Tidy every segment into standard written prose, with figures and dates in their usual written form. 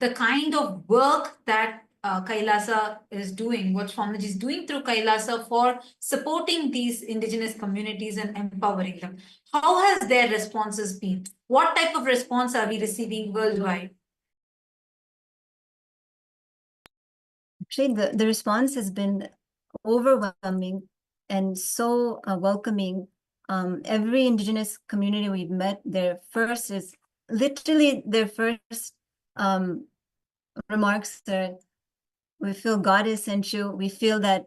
the kind of work that Kailasa is doing, what Swamiji is doing through Kailasa for supporting these indigenous communities and empowering them. How has their responses been? What type of response are we receiving worldwide? Actually, the response has been overwhelming and so welcoming. Every indigenous community we've met, their first remarks are, we feel God has sent you. We feel that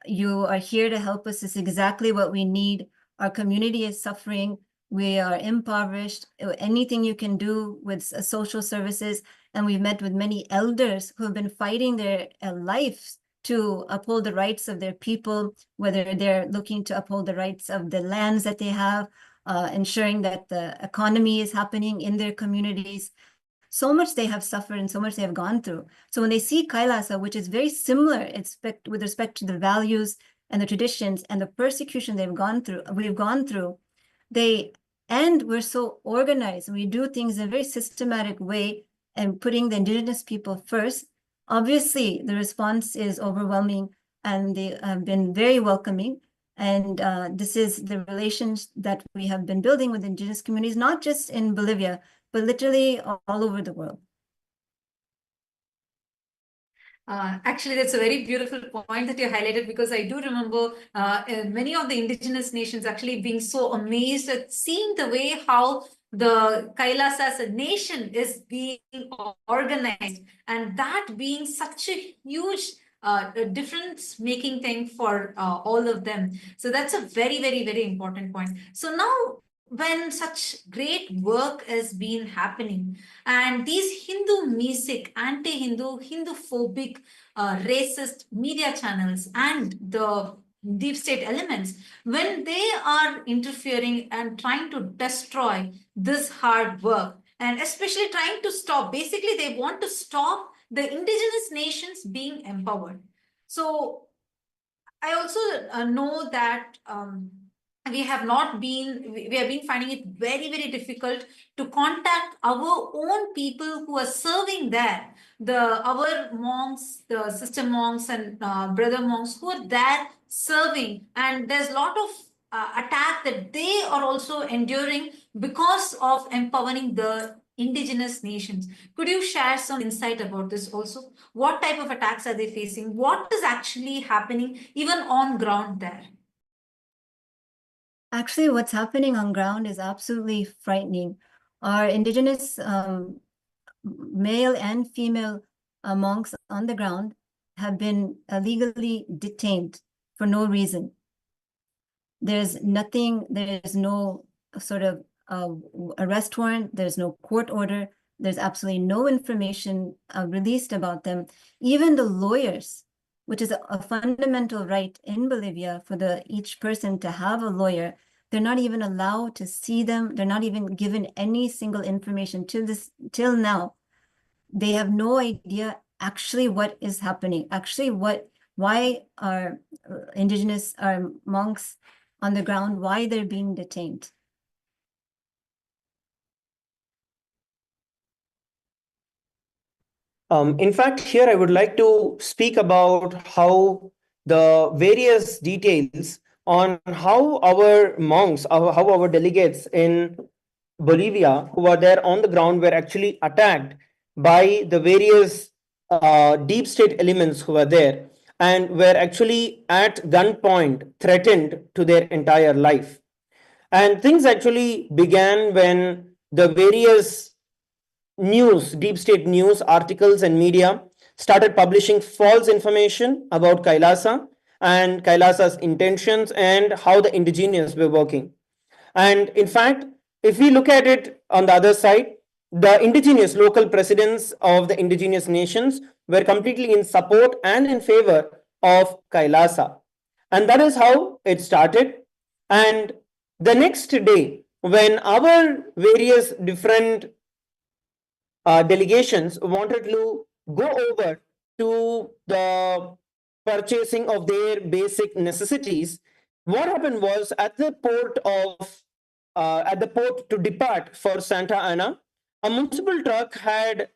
you are here to help us. It's exactly what we need. Our community is suffering. We are impoverished. Anything you can do with social services. And we've met with many elders who have been fighting their lives to uphold the rights of their people, whether they're looking to uphold the rights of the lands that they have, ensuring that the economy is happening in their communities. So much they have suffered and so much they have gone through. So when they see Kailasa, which is very similar with respect to the values and the traditions and the persecution we've gone through, we're so organized. We do things in a very systematic way and putting the indigenous people first. Obviously, the response is overwhelming and they have been very welcoming. And this is the relations that we have been building with indigenous communities, not just in Bolivia, but literally all over the world. Actually, that's a very beautiful point that you highlighted, because I do remember many of the indigenous nations actually being so amazed at seeing the way how the Kailasa as a nation is being organized, and that being such a huge difference-making thing for all of them. So that's a very, very, very important point. So now, when such great work has been happening, and these Hindu-mesic, anti-Hindu, Hindu-phobic, racist media channels and the deep state elements, when they are interfering and trying to destroy this hard work, and especially trying to stop, basically they want to stop the indigenous nations being empowered. So I also know that we have been finding it very, very difficult to contact our own people who are serving there, our monks, the sister monks and brother monks who are there serving, and there's a lot of attack that they are also enduring because of empowering the indigenous nations. Could you share some insight about this also? What type of attacks are they facing? What is actually happening even on ground there? Actually, what's happening on ground is absolutely frightening. Our indigenous male and female monks on the ground have been illegally detained for no reason. There's no sort of arrest warrant, there's no court order, there's absolutely no information released about them. Even the lawyers, which is a fundamental right in Bolivia for each person to have a lawyer, they're not even allowed to see them. They're not even given any single information till now. They have no idea actually what is happening. Actually, why are indigenous monks on the ground, why they're being detained. In fact, here I would like to speak about how the various details on how our monks, how our delegates in Bolivia who were there on the ground were actually attacked by the various deep state elements who were there and were actually at gunpoint threatened to their entire life. And things actually began when the various deep state news articles and media started publishing false information about Kailasa and Kailasa's intentions and how the indigenous were working. And in fact, if we look at it on the other side, the indigenous local presidents of the indigenous nations were completely in support and in favor of Kailasa. And that is how it started. And the next day, when our various different delegations wanted to go over to the purchasing of their basic necessities, what happened was at the port to depart for Santa Ana, a municipal truck had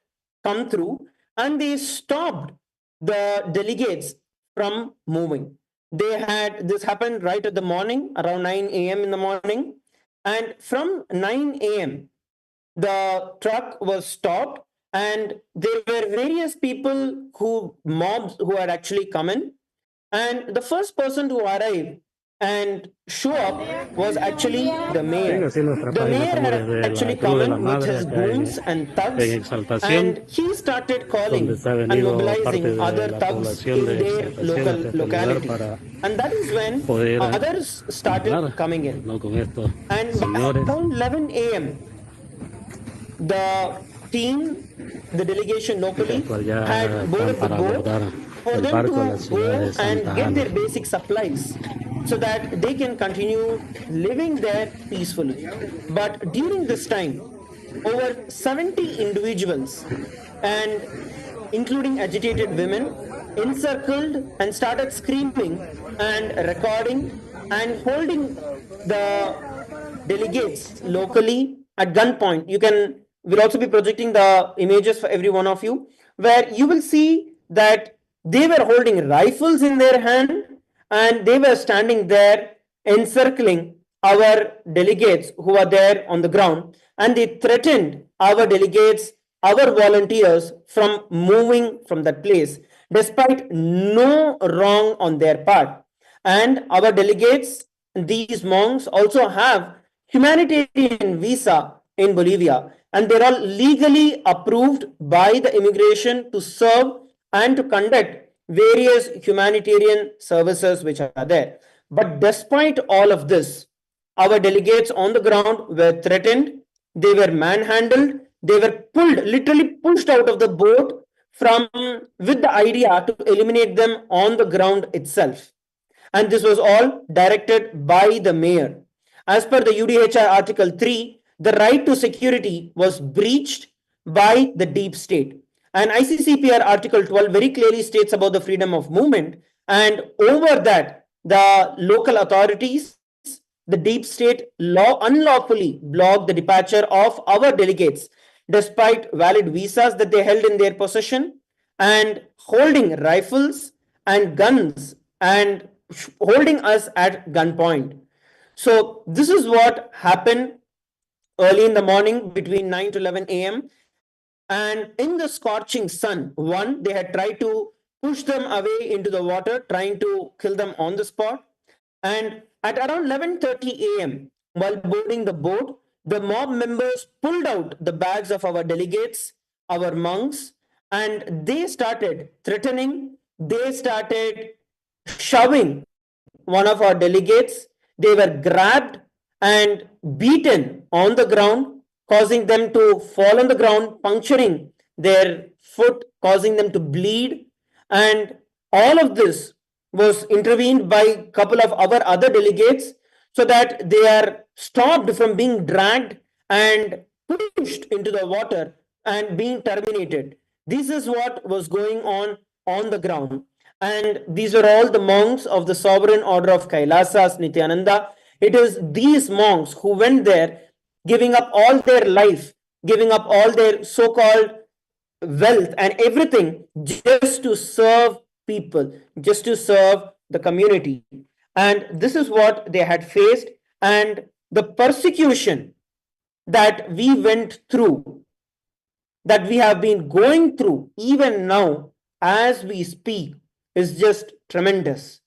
come through, and they stopped the delegates from moving. This happened right at the morning, around 9 a.m. in the morning. And from 9 a.m., the truck was stopped, and there were various mobs who had actually come in. And the first person to arrive and show up was actually the mayor. The mayor had actually come in with his goons and thugs, and he started calling and mobilizing other thugs in their local locality. And that is when others started coming in. And by around 11 a.m., the team, the delegation locally, had boarded the boat for them to go and get their basic supplies so that they can continue living there peacefully. But during this time, over 70 individuals, and including agitated women, encircled and started screaming and recording and holding the delegates locally at gunpoint. We'll also be projecting the images for every one of you, where you will see that they were holding rifles in their hand and they were standing there encircling our delegates who are there on the ground, and they threatened our delegates, our volunteers, from moving from that place despite no wrong on their part. And our delegates, these monks, also have humanitarian visa in Bolivia, and they're all legally approved by the immigration to serve and to conduct various humanitarian services which are there. But despite all of this, our delegates on the ground were threatened, they were manhandled, they were literally pushed out of the boat with the idea to eliminate them on the ground itself. And this was all directed by the mayor. As per the UDHR Article 3, the right to security was breached by the deep state. And ICCPR Article 12 very clearly states about the freedom of movement. And over that, the local authorities, the deep state unlawfully blocked the departure of our delegates, despite valid visas that they held in their possession, and holding rifles and guns and holding us at gunpoint. So this is what happened early in the morning between 9 to 11 a.m. And in the scorching sun, they had tried to push them away into the water, trying to kill them on the spot. And at around 11:30 a.m., while boarding the boat, the mob members pulled out the bags of our delegates, our monks, and they started threatening, they started shoving one of our delegates. They were grabbed and beaten on the ground, causing them to fall on the ground, puncturing their foot, causing them to bleed. And all of this was intervened by a couple of our other delegates so that they are stopped from being dragged and pushed into the water and being terminated. This is what was going on the ground. And these are all the monks of the sovereign order of KAILASA, Nithyananda. It is these monks who went there, giving up all their life, giving up all their so-called wealth and everything just to serve people, just to serve the community. And this is what they had faced. And the persecution that we went through, that we have been going through even now as we speak, is just tremendous.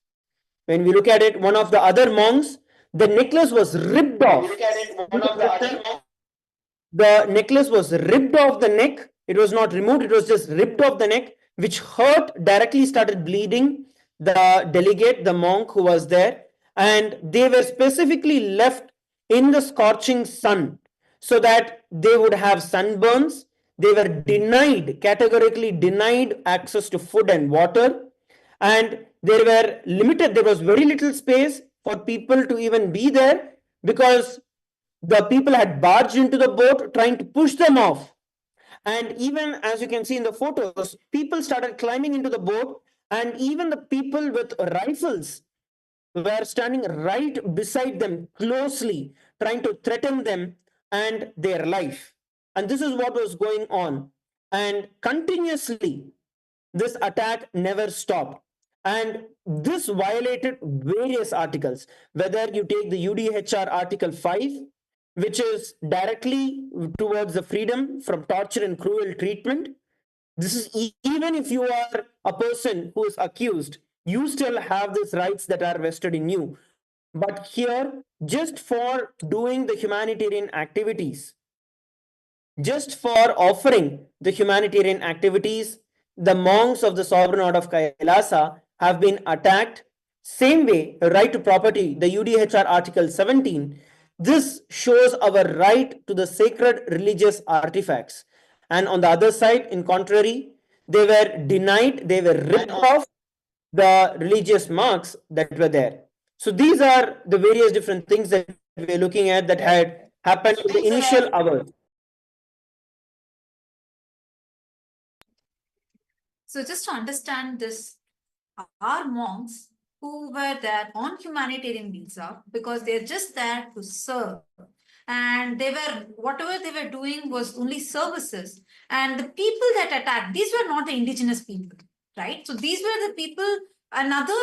When we look at it, one of the other monks, the necklace was ripped off. The necklace was ripped off the neck. It was not removed, it was just ripped off the neck, which hurt, directly started bleeding the delegate, the monk who was there. And they were specifically left in the scorching sun so that they would have sunburns. They were categorically denied access to food and water. And there was very little space for people to even be there, because the people had barged into the boat trying to push them off. And even as you can see in the photos, people started climbing into the boat, and even the people with rifles were standing right beside them closely, trying to threaten them and their life. And this is what was going on. And continuously, this attack never stopped. And this violated various articles, whether you take the UDHR Article 5, which is directly towards the freedom from torture and cruel treatment. This is even if you are a person who is accused, you still have these rights that are vested in you. But here, just for doing the humanitarian activities, just for offering the humanitarian activities, the monks of the sovereign order of Kailasa have been attacked. Same way, right to property, the UDHR Article 17. This shows our right to the sacred religious artifacts. And on the other side, in contrary, they were denied, they were ripped off the religious marks that were there. So these are the various different things that we're looking at that had happened in the initial hours. So just to understand this, our monks who were there on humanitarian visa because they're just there to serve, and they were, whatever they were doing was only services, and the people that attacked, these were not the indigenous people, right? So these were the people, another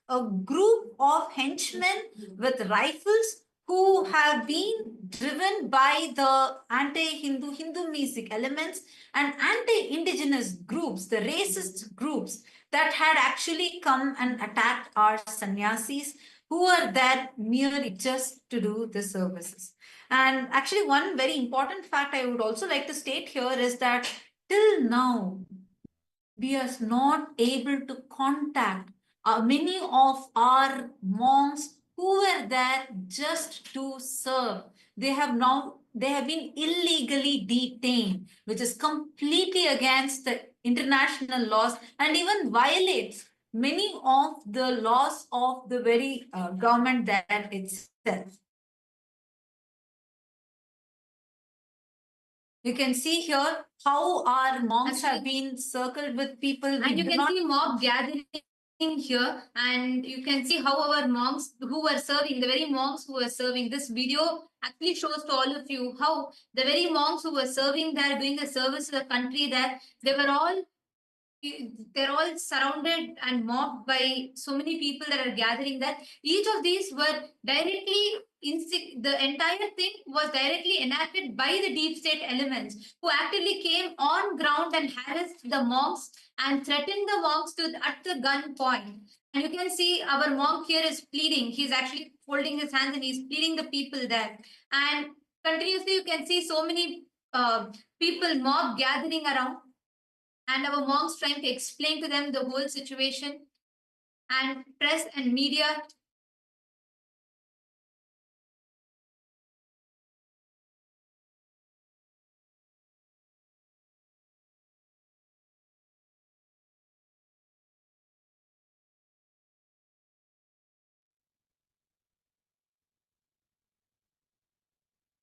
a group of henchmen with rifles who have been driven by the anti-Hindu, Hindu-Mesic elements and anti-indigenous groups, the racist groups that had actually come and attacked our sannyasis who are there merely just to do the services. And actually, one very important fact I would also like to state here is that till now, we are not able to contact many of our monks who were there just to serve. They have been illegally detained, which is completely against the international laws and even violates many of the laws of the very government there itself. You can see here how our monks have been circled with people. And you can see mob gathering here, and you can see how our monks who were serving, the very monks who were serving, this video actually shows to all of you how the very monks who were serving there, doing the service to the country there, they're all surrounded and mobbed by so many people that are gathering that each of these were directly the entire thing was directly enacted by the deep state elements who actively came on ground and harassed the monks and threatened the monks at the gun point. And you can see our monk here is pleading. He's actually folding his hands and he's pleading the people there. And continuously you can see so many people, mob gathering around, and our monks trying to explain to them the whole situation, and press and media.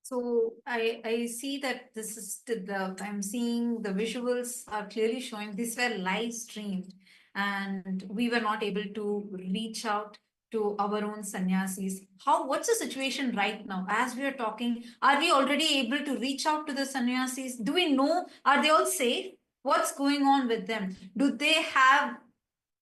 So I see that this is I'm seeing the visuals are clearly showing these were live streamed, and we were not able to reach out to our own sannyasis. What's the situation right now as we are talking? Are we already able to reach out to the sannyasis? Do we know, are they all safe? What's going on with them? Do they have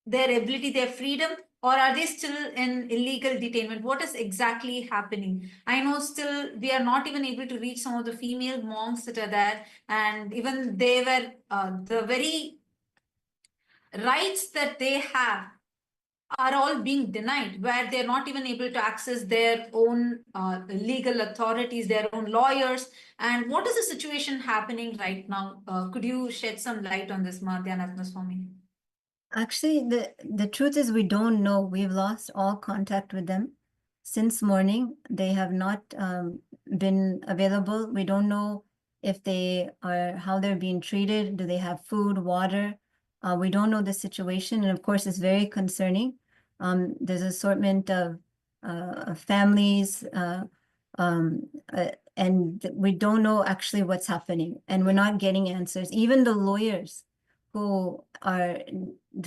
their ability, their freedom, or are they still in illegal detainment? What is exactly happening? I know still we are not even able to reach some of the female monks that are there, and even they were the very rights that they have are all being denied, where they're not even able to access their own legal authorities, their own lawyers. And what is the situation happening right now? Could you shed some light on this, Nithyananda, for me? Actually, the truth is we don't know. We've lost all contact with them since morning. They have not been available. We don't know if they are, how they're being treated. Do they have food, water? We don't know the situation. And of course, it's very concerning. There's an assortment of families, and we don't know actually what's happening. And we're not getting answers. Even the lawyers who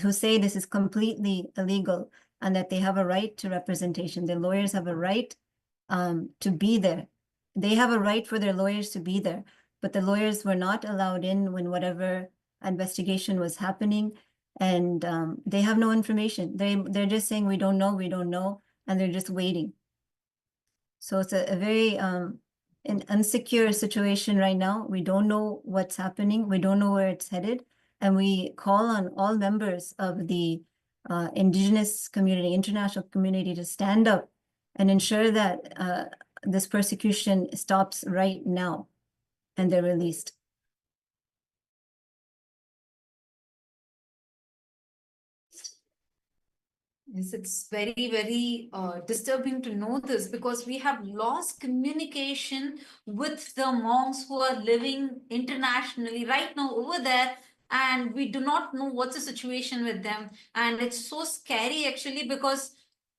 say this is completely illegal and that they have a right to representation. The lawyers have a right to be there. They have a right for their lawyers to be there. but the lawyers were not allowed in when whatever investigation was happening, and they have no information. They're just saying we don't know, and they're just waiting. So it's a very an insecure situation right now. We don't know what's happening. We don't know where it's headed. And we call on all members of the indigenous community, international community, to stand up and ensure that this persecution stops right now and they're released. Yes, it's very, very disturbing to know this, because we have lost communication with the monks who are living internationally right now over there, and we do not know what's the situation with them. And it's so scary actually, because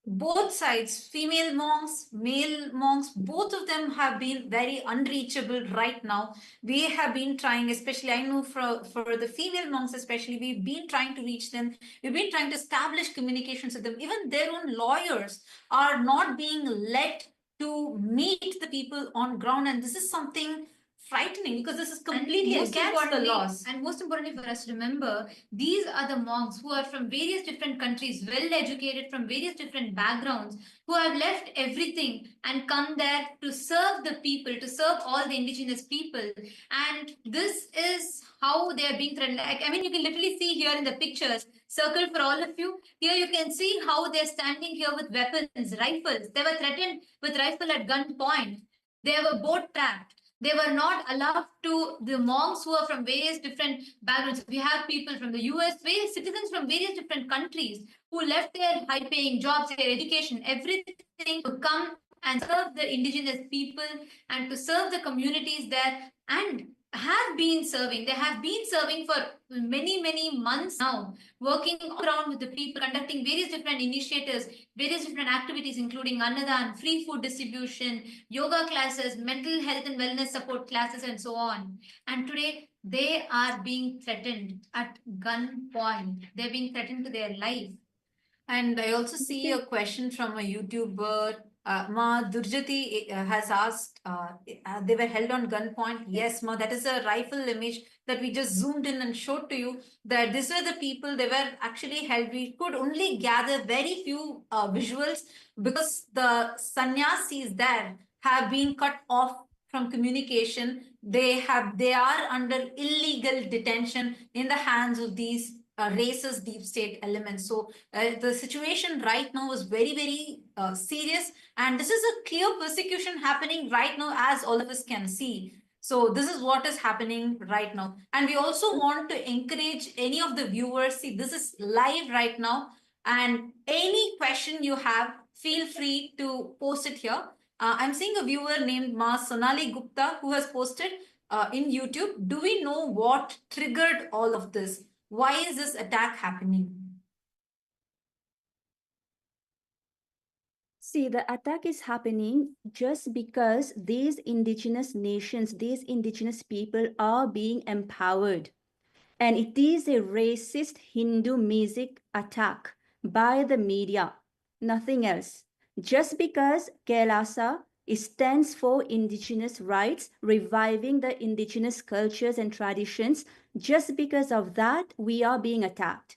both sides, female monks, male monks, both of them have been very unreachable right now. We have been trying, especially I know for the female monks especially, we've been trying to reach them. We've been trying to establish communications with them. Even their own lawyers are not being let to meet the people on ground. And this is something frightening, because this is completely against the laws. And most importantly for us to remember, these are the monks who are from various different countries, well educated, from various different backgrounds, who have left everything and come there to serve the people, to serve all the indigenous people. And this is how they are being threatened. Like, I mean, you can literally see here in the pictures, circle for all of you. Here you can see how they're standing here with weapons, rifles. They were threatened with rifle at gunpoint. They were boat trapped. They were not allowed to, the monks who are from various different backgrounds. We have people from the US, various citizens from various different countries who left their high-paying jobs, their education, everything to come and serve the indigenous people and to serve the communities there, and have been serving. They have been serving for many, many months now, working around with the people, conducting various different initiatives, various different activities, including Annadan, free food distribution, yoga classes, mental health and wellness support classes, and so on. And today, they are being threatened at gunpoint. They're being threatened to their life. And I also see a question from a YouTuber. Ma Durjati has asked, they were held on gunpoint. Yes, Ma, that is a rifle image that we just zoomed in and showed to you, that these were the people, they were actually held. We could only gather very few visuals, because the sannyasis there have been cut off from communication. They are under illegal detention in the hands of these racist deep state elements. So the situation right now is very, very serious, and this is a clear persecution happening right now, as all of us can see. So this is what is happening right now. And we also want to encourage any of the viewers, see, this is live right now, and any question you have, feel free to post it here. I'm seeing a viewer named Ma Sonali Gupta who has posted in YouTube. Do we know what triggered all of this? Why is this attack happening? See, the attack is happening just because these indigenous nations, these indigenous people are being empowered. And it is a racist Hindu music attack by the media, nothing else. Just because KAILASA stands for indigenous rights, reviving the indigenous cultures and traditions, just because of that, we are being attacked.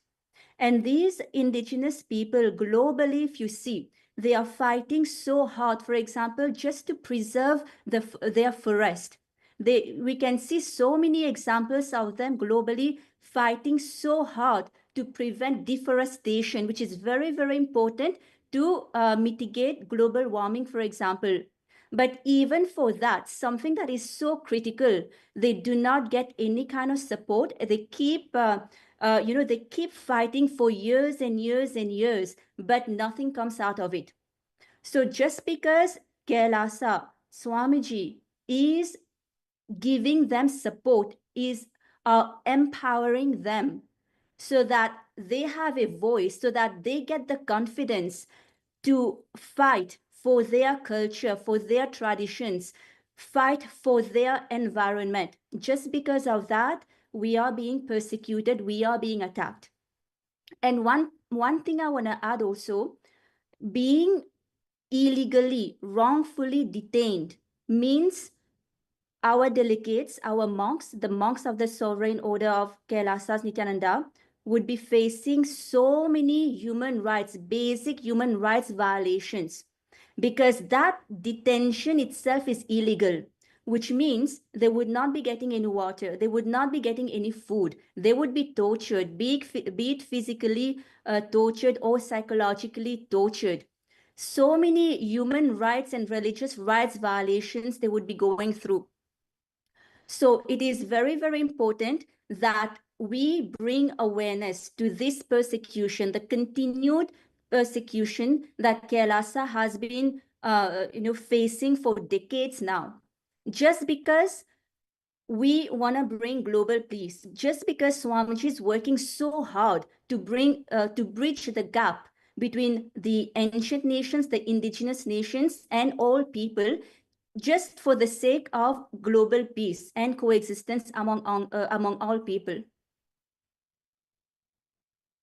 And these indigenous people globally, if you see, they are fighting so hard, for example, just to preserve their forest. We can see so many examples of them globally fighting so hard to prevent deforestation, which is very, very important to mitigate global warming, for example. But even for that, something that is so critical, they do not get any kind of support. They keep, they keep fighting for years and years and years, but nothing comes out of it. So just because KAILASA, Swamiji is giving them support, is empowering them so that they have a voice, so that they get the confidence to fight for their culture, for their traditions, fight for their environment. Just because of that, we are being persecuted, we are being attacked. And one thing I want to add also, being illegally, wrongfully detained means our delegates, our monks, the monks of the Sovereign Order of KAILASA Nithyananda, would be facing so many human rights, basic human rights violations, because that detention itself is illegal, which means they would not be getting any water, they would not be getting any food, they would be tortured, be it physically tortured or psychologically tortured. So many human rights and religious rights violations they would be going through. So it is very, very important that we bring awareness to this persecution, the continued persecution that KAILASA has been facing for decades now. Just because we want to bring global peace, just because Swamiji is working so hard to bridge the gap between the ancient nations, the indigenous nations, and all people, just for the sake of global peace and coexistence among all people.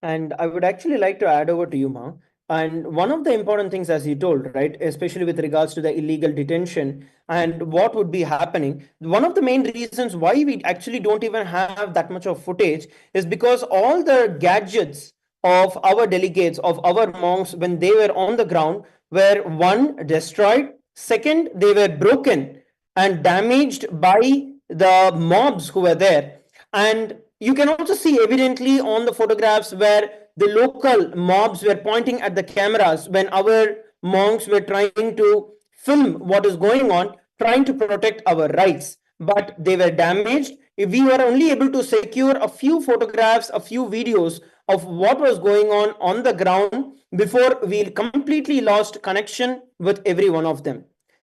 And I would actually like to add over to you, Ma. And one of the important things, as you told, right, especially with regards to the illegal detention and what would be happening, one of the main reasons why we actually don't even have that much of footage is because all the gadgets of our delegates, of our monks, when they were on the ground, were one, destroyed, second, they were broken and damaged by the mobs who were there. And you can also see evidently on the photographs where the local mobs were pointing at the cameras when our monks were trying to film what is going on, trying to protect our rights. But they were damaged. We were only able to secure a few photographs, a few videos of what was going on the ground before we completely lost connection with every one of them.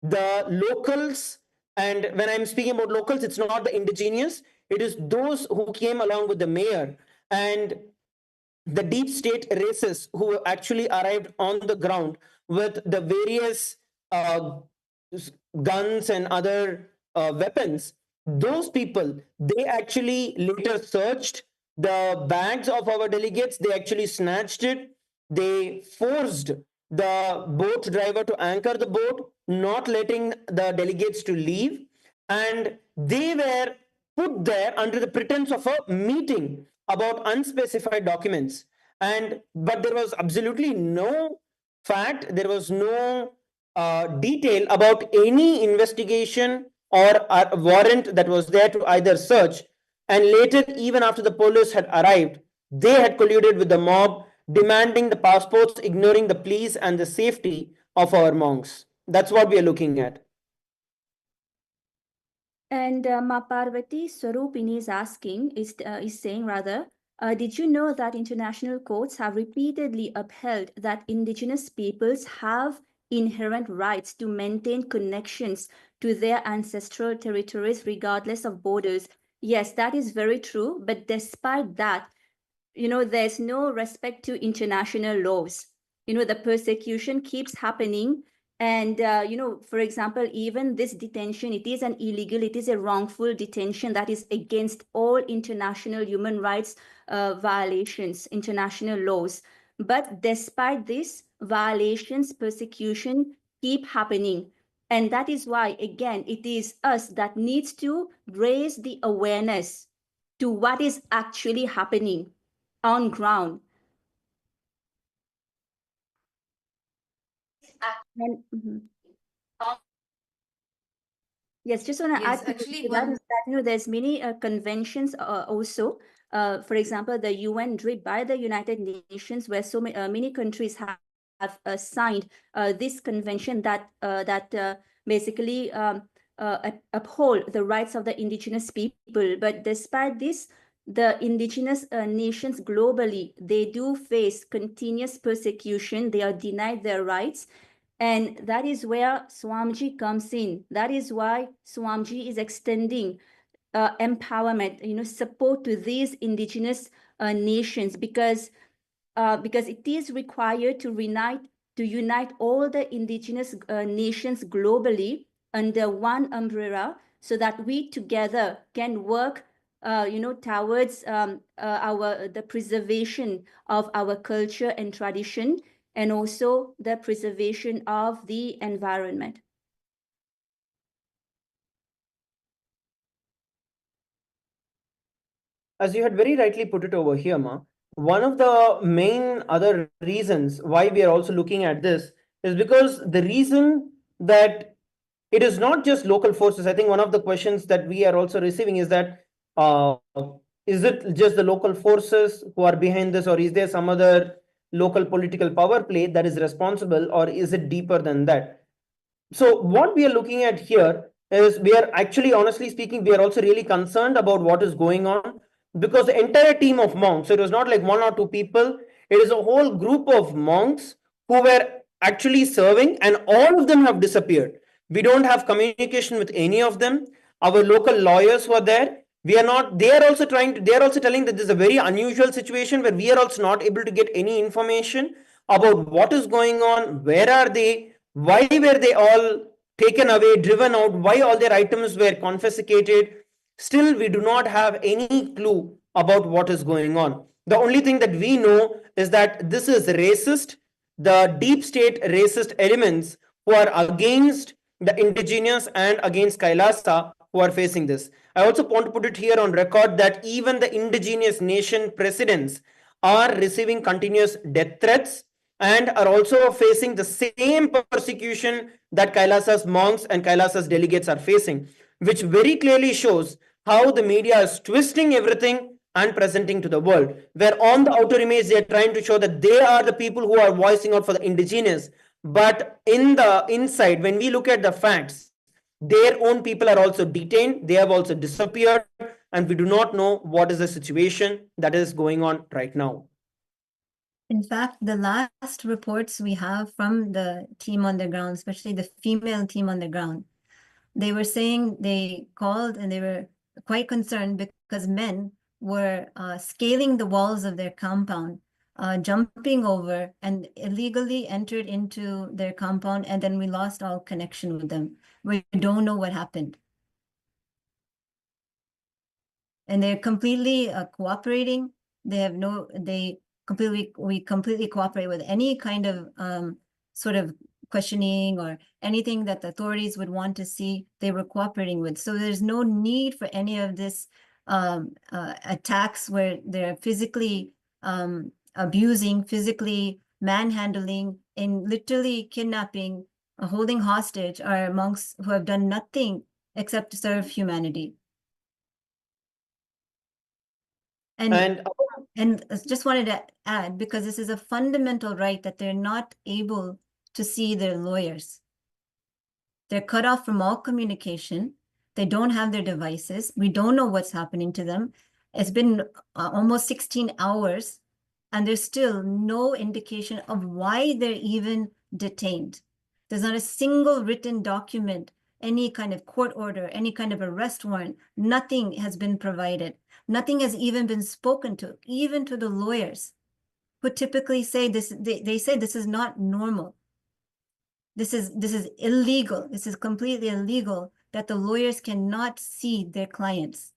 The locals, and when I'm speaking about locals, it's not the indigenous, it is those who came along with the mayor and the deep state racists who actually arrived on the ground with the various guns and other weapons. Those people, they actually later searched the bags of our delegates, they actually snatched it, they forced the boat driver to anchor the boat, not letting the delegates to leave, and they were put there under the pretense of a meeting about unspecified documents. And but there was absolutely no fact, there was no detail about any investigation or a warrant that was there to either search. And later, even after the police had arrived, they had colluded with the mob, demanding the passports, ignoring the pleas and the safety of our monks. That's what we are looking at. And Parvati Swarupini is saying rather, did you know that international courts have repeatedly upheld that indigenous peoples have inherent rights to maintain connections to their ancestral territories regardless of borders? Yes, that is very true. But despite that, there's no respect to international laws. The persecution keeps happening. And, for example, even this detention, it is an illegal, it is a wrongful detention that is against all international human rights violations, international laws. But despite this, violations, persecution keep happening. And that is why, again, it is us that needs to raise the awareness to what is actually happening on ground. And, yes, just want to Yes, add to actually that is that there's many conventions also. For example, the UN DRIP by the United Nations, where so many countries have signed this convention that basically uphold the rights of the indigenous people. But despite this, the indigenous nations globally, they do face continuous persecution. They are denied their rights. And that is where Swamiji comes in. That is why Swamiji is extending empowerment, support to these indigenous nations, because it is required to unite all the indigenous nations globally under one umbrella, so that we together can work towards the preservation of our culture and tradition, and also the preservation of the environment. as you had very rightly put it over here, Ma, one of the main other reasons why we are also looking at this is because the reason that it is not just local forces. I think one of the questions that we are also receiving is that uh, is it just the local forces who are behind this, or is there some other local political power play that is responsible, or is it deeper than that? So what we are looking at here is, we are actually, honestly speaking, we are also really concerned about what is going on, because the entire team of monks, so it was not like one or two people, it is a whole group of monks who were actually serving, and all of them have disappeared. We don't have communication with any of them. Our local lawyers were there. We are not, they are also they are also telling that this is a very unusual situation where we are also not able to get any information about what is going on, where are they, why were they all taken away, driven out, why all their items were confiscated. Still, we do not have any clue about what is going on. The only thing that we know is that this is racist, the deep state racist elements who are against the indigenous and against Kailasa who are facing this. I also want to put it here on record that even the indigenous nation presidents are receiving continuous death threats and are also facing the same persecution that Kailasa's monks and Kailasa's delegates are facing, which very clearly shows how the media is twisting everything and presenting to the world, where on the outer image they are trying to show that they are the people who are voicing out for the indigenous, but in the inside, when we look at the facts, their own people are also detained, they have also disappeared, and we do not know what is the situation that is going on right now. In fact, the last reports we have from the team on the ground, especially the female team on the ground, they were saying they called and they were quite concerned because men were scaling the walls of their compound, jumping over and illegally entered into their compound, and then we lost all connection with them. We don't know what happened. And they're completely cooperating. They have no, we completely cooperate with any kind of sort of questioning or anything that the authorities would want to see, they were cooperating with. So there's no need for any of this attacks where they're physically abusing, physically manhandling, and literally kidnapping, holding hostage our monks who have done nothing except to serve humanity. And just wanted to add, because this is a fundamental right that they're not able to see their lawyers. They're cut off from all communication. They don't have their devices. We don't know what's happening to them. It's been almost 16 hours, and there's still no indication of why they're even detained. There's not a single written document, any kind of court order, any kind of arrest warrant. Nothing has been provided. Nothing has even been spoken to, even to the lawyers, who typically say this. They say this is not normal. This is illegal. This is completely illegal that the lawyers cannot see their clients.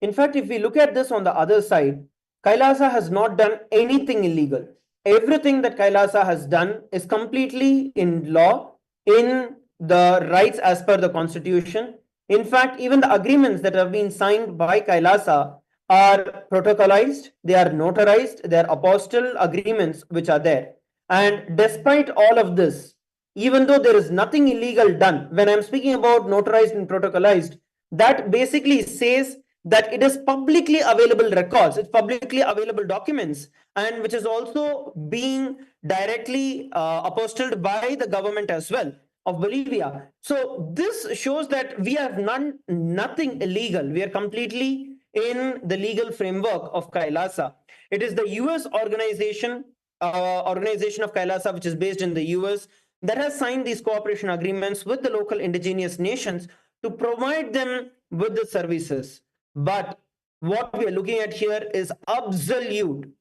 In fact, if we look at this on the other side, Kailasa has not done anything illegal. Everything that Kailasa has done is completely in law, in the rights as per the constitution. In fact, even the agreements that have been signed by Kailasa are protocolized, they are notarized, they are apostle agreements which are there. And despite all of this, even though there is nothing illegal done, when I'm speaking about notarized and protocolized, that basically says that it is publicly available records, it's publicly available documents, and which is also being directly apostilled by the government as well of Bolivia. So this shows that we have nothing illegal. We are completely in the legal framework of Kailasa. It is the US organization of Kailasa, which is based in the US, that has signed these cooperation agreements with the local indigenous nations to provide them with the services. But what we are looking at here is absolute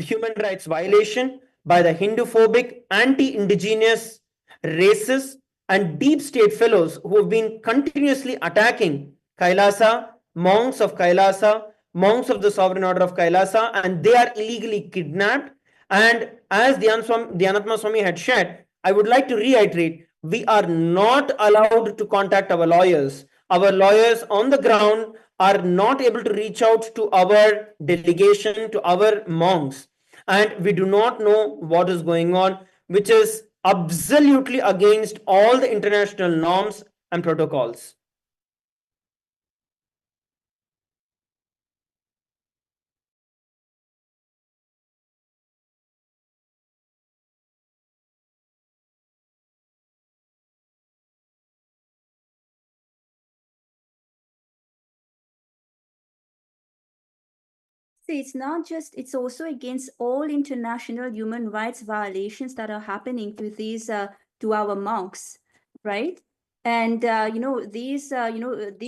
human rights violation by the Hindu-phobic, anti-indigenous, racist, and deep state fellows who have been continuously attacking Kailasa, monks of Kailasa, monks of the Sovereign Order of Kailasa, and they are illegally kidnapped. And as Dhyanatma Swami had shared, I would like to reiterate, we are not allowed to contact our lawyers. our lawyers on the ground are not able to reach out to our delegation, to our monks, and we do not know what is going on, which is absolutely against all the international norms and protocols. See, it's also against all international human rights violations that are happening to these, to our monks, right? And, these agreement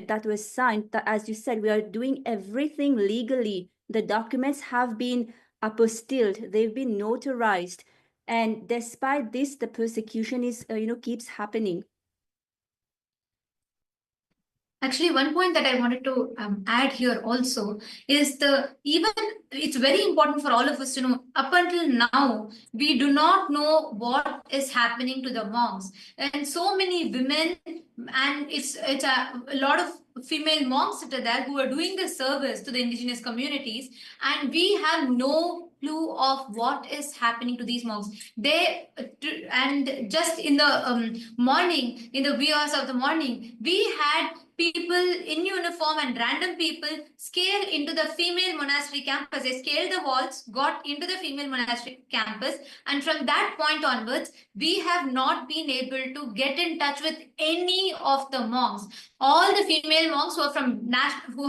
that was signed, that, as you said, we are doing everything legally. The documents have been apostilled, they've been notarized. And despite this, the persecution is, keeps happening. Actually, one point that I wanted to add here also is it's very important for all of us to know, up until now, we do not know what is happening to the monks. And so many women, and it's a lot of female monks that are there who are doing the service to the indigenous communities, and we have no clue of what is happening to these monks. And just in the morning, in the wee hours of the morning, we had people in uniform and random people scale into the female monastery campus. They scaled the walls, got into the female monastery campus, and from that point onwards, we have not been able to get in touch with any of the monks. All the female monks who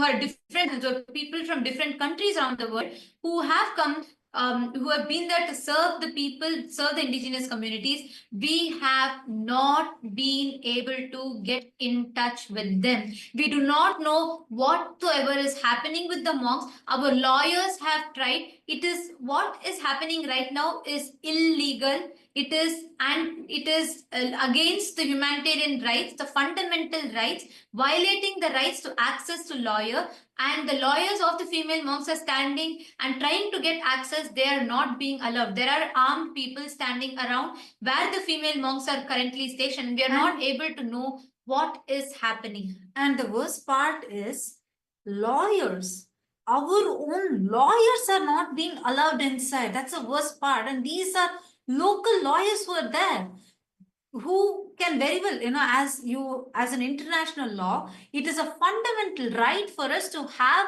are different, so people from different countries around the world who have come, who have been there to serve the people, serve the indigenous communities, we have not been able to get in touch with them. We do not know whatsoever is happening with the monks. Our lawyers have tried. What is happening right now is illegal. It is against the humanitarian rights, the fundamental rights, violating the rights to access to lawyer. And the lawyers of the female monks are standing and trying to get access. They are not being allowed. There are armed people standing around where the female monks are currently stationed. We are not able to know what is happening. And the worst part is lawyers. Our own lawyers are not being allowed inside. That's the worst part. And these are local lawyers who are there, who can very well, as an international law, it is a fundamental right for us to have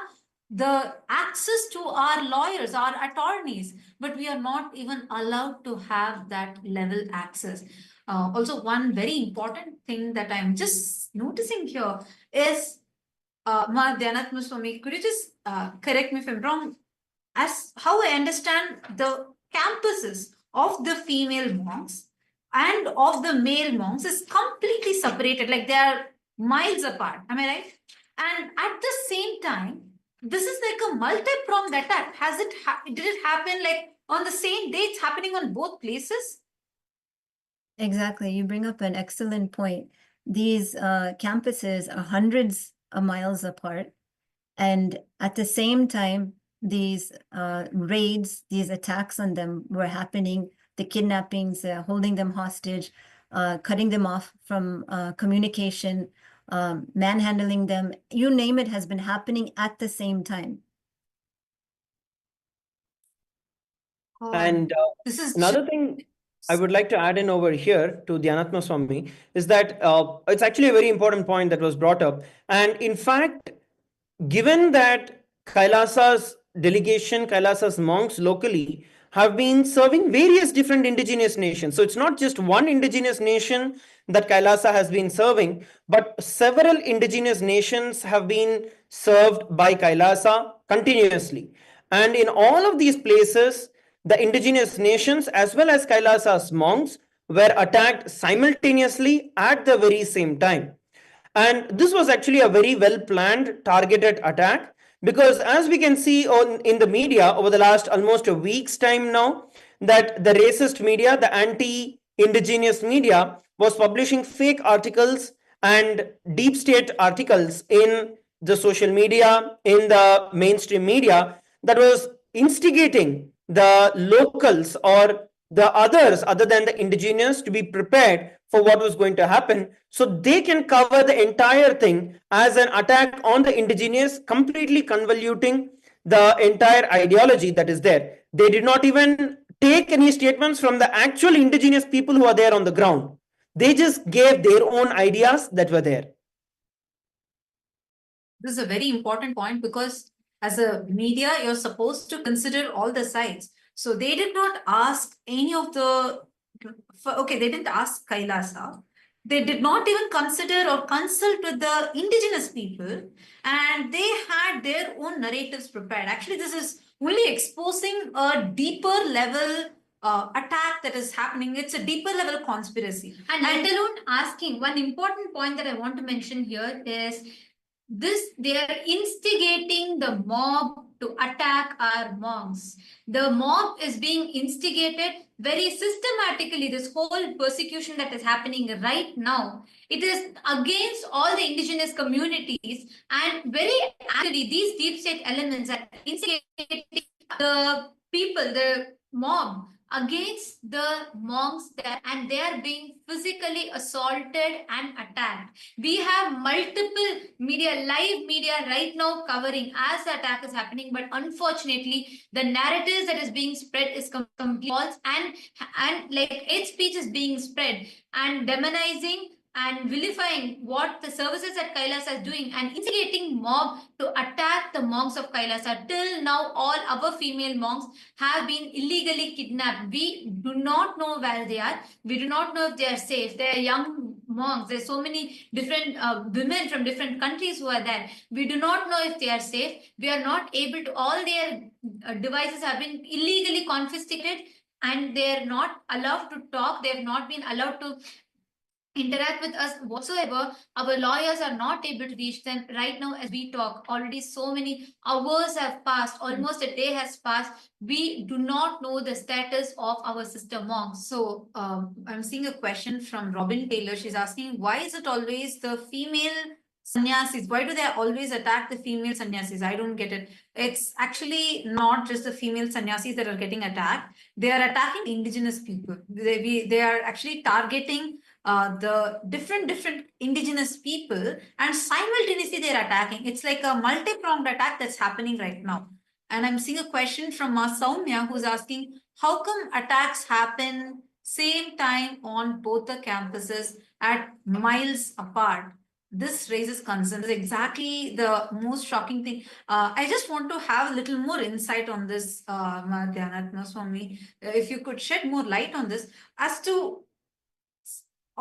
the access to our lawyers, our attorneys, but we are not even allowed to have that level access. Also, one very important thing that I'm just noticing here is, Nithyananda Swami, could you just correct me if I'm wrong? As how I understand, the campuses of the female monks and of the male monks is completely separated, like they are miles apart. Am I right? And at the same time, this is like a multi-pronged attack. Did it happen like on the same day? It's happening on both places? Exactly. You bring up an excellent point. These campuses are hundreds of miles apart. And at the same time, these raids, these attacks on them were happening, the kidnappings, holding them hostage, cutting them off from communication, manhandling them, you name it, has been happening at the same time. And This is another thing I would like to add in over here to Dhyanatma Swami is that it's actually a very important point that was brought up. And in fact, given that Kailasa's delegation, Kailasa's monks locally have been serving various different indigenous nations. So it's not just one indigenous nation that Kailasa has been serving, but several indigenous nations have been served by Kailasa continuously. And in all of these places, the indigenous nations as well as Kailasa's monks were attacked simultaneously at the very same time. And this was actually a very well planned, targeted attack, because as we can see in the media over the last almost a week's time now, that the racist media, the anti-indigenous media, was publishing fake articles and deep state articles in the social media, in the mainstream media, that was instigating the locals or the others other than the indigenous to be prepared for what was going to happen, so they can cover the entire thing as an attack on the indigenous, completely convoluting the entire ideology that is there. They did not even take any statements from the actual indigenous people who are there on the ground. They just gave their own ideas that were there. This is a very important point, because as a media, you're supposed to consider all the sides. So they did not ask any of the, okay, they didn't ask Kailasa. They did not even consider or consult with the indigenous people, and they had their own narratives prepared. Actually, this is only exposing a deeper level attack that is happening. It's a deeper level conspiracy. And let alone asking, one important point that I want to mention here is this: they are instigating the mob to attack our monks. The mob is being instigated very systematically. This whole persecution that is happening right now, it is against all the indigenous communities, and very actually these deep state elements are instigating the people, the mob, against the monks there, and they are being physically assaulted and attacked. We have multiple media, live media right now covering as the attack is happening, but unfortunately the narratives that is being spread is completely false, and like hate speech is being spread and demonizing and vilifying what the services that Kailasa is doing, and instigating mob to attack the monks of Kailasa. Till now, all our female monks have been illegally kidnapped. We do not know where they are. We do not know if they are safe. They are young monks. There's so many different women from different countries who are there. We do not know if they are safe. We are not able to, all their devices have been illegally confiscated, and they are not allowed to talk. They have not been allowed to interact with us whatsoever. Our lawyers are not able to reach them right now as we talk. Already so many hours have passed, almost a day has passed. We do not know the status of our sister monks. So I'm seeing a question from Robin Taylor. She's asking, why is it always the female sannyasis? Why do they always attack the female sannyasis? I don't get it. It's actually not just the female sannyasis that are getting attacked. They are attacking indigenous people. They are actually targeting the different indigenous people, and simultaneously they're attacking. It's like a multi-pronged attack that's happening right now. And I'm seeing a question from Soumya, who's asking, how come attacks happen same time on both the campuses at miles apart? This raises concerns. Exactly the most shocking thing. I just want to have a little more insight on this, Nithyananda, Swami. If you could shed more light on this as to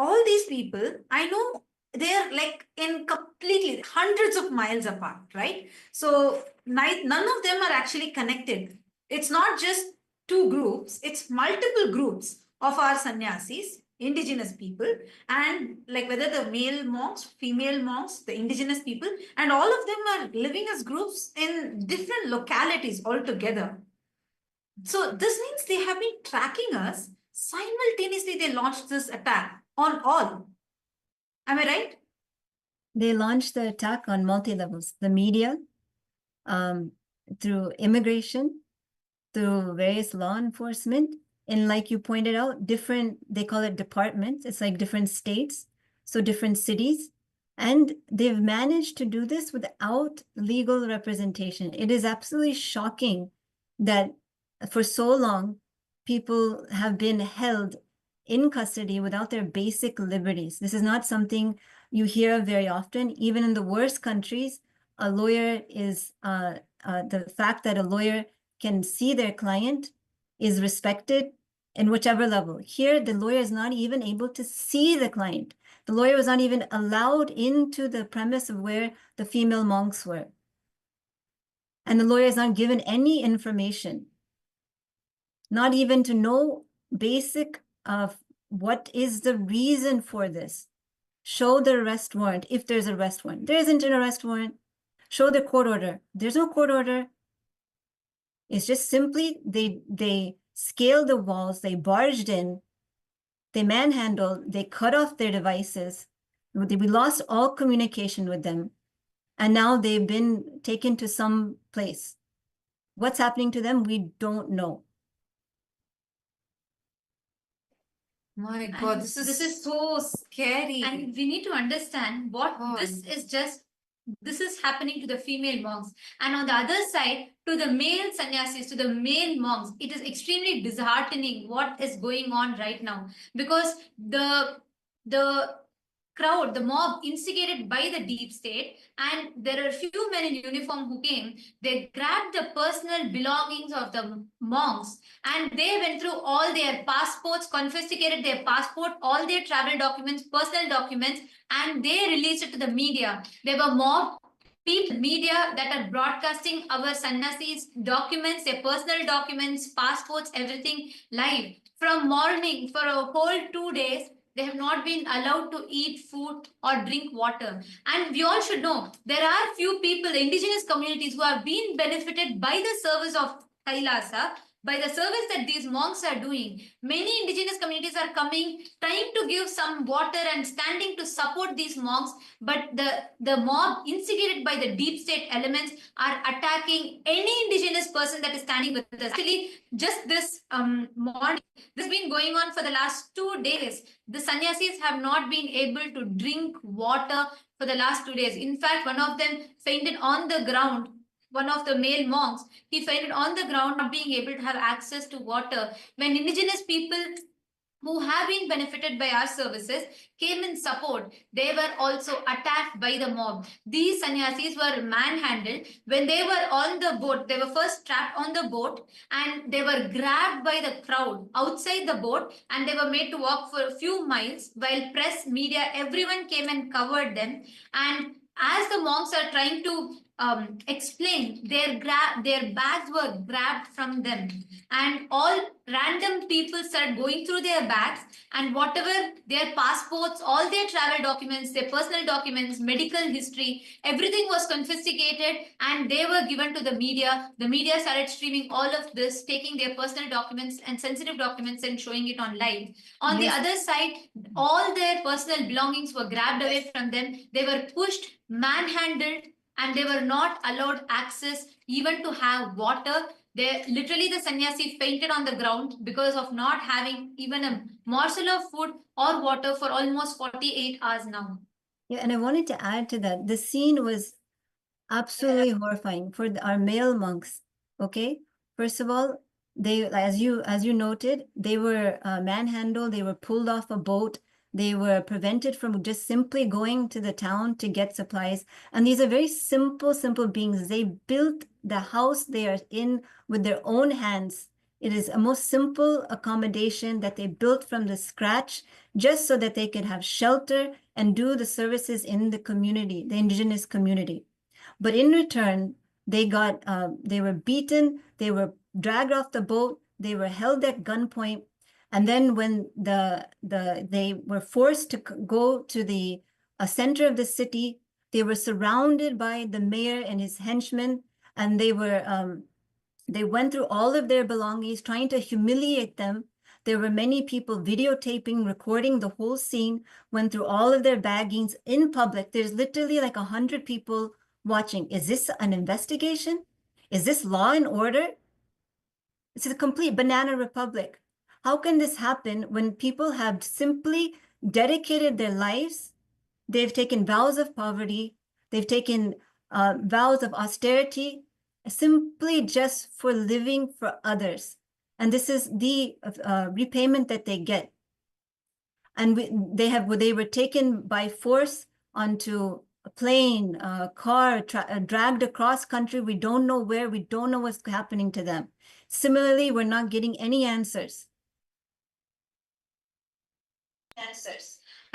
all these people. I know they're like in completely hundreds of miles apart, right? So none of them are actually connected. It's not just two groups, it's multiple groups of our sannyasis, indigenous people, and like whether the male monks, female monks, the indigenous people, and all of them are living as groups in different localities altogether. So this means they have been tracking us. Simultaneously, they launched this attack on all. Am I right? They launched the attack on multi-levels, the media, through immigration, through various law enforcement, and like you pointed out, different, they call it departments. It's like different states, so different cities. And they've managed to do this without legal representation. It is absolutely shocking that for so long, people have been held in custody without their basic liberties. This is not something you hear very often. Even in the worst countries, a lawyer is, the fact that a lawyer can see their client is respected in whichever level. Here, the lawyer is not even able to see the client. The lawyer was not even allowed into the premise of where the female monks were. And the lawyer is not given any information, not even to know basic of what is the reason for this. Show the arrest warrant if there's an arrest warrant. There isn't an arrest warrant. Show the court order. There's no court order. It's just simply they scaled the walls, they barged in, they manhandled, they cut off their devices. We lost all communication with them. And now they've been taken to some place. What's happening to them, we don't know. My And God, this is so scary. And we need to understand what God. this is happening to the female monks. And on the other side, to the male sannyasis, to the male monks, it is extremely disheartening what is going on right now. Because the crowd, the mob instigated by the deep state, and there are few men in uniform who came, they grabbed the personal belongings of the monks, and they went through all their passports, confiscated their passport, all their travel documents, personal documents, and they released it to the media. There were mob people, media that are broadcasting our sannyasis documents, their personal documents, passports, everything live. From morning for a whole 2 days, they have not been allowed to eat food or drink water. And we all should know there are few people, indigenous communities, who have been benefited by the service of Kailasa, by the service that these monks are doing. Many indigenous communities are coming, trying to give some water and standing to support these monks, but the mob instigated by the deep state elements are attacking any indigenous person that is standing with us. Actually, just this morning, this has been going on for the last 2 days. The sannyasis have not been able to drink water for the last 2 days. In fact, one of them fainted on the ground. One of the male monks, he fainted on the ground, not being able to have access to water. When indigenous people who have been benefited by our services came in support, they were also attacked by the mob. These sannyasis were manhandled. When they were on the boat, they were first trapped on the boat, and they were grabbed by the crowd outside the boat, and they were made to walk for a few miles, while press, media, everyone came and covered them. And as the monks are trying to explain, their bags were grabbed from them, and all random people started going through their bags, and whatever their passports, all their travel documents, their personal documents, medical history, everything was confiscated, and they were given to the media. The media started streaming all of this, taking their personal documents and sensitive documents and showing it on live. On the other side, all their personal belongings were grabbed away from them. They were pushed, manhandled, and they were not allowed access even to have water. They literally, the sannyasi fainted on the ground because of not having even a morsel of food or water for almost 48 hours now. Yeah, and I wanted to add to that. The scene was absolutely horrifying for our male monks. Okay, first of all, they, as you noted, they were manhandled. They were pulled off a boat. They were prevented from just simply going to the town to get supplies. And these are very simple beings. They built the house they are in with their own hands. It is a most simple accommodation that they built from the scratch, just so that they could have shelter and do the services in the community, the indigenous community. But in return, they were beaten, they were dragged off the boat, they were held at gunpoint. And then when they were forced to go to the center of the city, they were surrounded by the mayor and his henchmen, and they went through all of their belongings, trying to humiliate them. There were many people videotaping, recording the whole scene, went through all of their baggings in public. There's literally like 100 people watching. Is this an investigation? Is this law and order? It's a complete banana republic. How can this happen when people have simply dedicated their lives? They've taken vows of poverty. They've taken vows of austerity, simply just for living for others. And this is the repayment that they get. And they were taken by force onto a plane, a car, dragged across country. We don't know where, we don't know what's happening to them. Similarly, we're not getting any answers.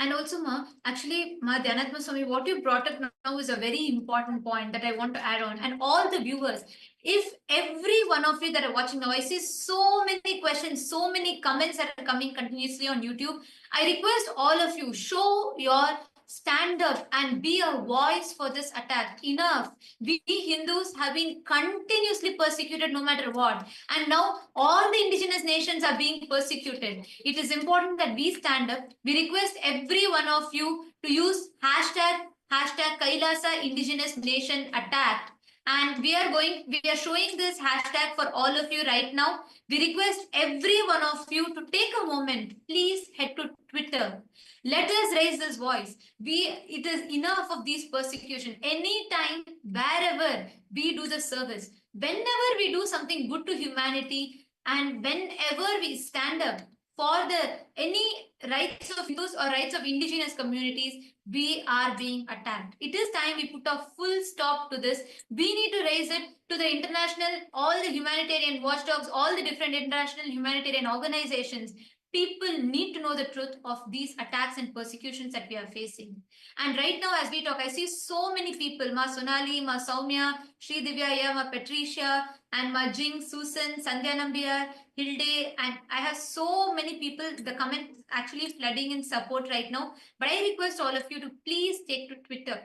And also, actually, Dhyanatma Swami, what you brought up now is a very important point that I want to add on. And all the viewers, if every one of you that are watching now, I see so many questions, so many comments that are coming continuously on YouTube. I request all of you, show your stand up and be a voice for this attack. Enough. We Hindus have been continuously persecuted no matter what. And now all the indigenous nations are being persecuted. It is important that we stand up. We request every one of you to use hashtag Kailasa Indigenous Nation Attack. And we are showing this hashtag for all of you right now. We request every one of you to take a moment. Please head to Twitter. Let us raise this voice. It is enough of these persecution. Anytime, wherever we do the service, whenever we do something good to humanity, and whenever we stand up for any rights of Hindus or rights of indigenous communities, we are being attacked. It is time we put a full stop to this. We need to raise it to the international, all the humanitarian watchdogs, all the different international humanitarian organizations. People need to know the truth of these attacks and persecutions that we are facing. And right now, as we talk, I see so many people, Ma Sonali, Ma Soumya, Sri Divya, Ma Patricia, and Ma Jing, Susan, Sandhya Nambiar, Hilde, and I have so many people, the comments actually flooding in support right now. But I request all of you to please take to Twitter.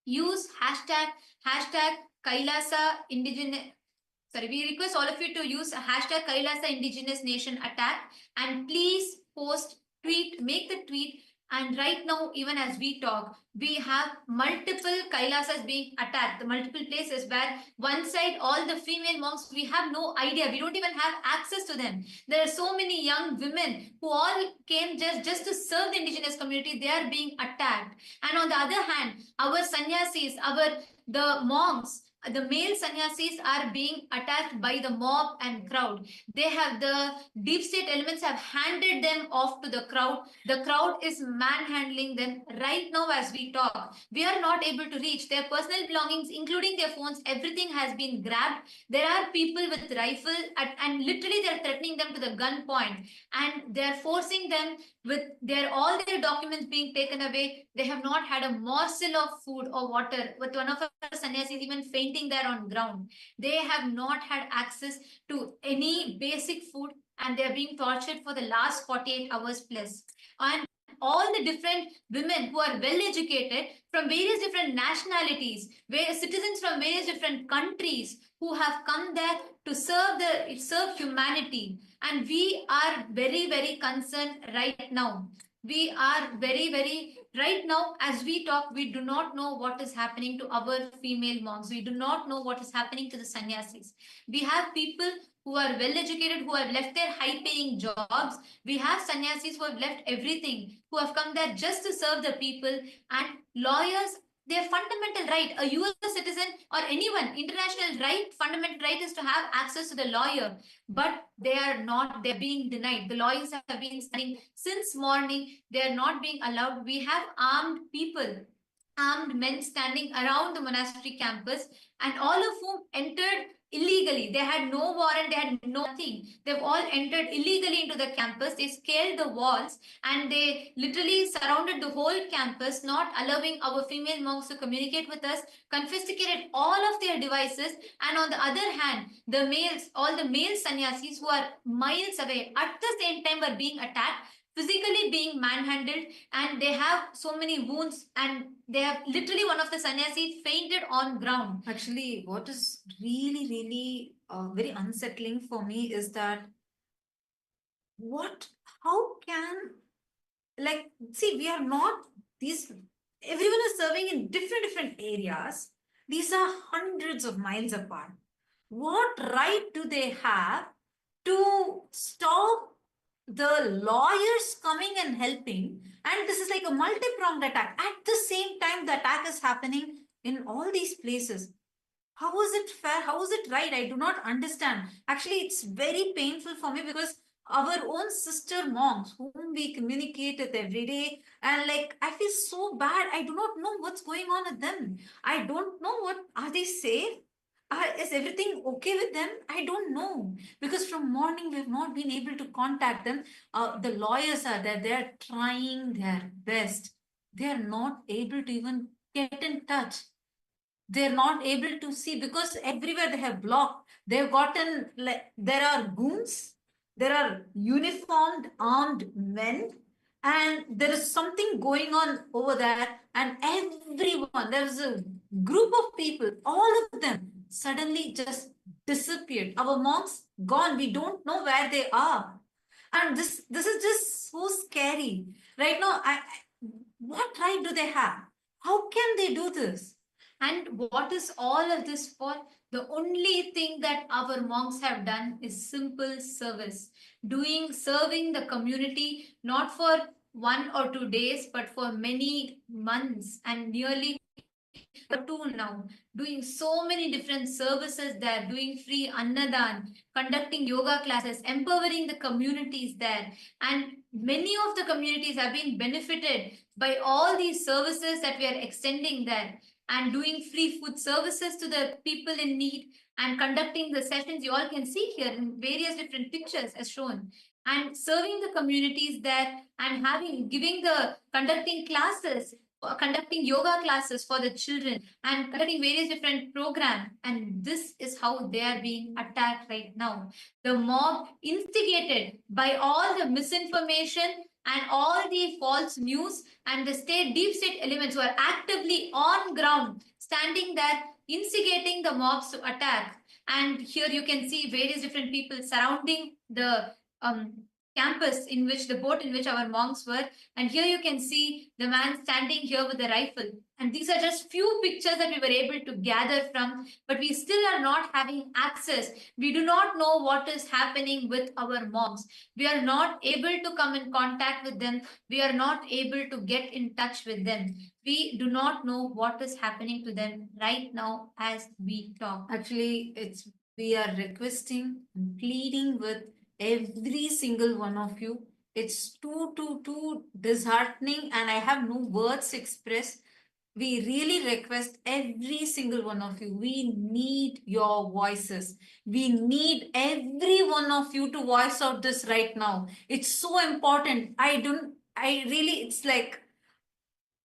Use hashtag KAILASA Indigenous. Sorry, we request all of you to use hashtag KAILASA Indigenous Nation Attack, and please post, tweet, make the tweet. And right now, even as we talk, we have multiple Kailasas being attacked, the multiple places where one side, all the female monks, we have no idea. We don't even have access to them. There are so many young women who all came just to serve the indigenous community. They are being attacked. And on the other hand, our sannyasis, the monks, the male sannyasis are being attacked by the mob and crowd. The deep state elements have handed them off to the crowd. The crowd is manhandling them right now as we talk. We are not able to reach their personal belongings, including their phones. Everything has been grabbed. There are people with rifle and literally they're threatening them to the gunpoint, and they're forcing them with all their documents being taken away. They have not had a morsel of food or water, with one of our sannyasis even fainting there on ground. They have not had access to any basic food, and they're being tortured for the last 48 hours plus. And all the different women who are well educated from various different nationalities, citizens from various different countries who have come there to serve humanity. And we are very, very concerned right now. We are very, very, right now, as we talk, we do not know what is happening to our female monks. We do not know what is happening to the sannyasis. We have people who are well educated, who have left their high paying jobs. We have sannyasis who have left everything, who have come there just to serve the people. And lawyers, their fundamental right, a US citizen or anyone, international right, fundamental right is to have access to the lawyer. But they are not, they're being denied. The lawyers have been standing since morning. They are not being allowed. We have armed people, armed men standing around the monastery campus, and all of whom entered illegally. They had no warrant, they had nothing. They've all entered illegally into the campus. They scaled the walls and they literally surrounded the whole campus, not allowing our female monks to communicate with us, confiscated all of their devices. And on the other hand, the males, all the male sannyasis who are miles away at the same time were being attacked, physically being manhandled, and they have so many wounds, and they have literally, one of the sannyasis fainted on ground. Actually, what is really, really very unsettling for me is that how can, see, we are not, everyone is serving in different areas. These are hundreds of miles apart. What right do they have to stop the lawyers coming and helping? And this is like a multi-pronged attack. At the same time, the attack is happening in all these places. How is it fair? How is it right? I do not understand. Actually, it's very painful for me because our own sister monks whom we communicate with every day, and I feel so bad. I do not know what's going on with them. I don't know are they safe? Is everything okay with them? I don't know, because from morning we've not been able to contact them. The lawyers are there. They're trying their best. They're not able to even get in touch. They're not able to see because everywhere they have blocked. They've gotten, there are goons, there are uniformed armed men, and there is something going on over there. And everyone, there's a group of people, all of them suddenly just disappeared. Our monks gone. We don't know where they are. And this is just so scary. Right now, what right do they have? How can they do this? And what is all of this for? The only thing that our monks have done is simple service, serving the community, not for 1 or 2 days, but for many months and nearly two now, doing so many different services there, doing free annadan, conducting yoga classes, empowering the communities there. And many of the communities have been benefited by all these services that we are extending there, and doing free food services to the people in need, and conducting the sessions you all can see here in various different pictures as shown, and serving the communities there, and conducting classes, conducting yoga classes for the children, and conducting various different programs. And this is how they are being attacked right now. The mob, instigated by all the misinformation and all the false news, and the deep state elements who are actively on ground, standing there, instigating the mobs to attack. And here you can see various different people surrounding the campus in which the boat in which our monks were. And here you can see the man standing here with a rifle. And these are just few pictures that we were able to gather from, but we still are not having access. We do not know what is happening with our monks. We are not able to come in contact with them. We are not able to get in touch with them. We do not know what is happening to them right now as we talk. Actually, we are requesting and pleading with every single one of you. It's too disheartening, and I have no words to express. We really request every single one of you. We need your voices. We need every one of you to voice out this right now. It's so important. It's like,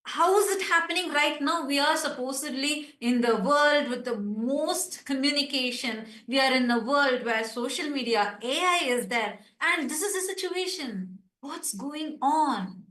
how is it happening right now? We are supposedly in the world with the most communication. We are in a world where social media, AI is there, and this is the situation. What's going on?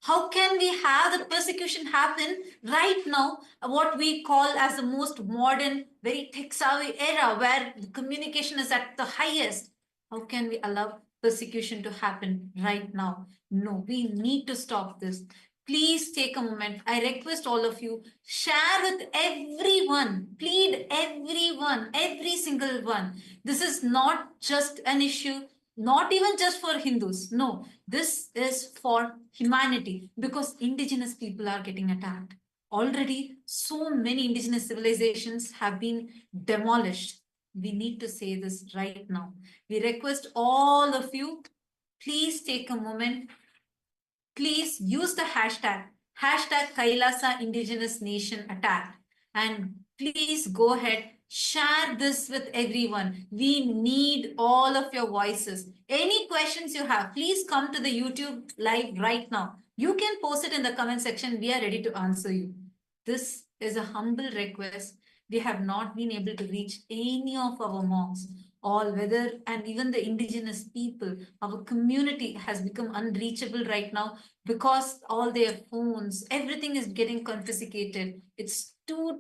How can we have the persecution happen right now, what we call as the most modern, very tech-savvy era where the communication is at the highest? How can we allow persecution to happen right now? No, we need to stop this. Please take a moment. I request all of you, share with everyone, plead everyone, every single one. This is not just an issue, not even just for Hindus. No, this is for humanity, because indigenous people are getting attacked. Already, so many indigenous civilizations have been demolished. We need to say this right now. We request all of you, please take a moment. Please use the hashtag Kailasa Indigenous Nation Attack. And please go ahead, share this with everyone. We need all of your voices. Any questions you have, please come to the YouTube live right now. You can post it in the comment section. We are ready to answer you. This is a humble request. We have not been able to reach any of our monks, and even the indigenous people. Our community has become unreachable right now because all their phones, everything is getting confiscated. It's too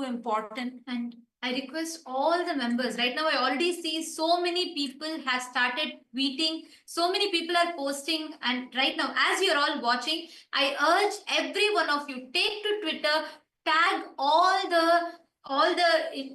important. And I request all the members. Right now, I already see so many people have started tweeting. So many people are posting. And right now, as you're all watching, I urge every one of you, take to Twitter, tag all the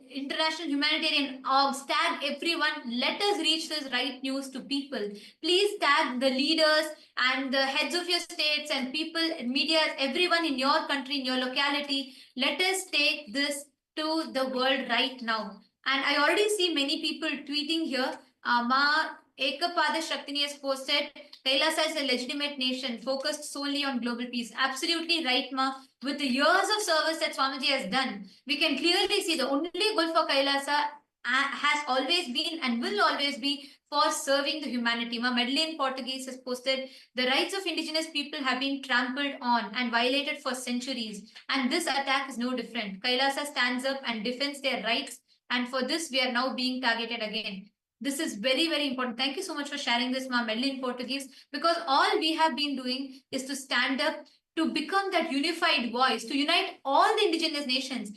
international humanitarian orgs, tag everyone. Let us reach this right news to people. Please tag the leaders and the heads of your states and people, media, everyone in your country, in your locality. Let us take this to the world right now. And I already see many people tweeting here. Ma Ekapada Shaktini has posted, KAILASA is a legitimate nation focused solely on global peace. Absolutely right, Ma. With the years of service that Swamiji has done, we can clearly see the only goal for KAILASA has always been and will always be for serving the humanity. Ma Medellin Portuguese has posted, the rights of indigenous people have been trampled on and violated for centuries. And this attack is no different. KAILASA stands up and defends their rights. And for this, we are now being targeted again. This is very, very important. Thank you so much for sharing this, Ma Medellin Portuguese, because all we have been doing is to stand up, to become that unified voice, to unite all the indigenous nations.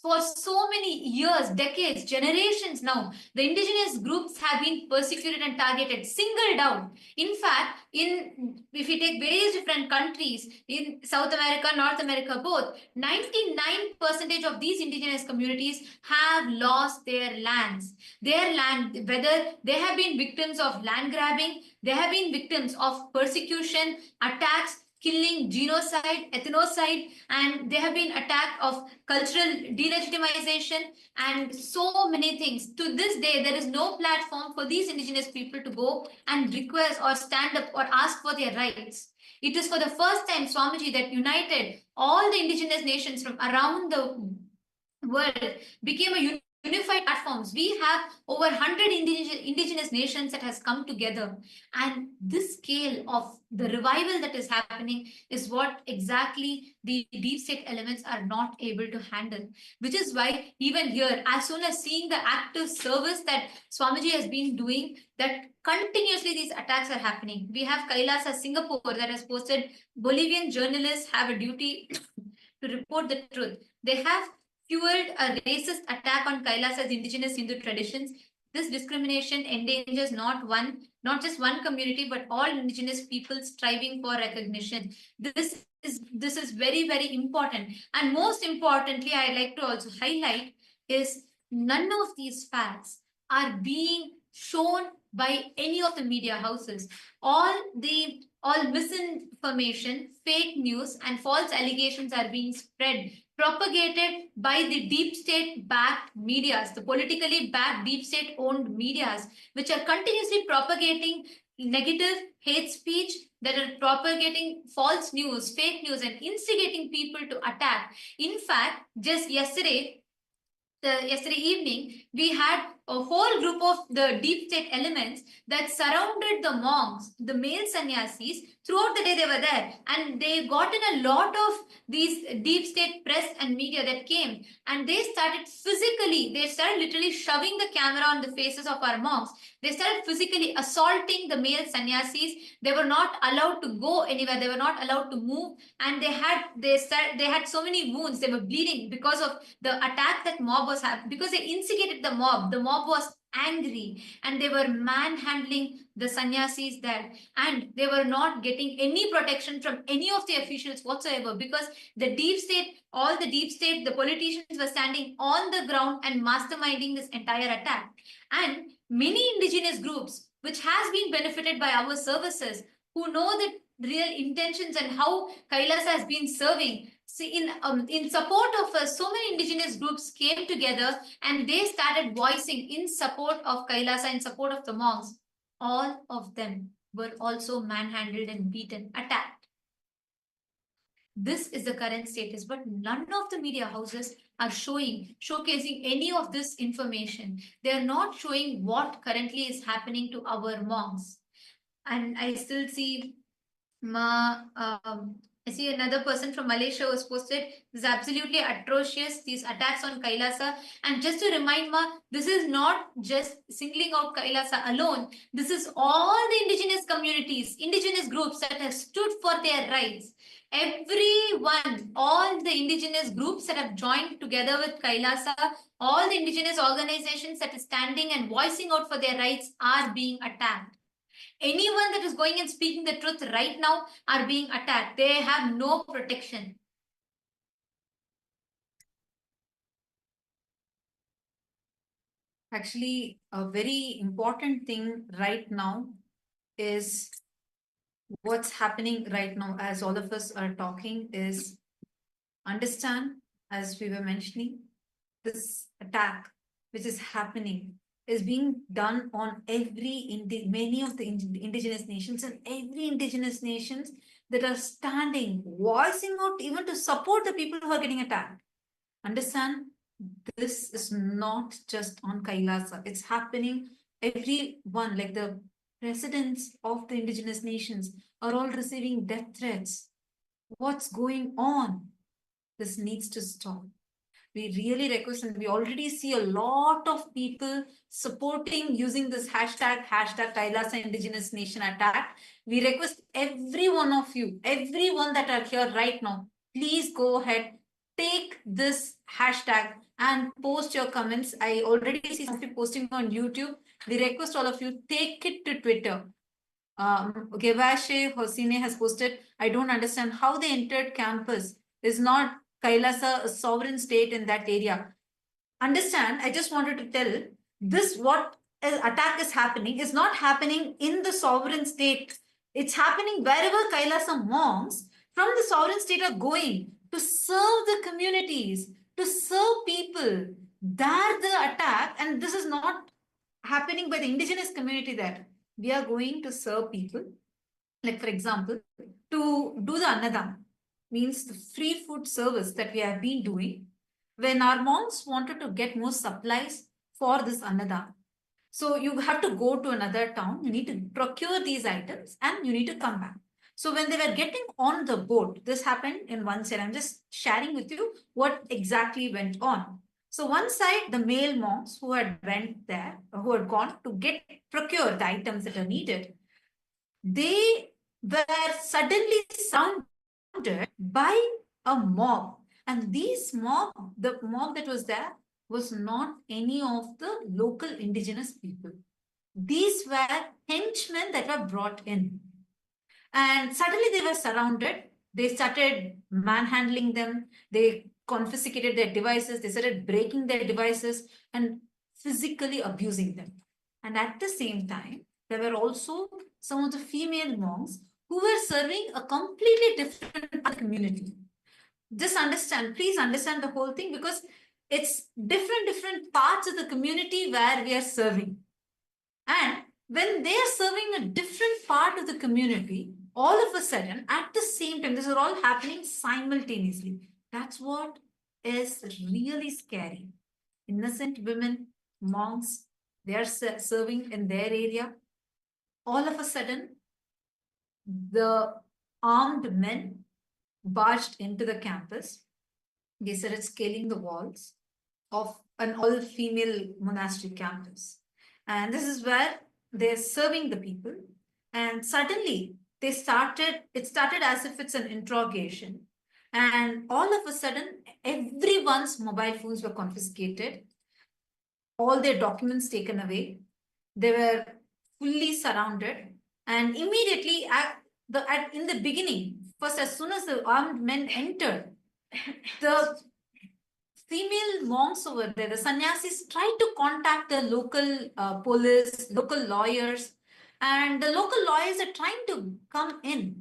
for so many years, decades, generations now, the indigenous groups have been persecuted and targeted, singled out. In fact, if we take various different countries in South America, North America, both, 99% of these indigenous communities have lost their lands. Their land, whether they have been victims of land grabbing, they have been victims of persecution, attacks, killing, genocide, ethnocide, and they have been attacked of cultural delegitimization and so many things. To this day, there is no platform for these indigenous people to go and request or stand up or ask for their rights. It is for the first time, Swamiji, that united all the indigenous nations from around the world, became a unified platforms. We have over 100 indigenous nations that has come together, and this scale of the revival that is happening is what exactly the deep state elements are not able to handle, which is why even here, as soon as seeing the active service that Swamiji has been doing, that continuously these attacks are happening. We have KAILASA Singapore that has posted Bolivian journalists have a duty to report the truth. They have fueled a racist attack on Kailasa's indigenous Hindu traditions. This discrimination endangers not just one community, but all indigenous people striving for recognition. This is very, very important. And most importantly, I'd like to also highlight is none of these facts are being shown by any of the media houses. All misinformation, fake news, and false allegations are being spread, propagated by the deep state backed medias, the politically backed deep state owned medias, which are continuously propagating negative hate speech, that are propagating false news, fake news, and instigating people to attack. In fact, just yesterday evening, we had a whole group of the deep state elements that surrounded the monks, the male sannyasis. Throughout the day they were there, and they got in a lot of these deep state press and media that came, and they started literally shoving the camera on the faces of our monks. They started physically assaulting the male sannyasis. They were not allowed to go anywhere. They were not allowed to move, and they had so many wounds. They were bleeding because of the attack that mob was having, because they instigated the mob. The mob was angry, and they were manhandling the sannyasis there, and they were not getting any protection from any of the officials whatsoever, because the deep state, the politicians were standing on the ground and masterminding this entire attack. And many indigenous groups, which has been benefited by our services, who know the real intentions and how Kailasa has been serving, in support of so many indigenous groups came together, and they started voicing in support of Kailasa, in support of the monks. All of them were also manhandled and beaten, attacked. This is the current status, but none of the media houses are showcasing any of this information. They are not showing what currently is happening to our monks. And I still see I see another person from Malaysia was posted, this is absolutely atrocious, these attacks on Kailasa. And just to remind this is not just singling out Kailasa alone. This is all the indigenous communities, indigenous groups that have stood for their rights. Everyone, all the indigenous groups that have joined together with Kailasa, all the indigenous organizations that are standing and voicing out for their rights are being attacked. Anyone that is going and speaking the truth right now are being attacked. They have no protection. Actually, a very important thing right now is what's happening right now, as all of us are talking, is understand, as we were mentioning, this attack which is happening is being done on many of the indigenous nations, and every indigenous nations that are standing, voicing out even to support the people who are getting attacked. Understand, this is not just on Kailasa. It's happening everyone, like the presidents of the indigenous nations are all receiving death threats. What's going on? This needs to stop. We really request, and we already see a lot of people supporting using this hashtag Kailasa Indigenous Nation attack. We request every one of you, everyone that are here right now, please go ahead, take this hashtag and post your comments. I already see some people posting on YouTube. We request all of you, take it to Twitter. Gevashe Hosine has posted, I don't understand how they entered campus. Is not Kailasa a sovereign state in that area? Understand, I just wanted to tell this, what attack is happening is not happening in the sovereign state. It's happening wherever Kailasa monks from the sovereign state are going to serve the communities, to serve people. There the attack, and this is not happening by the indigenous community there. We are going to serve people. Like for example, to do the Annadam, means the free food service that we have been doing. When our monks wanted to get more supplies for this Annadam, so you have to go to another town, you need to procure these items and you need to come back. So when they were getting on the boat, this happened in one side. I'm just sharing with you what exactly went on. So one side, the male monks who had went there, who had gone to procure the items that are needed, they were suddenly surrounded by a mob. And the mob that was there was not any of the local indigenous people. These were henchmen that were brought in. And suddenly they were surrounded. They started manhandling them. They confiscated their devices. They started breaking their devices and physically abusing them. And at the same time, there were also some of the female monks who were serving a completely different community. Just understand, please understand the whole thing, because it's different parts of the community where we are serving. And when they are serving a different part of the community, all of a sudden, at the same time, this is all happening simultaneously. That's what is really scary. Innocent women, monks, they are serving in their area. All of a sudden, the armed men barged into the campus. They started scaling the walls of an all-female monastery campus. And this is where they're serving the people. And suddenly, it started as if it's an interrogation. And all of a sudden, everyone's mobile phones were confiscated. All their documents taken away. They were fully surrounded. And immediately, in the beginning, first, as soon as the armed men entered, the female monks over there, the sannyasis, tried to contact the local police, local lawyers, and the local lawyers are trying to come in.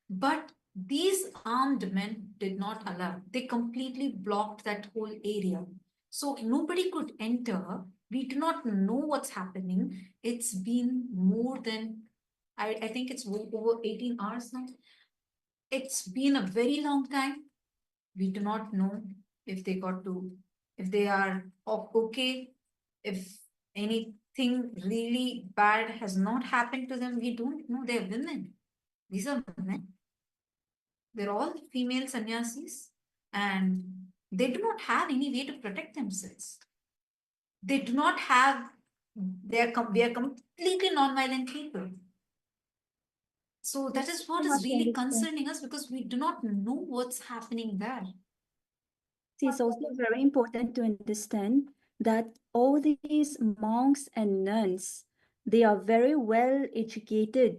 But these armed men did not allow. They completely blocked that whole area. So nobody could enter. We do not know what's happening. It's been more than, I think it's over 18 hours now. It's been a very long time. We do not know if they are okay, if anything really bad has not happened to them. We don't know. They're women. These are men. They're all female sannyasis, and they do not have any way to protect themselves. They do not have, they are completely non-violent people. So that is what is really concerning us, because we do not know what's happening there. It's also very important to understand that all these monks and nuns, they are very well educated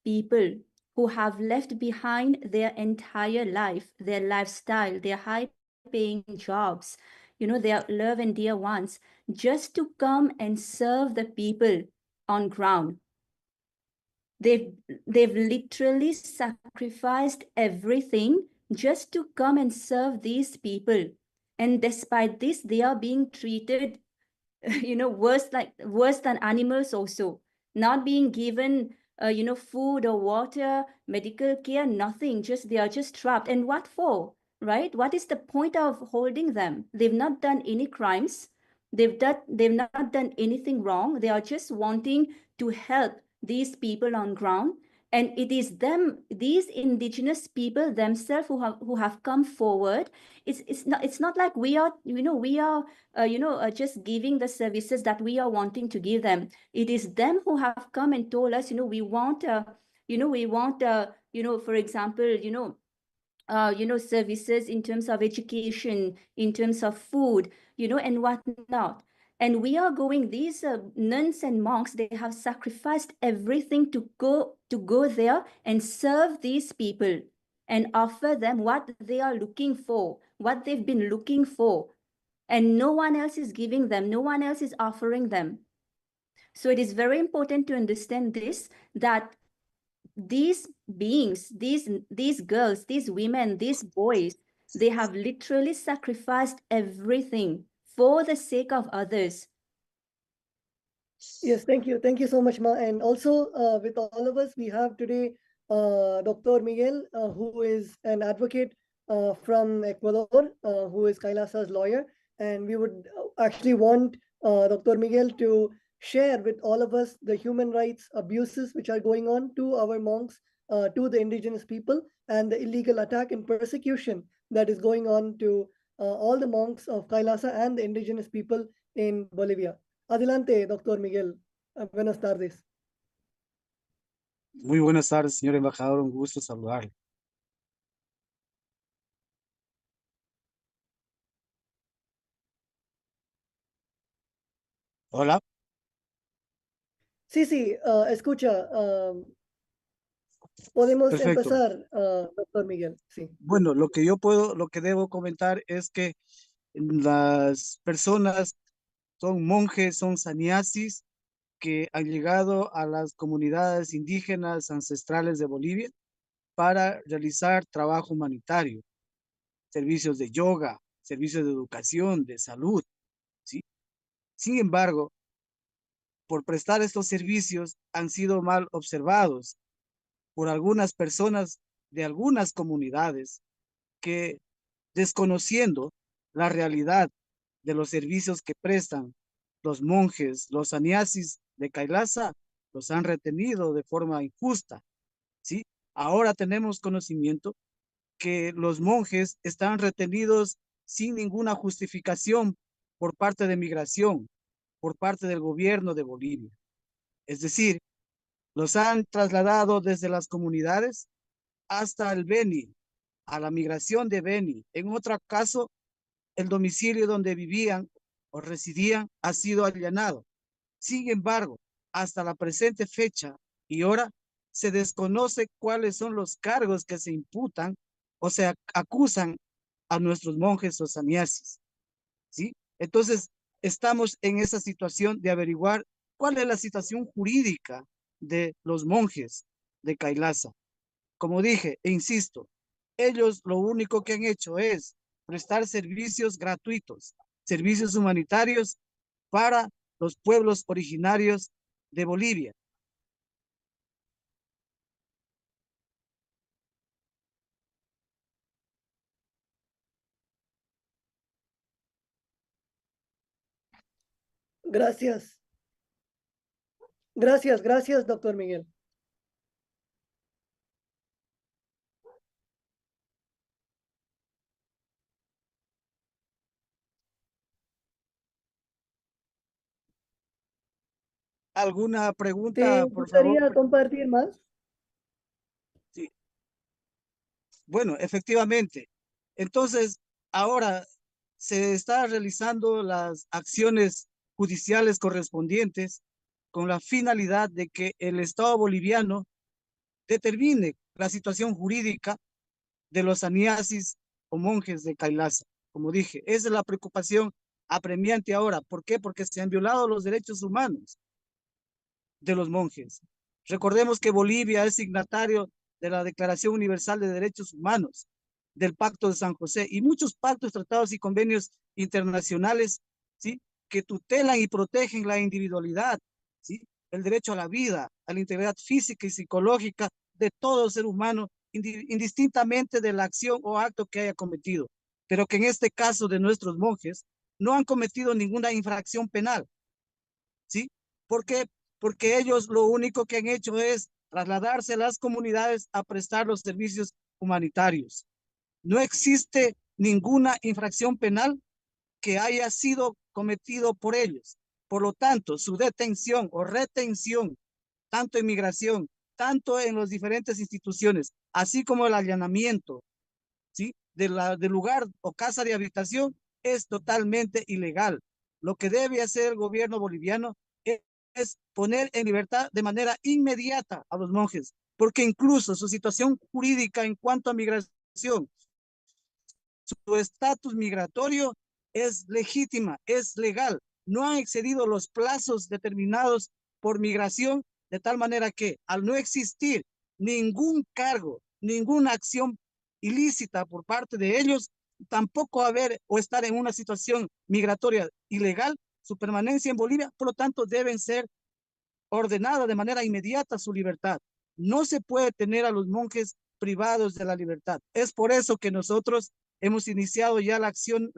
people who have left behind their entire life, their lifestyle, their high-paying jobs, their love and dear ones, just to come and serve the people on ground. They've literally sacrificed everything just to come and serve these people. And despite this, they are being treated, worse than animals also, not being given, food or water, medical care, nothing. They are just trapped. And what for, right? What is the point of holding them? They've not done any crimes. They've not done anything wrong. They are just wanting to help these people on ground. And it is these indigenous people themselves who have come forward. It's not like we are just giving the services that we are wanting to give them. It is them who have come and told us, we want for example, services in terms of education, in terms of food, and whatnot. And we are going, these nuns and monks, they have sacrificed everything to go there and serve these people and offer them what they are looking for, what they've been looking for. And no one else is giving them, no one else is offering them. So it is very important to understand this, that these beings, these girls, these women, these boys, they have literally sacrificed everything for the sake of others. Yes, thank you. Thank you so much, Ma. And also with all of us, we have today Dr. Miguel, who is an advocate from Ecuador, who is KAILASA's lawyer. And we would actually want Dr. Miguel to share with all of us the human rights abuses which are going on to our monks, to the indigenous people, and the illegal attack and persecution that is going on to all the monks of KAILASA and the indigenous people in Bolivia. Adelante, doctor Miguel. Buenas tardes. Muy buenas tardes, señor embajador. Un gusto saludarle. Hola. Sí, escucha. Podemos Perfecto. empezar, doctor Miguel. Sí. Bueno, lo que debo comentar es que las personas son monjes, son sannyasis que han llegado a las comunidades indígenas ancestrales de Bolivia para realizar trabajo humanitario, servicios de yoga, servicios de educación, de salud, ¿sí? Sin embargo, por prestar estos servicios han sido mal observados por algunas personas de algunas comunidades que, desconociendo la realidad de los servicios que prestan los monjes, los sannyasis de KAILASA, los han retenido de forma injusta, ¿sí? Ahora tenemos conocimiento que los monjes están retenidos sin ninguna justificación por parte de migración, por parte del gobierno de Bolivia. Es decir, los han trasladado desde las comunidades hasta el Beni, a la migración de Beni. En otro caso, el domicilio donde vivían o residían ha sido allanado. Sin embargo, hasta la presente fecha y hora, se desconoce cuáles son los cargos que se imputan o se acusan a nuestros monjes o sannyasis, ¿sí? Entonces, estamos en esa situación de averiguar cuál es la situación jurídica de los monjes de KAILASA. Como dije, e insisto, ellos lo único que han hecho es prestar servicios gratuitos, servicios humanitarios para los pueblos originarios de Bolivia. Gracias. Gracias, doctor Miguel. ¿Alguna pregunta, ¿Te por gustaría favor? compartir más? Sí. Bueno, efectivamente. Entonces, ahora se está realizando las acciones judiciales correspondientes con la finalidad de que el Estado boliviano determine la situación jurídica de los sannyasis o monjes de KAILASA. Como dije, esa es la preocupación apremiante ahora. ¿Por qué? Porque se han violado los derechos humanos de los monjes. Recordemos que Bolivia es signatario de la Declaración Universal de Derechos Humanos, del Pacto de San José y muchos pactos, tratados y convenios internacionales, ¿sí?, que tutelan y protegen la individualidad, ¿sí?, el derecho a la vida, a la integridad física y psicológica de todo ser humano, indistintamente de la acción o acto que haya cometido, pero que en este caso de nuestros monjes no han cometido ninguna infracción penal, ¿sí? ¿Por qué? Porque ellos lo único que han hecho es trasladarse a las comunidades a prestar los servicios humanitarios. No existe ninguna infracción penal que haya sido cometido por ellos. Por lo tanto, su detención o retención, tanto en migración, tanto en las diferentes instituciones, así como el allanamiento ¿sí? Del lugar o casa de habitación es totalmente ilegal. Lo que debe hacer el gobierno boliviano es poner en libertad de manera inmediata a los monjes, porque incluso su situación jurídica en cuanto a migración, su estatus migratorio es legítima, es legal. No han excedido los plazos determinados por migración, de tal manera que al no existir ningún cargo, ninguna acción ilícita por parte de ellos, tampoco haber o estar en una situación migratoria ilegal, su permanencia en Bolivia, por lo tanto, deben ser ordenada de manera inmediata su libertad. No se puede tener a los monjes privados de la libertad. Es por eso que nosotros hemos iniciado ya la acción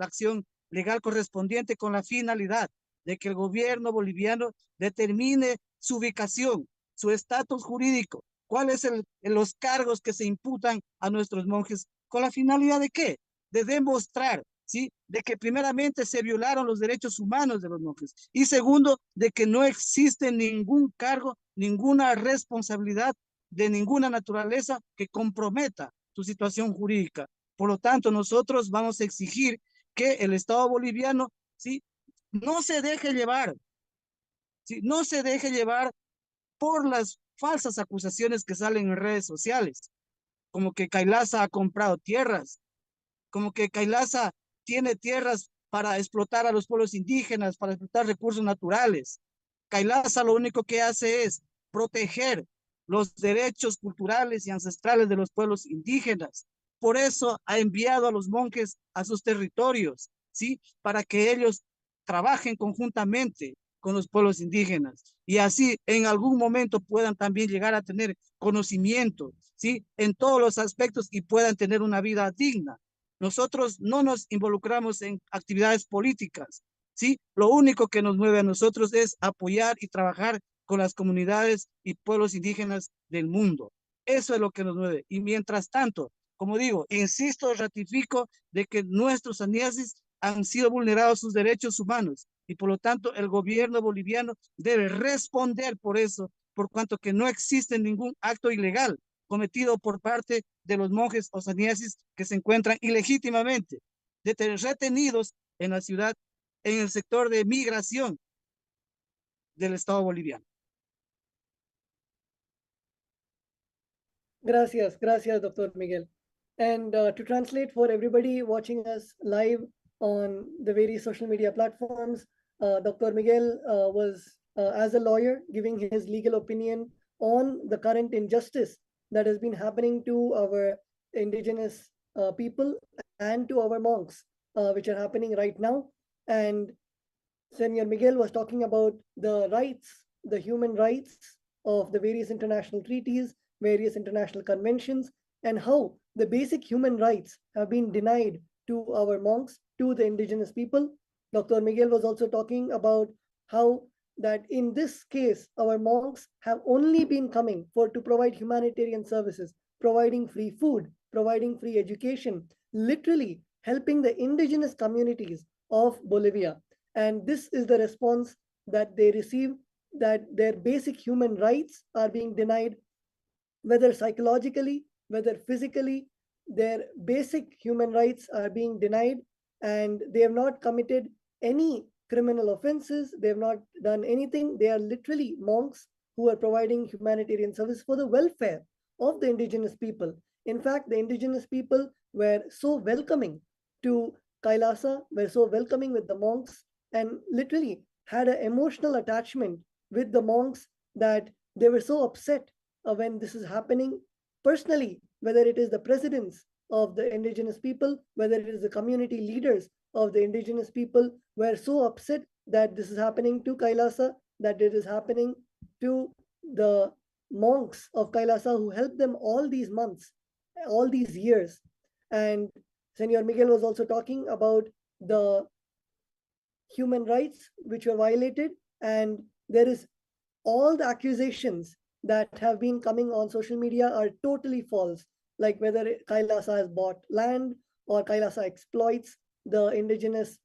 legal correspondiente con la finalidad de que el gobierno boliviano determine su ubicación, su estatus jurídico, cuáles son los cargos que se imputan a nuestros monjes, con la finalidad de qué? De demostrar, ¿sí? De que primeramente se violaron los derechos humanos de los monjes y segundo, de que no existe ningún cargo, ninguna responsabilidad de ninguna naturaleza que comprometa su situación jurídica. Por lo tanto, nosotros vamos a exigir que el Estado boliviano, ¿sí? No se deje llevar, ¿sí? No se deje llevar por las falsas acusaciones que salen en redes sociales, como que KAILASA ha comprado tierras, como que KAILASA tiene tierras para explotar a los pueblos indígenas, para explotar recursos naturales. KAILASA lo único que hace es proteger los derechos culturales y ancestrales de los pueblos indígenas. Por eso ha enviado a los monjes a sus territorios, ¿sí? Para que ellos trabajen conjuntamente con los pueblos indígenas y así en algún momento puedan también llegar a tener conocimiento, ¿sí? En todos los aspectos y puedan tener una vida digna. Nosotros no nos involucramos en actividades políticas, ¿sí? Lo único que nos mueve a nosotros es apoyar y trabajar con las comunidades y pueblos indígenas del mundo. Eso es lo que nos mueve. Y mientras tanto, como digo, insisto, ratifico de que nuestros sannyasis han sido vulnerados sus derechos humanos y por lo tanto el gobierno boliviano debe responder por eso, por cuanto que no existe ningún acto ilegal cometido por parte de los monjes o sannyasis que se encuentran ilegítimamente retenidos en la ciudad, en el sector de migración del Estado boliviano. Gracias, gracias, Dr. Miguel. And to translate for everybody watching us live on the various social media platforms, Dr. Miguel was, as a lawyer, giving his legal opinion on the current injustice that has been happening to our indigenous people and to our monks, which are happening right now. And Senor Miguel was talking about the rights, the human rights of the various international treaties, various international conventions, and how the basic human rights have been denied to our monks, to the indigenous people. Dr. Miguel was also talking about how that in this case, our monks have only been coming to provide humanitarian services, providing free food, providing free education, literally helping the indigenous communities of Bolivia. And this is the response that they receive, that their basic human rights are being denied, whether psychologically, whether physically, their basic human rights are being denied, and they have not committed any criminal offenses. They have not done anything. They are literally monks who are providing humanitarian service for the welfare of the indigenous people. In fact, the indigenous people were so welcoming to KAILASA, were so welcoming with the monks, and literally had an emotional attachment with the monks that they were so upset when this is happening personally, whether it is the presidents of the indigenous people, whether it is the community leaders of the indigenous people, were so upset that this is happening to KAILASA, that it is happening to the monks of KAILASA who helped them all these months, all these years. And Senor Miguel was also talking about the human rights which were violated, and there is all the accusations that have been coming on social media are totally false, like whether KAILASA has bought land or KAILASA exploits the indigenous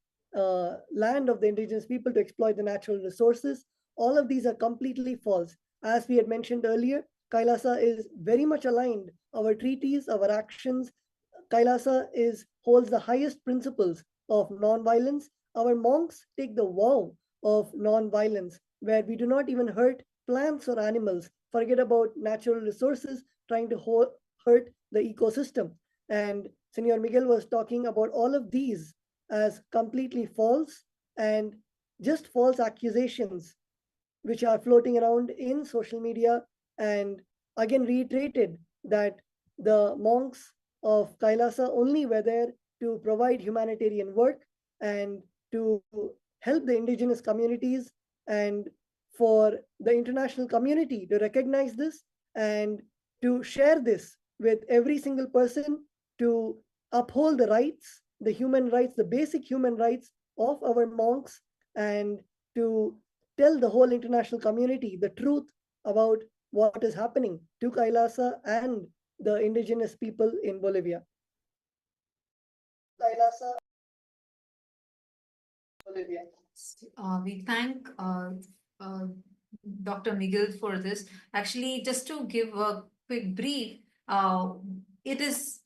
land of the indigenous people to exploit the natural resources. All of these are completely false. As we had mentioned earlier, KAILASA is very much aligned. Our treaties, our actions Kailasa holds the highest principles of non-violence. Our monks take the vow of non-violence, where we do not even hurt plants or animals, forget about natural resources, trying to hurt the ecosystem. And Senor Miguel was talking about all of these as completely false and just false accusations which are floating around in social media, and again reiterated that the monks of Kailasa only were there to provide humanitarian work and to help the indigenous communities, and for the international community to recognize this and to share this with every single person, to uphold the rights, the human rights, the basic human rights of our monks, and to tell the whole international community the truth about what is happening to Kailasa and the indigenous people in Bolivia. Kailasa, Bolivia. We thank Dr. Miguel for this. Actually, just to give a quick brief, it is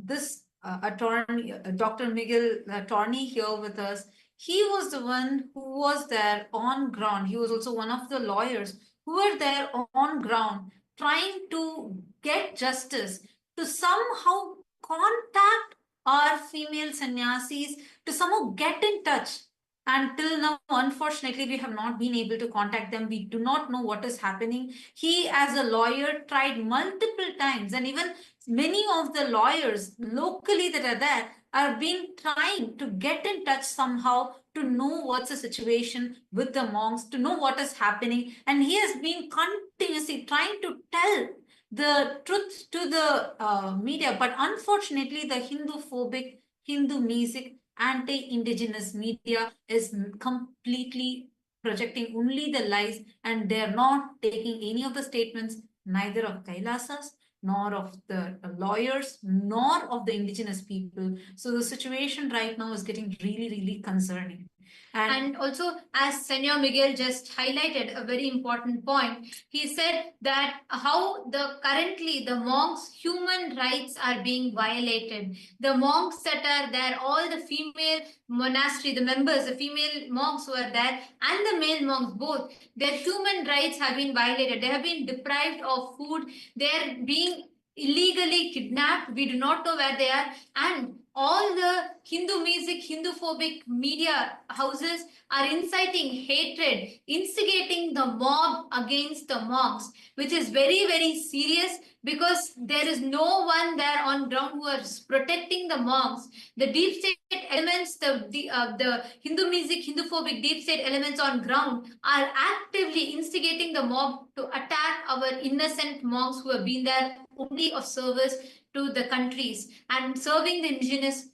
this attorney, Dr. Miguel, attorney here with us. He was the one who was there on ground. He was also one of the lawyers who were there on ground trying to get justice, to somehow contact our female sannyasis, to somehow get in touch. Until now, unfortunately, we have not been able to contact them. We do not know what is happening. He, as a lawyer, tried multiple times, and even many of the lawyers locally that are there are been trying to get in touch somehow to know what's the situation with the monks, to know what is happening. And he has been continuously trying to tell the truth to the media. But unfortunately, the Hindu-phobic, Hindu-mesic, anti-indigenous media is completely projecting only the lies, and they're not taking any of the statements, neither of Kailasas, nor of the lawyers, nor of the indigenous people. So the situation right now is getting really, really concerning. And also, as Senor Miguel just highlighted a very important point, he said that how currently the monks' human rights are being violated. The monks that are there, all the female monastery, the members, the female monks who are there, and the male monks both, their human rights have been violated. They have been deprived of food. They are being illegally kidnapped. We do not know where they are. And all the Hindu-mesic, Hindu-phobic media houses are inciting hatred, instigating the mob against the monks, which is very, very serious, because there is no one there on ground who is protecting the monks. The deep state elements, the Hindu-mesic, Hindu-phobic deep state elements on ground are actively instigating the mob to attack our innocent monks who have been there only of service to the countries and serving the indigenous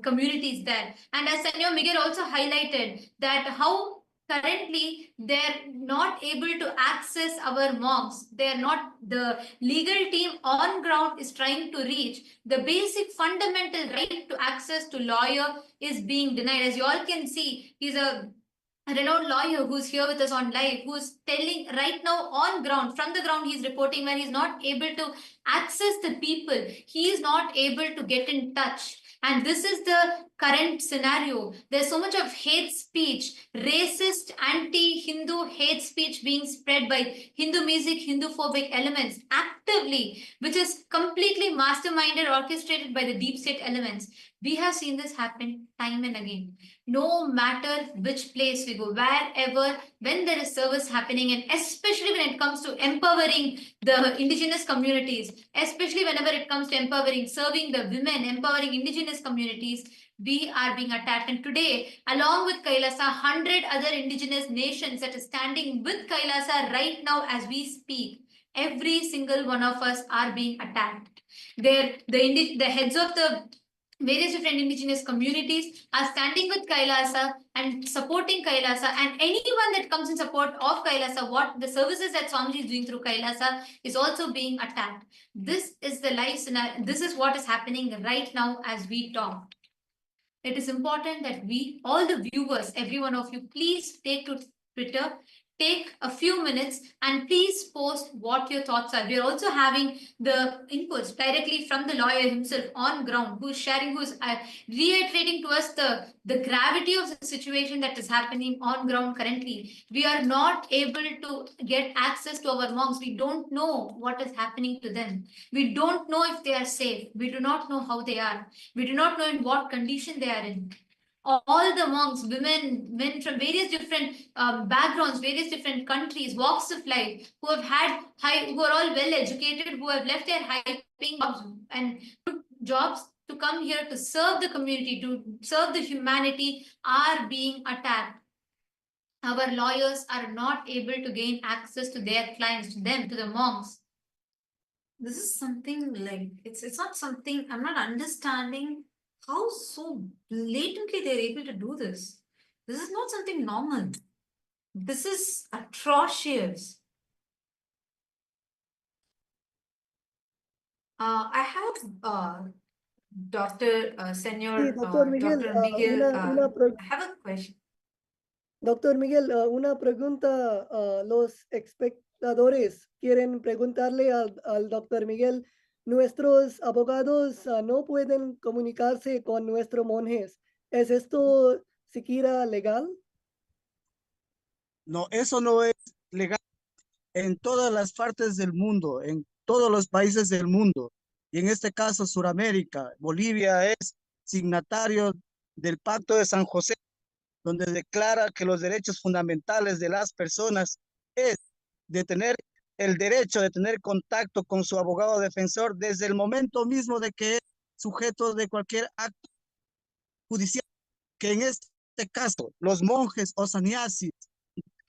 communities there. And as Senor Miguel also highlighted that how currently they're not able to access our monks. They're not, the legal team on ground is trying to reach. The basic fundamental right to access to lawyer is being denied. As you all can see, he's a renowned lawyer who's here with us on live, who's telling right now on ground, from the ground, he's reporting where he's not able to access the people. He is not able to get in touch. And this is the current scenario. There's so much of hate speech, racist, anti-Hindu hate speech being spread by Hindu-mesic, Hindu-phobic elements actively, which is completely masterminded, orchestrated by the deep state elements. We have seen this happen time and again. No matter which place we go, wherever, when there is service happening, and especially when it comes to empowering the indigenous communities, especially whenever it comes to empowering, serving the women, empowering indigenous communities, we are being attacked. And today, along with Kailasa, 100 other indigenous nations that are standing with Kailasa right now as we speak, every single one of us are being attacked. The heads of the various different indigenous communities are standing with Kailasa and supporting Kailasa, and anyone that comes in support of Kailasa, what the services that Swamiji is doing through Kailasa is also being attacked. This is the life scenario. This is what is happening right now as we talk. It is important that we, all the viewers, every one of you, please take to Twitter, take a few minutes and please post what your thoughts are. We are also having the inputs directly from the lawyer himself on ground, who is sharing, who is reiterating to us the gravity of the situation that is happening on ground currently. We are not able to get access to our monks. We don't know what is happening to them. We don't know if they are safe. We do not know how they are. We do not know in what condition they are in. All the monks, women, men from various different backgrounds, various different countries, walks of life, who have had who are all well educated, who have left their high-paying jobs and good jobs to come here to serve the community, to serve the humanity, are being attacked. Our lawyers are not able to gain access to their clients, to them, to the monks. This is something like it's not something I'm not understanding. How so blatantly they're able to do this? This is not something normal. This is atrocious. I have Dr. Senor, Sí, doctor Miguel, Dr. Miguel. I have a question. Doctor Miguel, una pregunta. Los espectadores quieren preguntarle al doctor Miguel, nuestros abogados no pueden comunicarse con nuestros monjes. ¿Es esto siquiera legal? No, eso no es legal en todas las partes del mundo, en todos los países del mundo. Y en este caso, Suramérica, Bolivia es signatario del Pacto de San José, donde declara que los derechos fundamentales de las personas es de tener el derecho de tener contacto con su abogado defensor desde el momento mismo de que es sujeto de cualquier acto judicial, que en este caso los monjes o sannyasis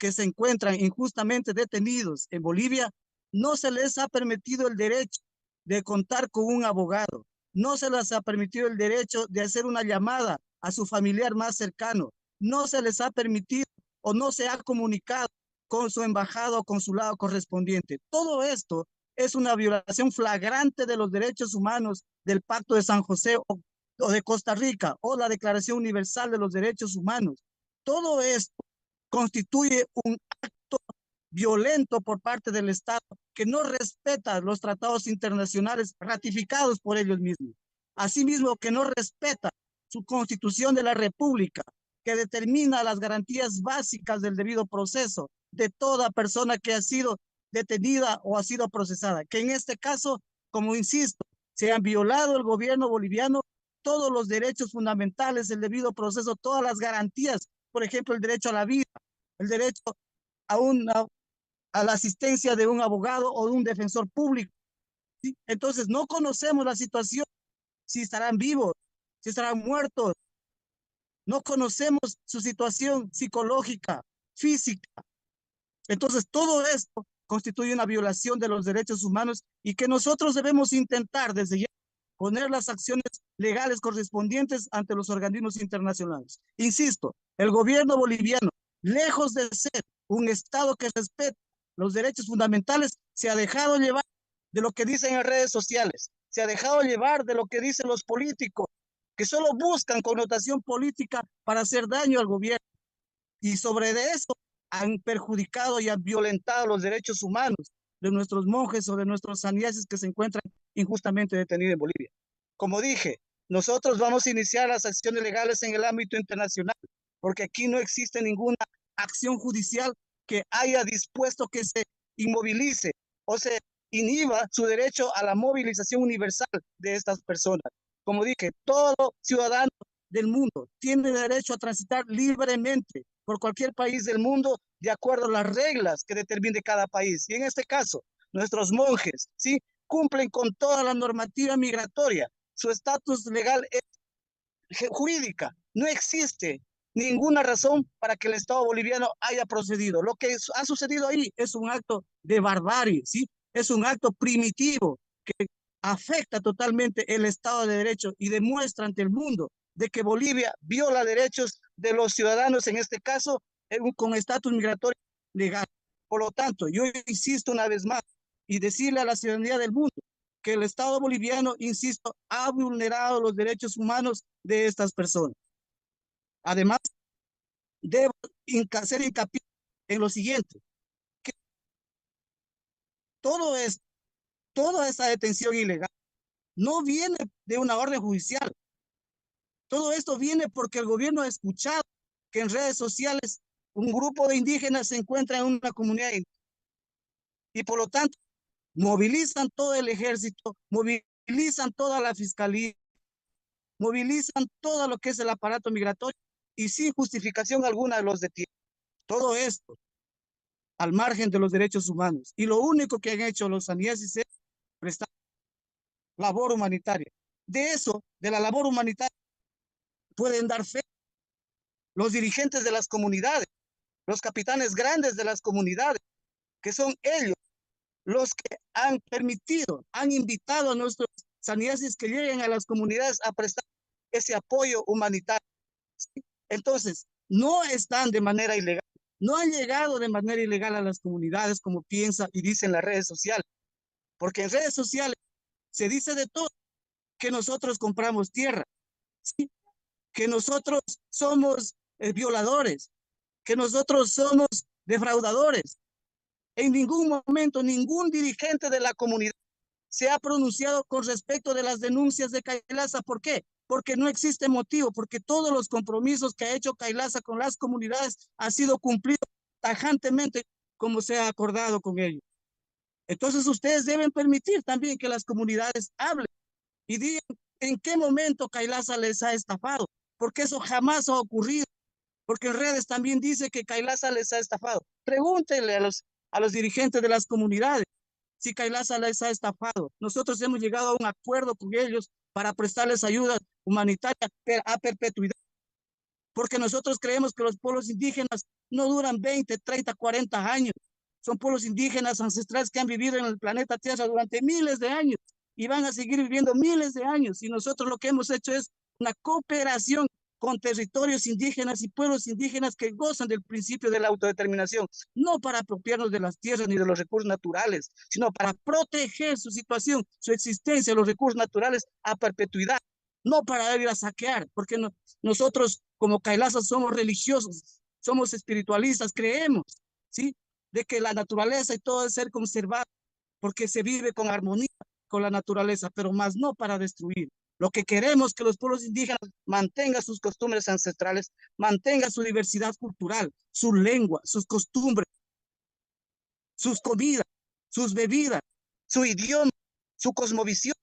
que se encuentran injustamente detenidos en Bolivia, no se les ha permitido el derecho de contar con un abogado, no se les ha permitido el derecho de hacer una llamada a su familiar más cercano, no se les ha permitido o no se ha comunicado con su embajada o consulado correspondiente. Todo esto es una violación flagrante de los derechos humanos del Pacto de San José o de Costa Rica o la Declaración Universal de los Derechos Humanos. Todo esto constituye un acto violento por parte del Estado que no respeta los tratados internacionales ratificados por ellos mismos. Asimismo, que no respeta su constitución de la República, que determina las garantías básicas del debido proceso de toda persona que ha sido detenida o ha sido procesada, que en este caso, como insisto, se han violado el gobierno boliviano todos los derechos fundamentales, el debido proceso, todas las garantías, por ejemplo, el derecho a la vida, el derecho a la asistencia de un abogado o de un defensor público. ¿Sí? Entonces, no conocemos la situación, si estarán vivos, si estarán muertos. No conocemos su situación psicológica, física. Entonces, todo esto constituye una violación de los derechos humanos y que nosotros debemos intentar desde ya poner las acciones legales correspondientes ante los organismos internacionales. Insisto, el gobierno boliviano, lejos de ser un Estado que respeta los derechos fundamentales, se ha dejado llevar de lo que dicen en redes sociales, se ha dejado llevar de lo que dicen los políticos, que solo buscan connotación política para hacer daño al gobierno. Y sobre de eso han perjudicado y han violentado los derechos humanos de nuestros monjes o de nuestros sannyasis que se encuentran injustamente detenidos en Bolivia. Como dije, nosotros vamos a iniciar las acciones legales en el ámbito internacional, porque aquí no existe ninguna acción judicial que haya dispuesto que se inmovilice o se inhiba su derecho a la movilización universal de estas personas. Como dije, todo ciudadano del mundo tiene derecho a transitar libremente por cualquier país del mundo de acuerdo a las reglas que determine cada país. Y en este caso, nuestros monjes, ¿sí?, cumplen con toda la normativa migratoria. Su estatus legal es jurídica. No existe ninguna razón para que el Estado boliviano haya procedido. Lo que ha sucedido ahí es un acto de barbarie, ¿sí? Es un acto primitivo que afecta totalmente el Estado de Derecho y demuestra ante el mundo de que Bolivia viola derechos de los ciudadanos, en este caso, con estatus migratorio legal. Por lo tanto, yo insisto una vez más y decirle a la ciudadanía del mundo que el Estado boliviano, insisto, ha vulnerado los derechos humanos de estas personas. Además, debo hacer hincapié en lo siguiente, que todo esto, toda esa detención ilegal no viene de una orden judicial. Todo esto viene porque el gobierno ha escuchado que en redes sociales un grupo de indígenas se encuentra en una comunidad y por lo tanto movilizan todo el ejército, movilizan toda la fiscalía, movilizan todo lo que es el aparato migratorio y sin justificación alguna los detienen. Todo esto al margen de los derechos humanos. Y lo único que han hecho los saniesis es prestar labor humanitaria. De eso, de la labor humanitaria, pueden dar fe los dirigentes de las comunidades, los capitanes grandes de las comunidades, que son ellos los que han permitido, han invitado a nuestros saniesis que lleguen a las comunidades a prestar ese apoyo humanitario. ¿Sí? Entonces, no están de manera ilegal, no han llegado de manera ilegal a las comunidades como piensa y dicen las redes sociales, porque en redes sociales se dice de todo, que nosotros compramos tierra, ¿sí? Que nosotros somos violadores, que nosotros somos defraudadores. En ningún momento ningún dirigente de la comunidad se ha pronunciado con respecto de las denuncias de KAILASA. ¿Por qué? Porque no existe motivo, porque todos los compromisos que ha hecho KAILASA con las comunidades han sido cumplidos tajantemente como se ha acordado con ellos. Entonces ustedes deben permitir también que las comunidades hablen y digan en qué momento KAILASA les ha estafado, porque eso jamás ha ocurrido, porque en redes también dice que KAILASA les ha estafado. Pregúntenle a los dirigentes de las comunidades si KAILASA les ha estafado. Nosotros hemos llegado a un acuerdo con ellos para prestarles ayuda humanitaria a perpetuidad, porque nosotros creemos que los pueblos indígenas no duran 20, 30, 40 años. Son pueblos indígenas ancestrales que han vivido en el planeta Tierra durante miles de años y van a seguir viviendo miles de años. Y nosotros lo que hemos hecho es una cooperación con territorios indígenas y pueblos indígenas que gozan del principio de la autodeterminación, no para apropiarnos de las tierras ni de los recursos naturales, sino para proteger su situación, su existencia, los recursos naturales a perpetuidad, no para ir a saquear, porque nosotros como KAILASA somos religiosos, somos espiritualistas, creemos, ¿sí? De que la naturaleza y todo debe ser conservado, porque se vive con armonía con la naturaleza, pero más no para destruir. Lo que queremos es que los pueblos indígenas mantengan sus costumbres ancestrales, mantengan su diversidad cultural, su lengua, sus costumbres, sus comidas, sus bebidas, su idioma, su cosmovisión.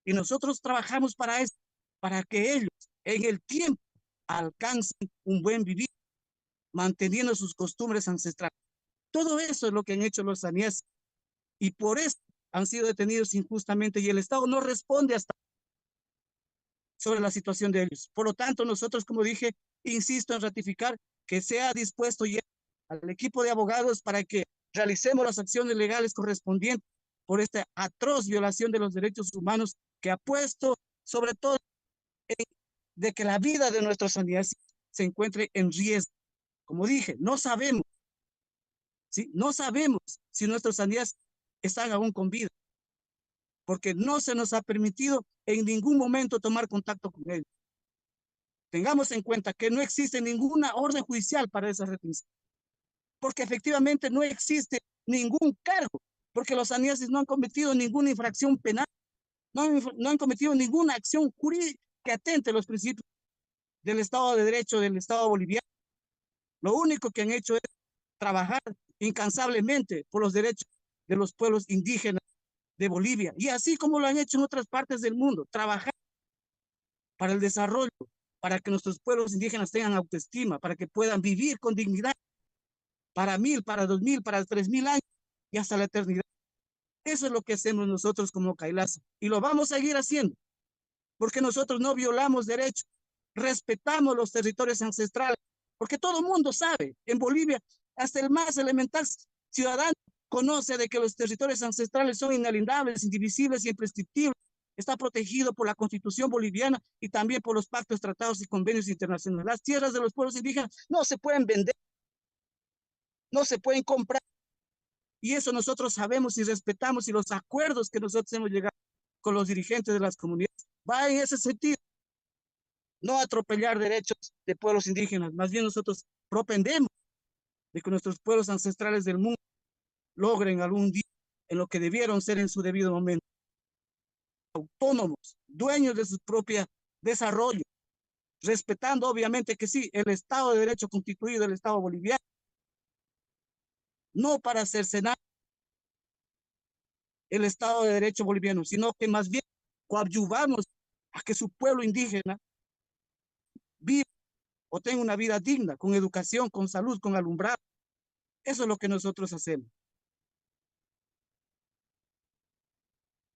Y nosotros trabajamos para eso, para que ellos en el tiempo alcancen un buen vivir, manteniendo sus costumbres ancestrales. Todo eso es lo que han hecho los sanieses y por eso han sido detenidos injustamente y el Estado no responde hasta sobre la situación de ellos. Por lo tanto, nosotros, como dije, insisto en ratificar que sea dispuesto ya al equipo de abogados para que realicemos las acciones legales correspondientes por esta atroz violación de los derechos humanos que ha puesto sobre todo de que la vida de nuestros sanidades se encuentre en riesgo. Como dije, no sabemos, ¿sí? No sabemos si nuestros sanidades están aún con vida, porque no se nos ha permitido en ningún momento tomar contacto con ellos. Tengamos en cuenta que no existe ninguna orden judicial para esa retención, porque efectivamente no existe ningún cargo, porque los saniesis no han cometido ninguna infracción penal, no han cometido ninguna acción jurídica que atente a los principios del Estado de Derecho del Estado boliviano. Lo único que han hecho es trabajar incansablemente por los derechos de los pueblos indígenas de Bolivia, y así como lo han hecho en otras partes del mundo, trabajar para el desarrollo, para que nuestros pueblos indígenas tengan autoestima, para que puedan vivir con dignidad para 1000, para 2000, para 3000 años y hasta la eternidad. Eso es lo que hacemos nosotros como KAILASA y lo vamos a seguir haciendo, porque nosotros no violamos derechos, respetamos los territorios ancestrales, porque todo el mundo sabe, en Bolivia, hasta el más elemental ciudadano conoce de que los territorios ancestrales son inalienables, indivisibles y imprescriptibles. Está protegido por la Constitución boliviana y también por los pactos, tratados y convenios internacionales. Las tierras de los pueblos indígenas no se pueden vender, no se pueden comprar. Y eso nosotros sabemos y respetamos, y los acuerdos que nosotros hemos llegado con los dirigentes de las comunidades va en ese sentido. No atropellar derechos de pueblos indígenas, más bien nosotros propendemos de que nuestros pueblos ancestrales del mundo logren algún día en lo que debieron ser en su debido momento, autónomos, dueños de su propio desarrollo, respetando obviamente que sí, el Estado de Derecho constituido del Estado boliviano, no para cercenar el Estado de Derecho boliviano, sino que más bien coadyuvamos a que su pueblo indígena viva o tenga una vida digna, con educación, con salud, con alumbrado. Eso es lo que nosotros hacemos.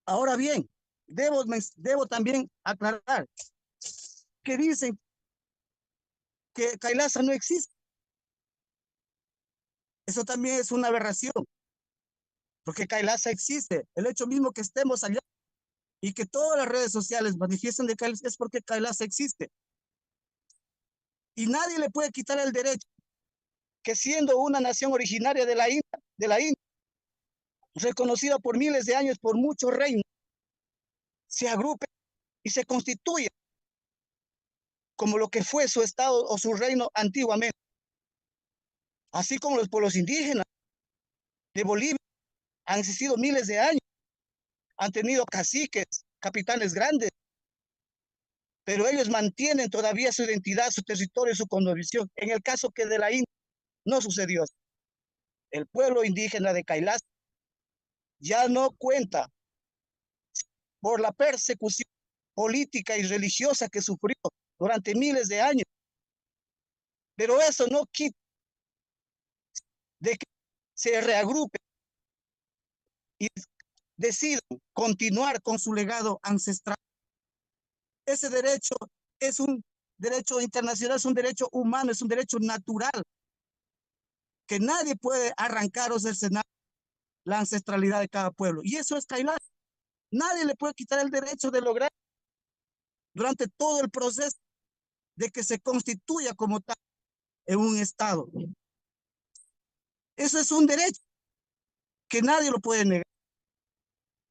Ahora bien, debo también aclarar que dicen que KAILASA no existe. Eso también es una aberración, porque KAILASA existe. El hecho mismo que estemos allá y que todas las redes sociales manifiesten de KAILASA es porque KAILASA existe. Y nadie le puede quitar el derecho que, siendo una nación originaria de la India, reconocida por miles de años por muchos reinos, se agrupe y se constituya como lo que fue su estado o su reino antiguamente. Así como los pueblos indígenas de Bolivia han existido miles de años, han tenido caciques, capitanes grandes, pero ellos mantienen todavía su identidad, su territorio, su cosmovisión. En el caso que de la India no sucedió así. El pueblo indígena de KAILASA ya no cuenta por la persecución política y religiosa que sufrió durante miles de años. Pero eso no quita de que se reagrupe y decidan continuar con su legado ancestral. Ese derecho es un derecho internacional, es un derecho humano, es un derecho natural, que nadie puede arrancar o cercenar la ancestralidad de cada pueblo. Y eso es KAILASA. Nadie le puede quitar el derecho de lograr durante todo el proceso de que se constituya como tal en un Estado. Eso es un derecho que nadie lo puede negar.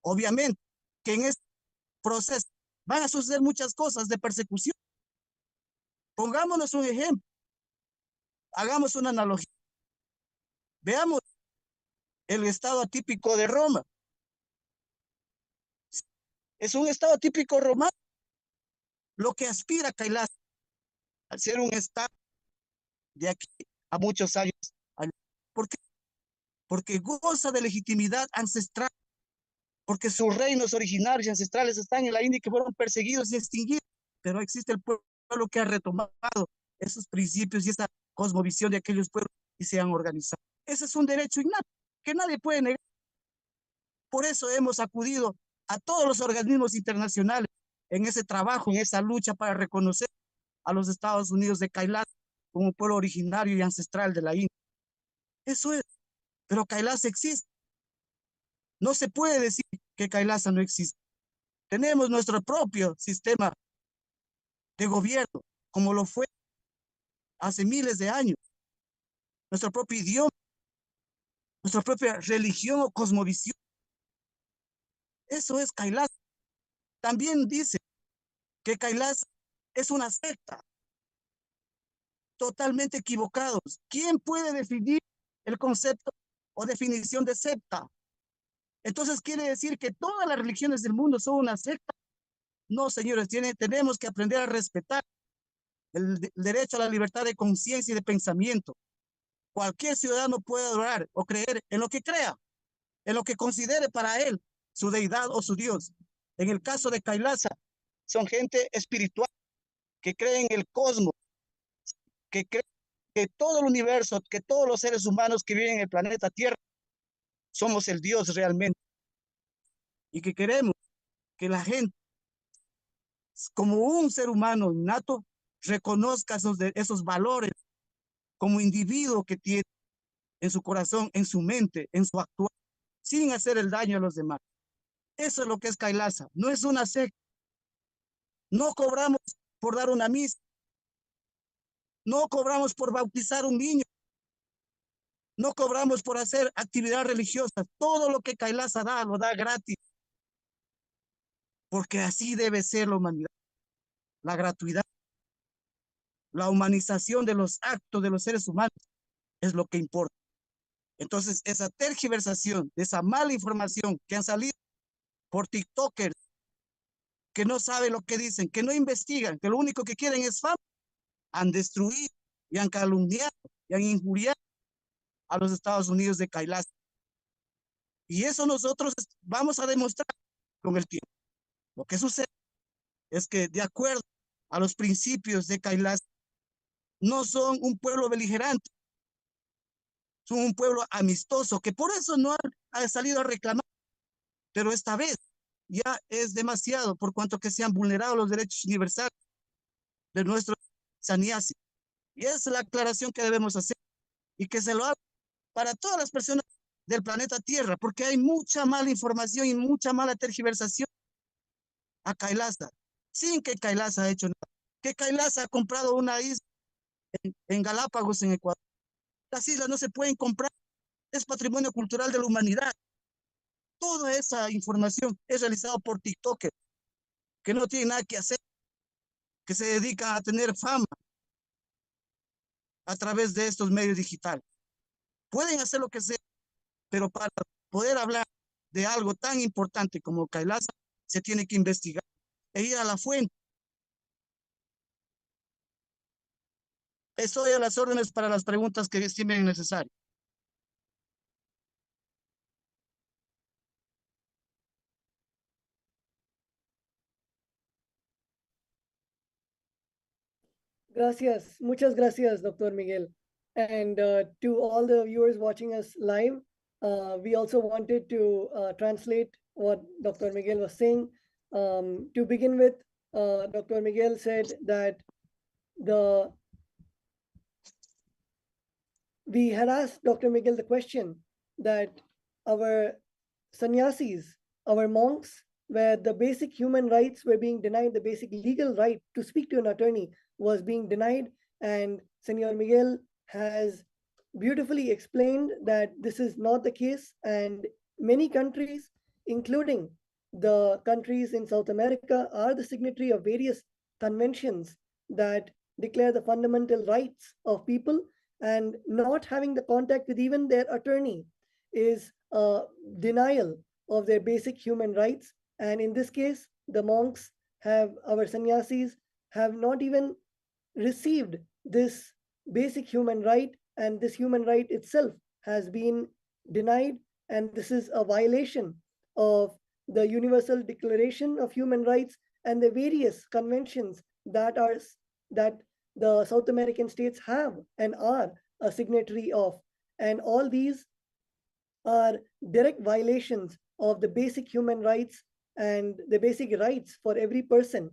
Obviamente que en este proceso van a suceder muchas cosas de persecución. Pongámonos un ejemplo, hagamos una analogía. Veamos el estado atípico de Roma. Es un estado atípico romano. Lo que aspira KAILASA a ser un estado de aquí a muchos años. ¿Por qué? Porque goza de legitimidad ancestral, porque sus reinos originarios y ancestrales están en la India, que fueron perseguidos y extinguidos, pero existe el pueblo que ha retomado esos principios y esa cosmovisión de aquellos pueblos y se han organizado. Ese es un derecho innato que nadie puede negar. Por eso hemos acudido a todos los organismos internacionales en ese trabajo, en esa lucha para reconocer a los Estados Unidos de KAILASA como pueblo originario y ancestral de la India. Eso es, pero KAILASA existe. No se puede decir que KAILASA no existe. Tenemos nuestro propio sistema de gobierno, como lo fue hace miles de años. Nuestro propio idioma, nuestra propia religión o cosmovisión. Eso es KAILASA. También dice que KAILASA es una secta. Totalmente equivocados. ¿Quién puede definir el concepto o definición de secta? Entonces, ¿quiere decir que todas las religiones del mundo son una secta? No, señores, tenemos que aprender a respetar el derecho a la libertad de conciencia y de pensamiento. Cualquier ciudadano puede adorar o creer en lo que crea, en lo que considere para él su deidad o su Dios. En el caso de KAILASA, son gente espiritual que cree en el cosmos, que cree que todo el universo, que todos los seres humanos que viven en el planeta Tierra somos el Dios realmente, y que queremos que la gente, como un ser humano innato, reconozca esos valores como individuo que tiene en su corazón, en su mente, en su actuar, sin hacer el daño a los demás. Eso es lo que es KAILASA. No es una secta. No cobramos por dar una misa. No cobramos por bautizar un niño. No cobramos por hacer actividades religiosas. Todo lo que KAILASA da, lo da gratis. Porque así debe ser la humanidad. La gratuidad, la humanización de los actos de los seres humanos es lo que importa. Entonces, esa tergiversación, esa mala información que han salido por TikTokers, que no saben lo que dicen, que no investigan, que lo único que quieren es fama, han destruido y han calumniado y han injuriado a los Estados Unidos de KAILASA. Y eso nosotros vamos a demostrar con el tiempo. Lo que sucede es que, de acuerdo a los principios de KAILASA, no son un pueblo beligerante, son un pueblo amistoso, que por eso no ha salido a reclamar. Pero esta vez ya es demasiado, por cuanto que se han vulnerado los derechos universales de nuestros sannyasi. Y esa es la aclaración que debemos hacer y que se lo haga para todas las personas del planeta Tierra, porque hay mucha mala información y mucha mala tergiversación a KAILASA, sin que KAILASA ha hecho nada. Que KAILASA ha comprado una isla en Galápagos, en Ecuador. Las islas no se pueden comprar, es patrimonio cultural de la humanidad. Toda esa información es realizada por TikTokers que no tienen nada que hacer, que se dedican a tener fama a través de estos medios digitales. Pueden hacer lo que sea, pero para poder hablar de algo tan importante como KAILASA, se tiene que investigar e ir a la fuente. Estoy a las órdenes para las preguntas que estimen necesarias. Gracias. Muchas gracias, Dr. Miguel. And to all the viewers watching us live, we also wanted to translate what Dr. Miguel was saying. To begin with, Dr. Miguel said that we had asked Dr. Miguel the question that our sannyasis, our monks, where the basic human rights were being denied, the basic legal right to speak to an attorney was being denied. And Senor Miguel has beautifully explained that this is not the case. And many countries, including the countries in South America, are the signatory of various conventions that declare the fundamental rights of people, and not having the contact with even their attorney is a denial of their basic human rights. And in this case, the monks our sannyasis have not even received this basic human right, and this human right itself has been denied. And this is a violation of the Universal Declaration of Human Rights and the various conventions that the South American states have and are a signatory of. And all these are direct violations of the basic human rights and the basic rights for every person.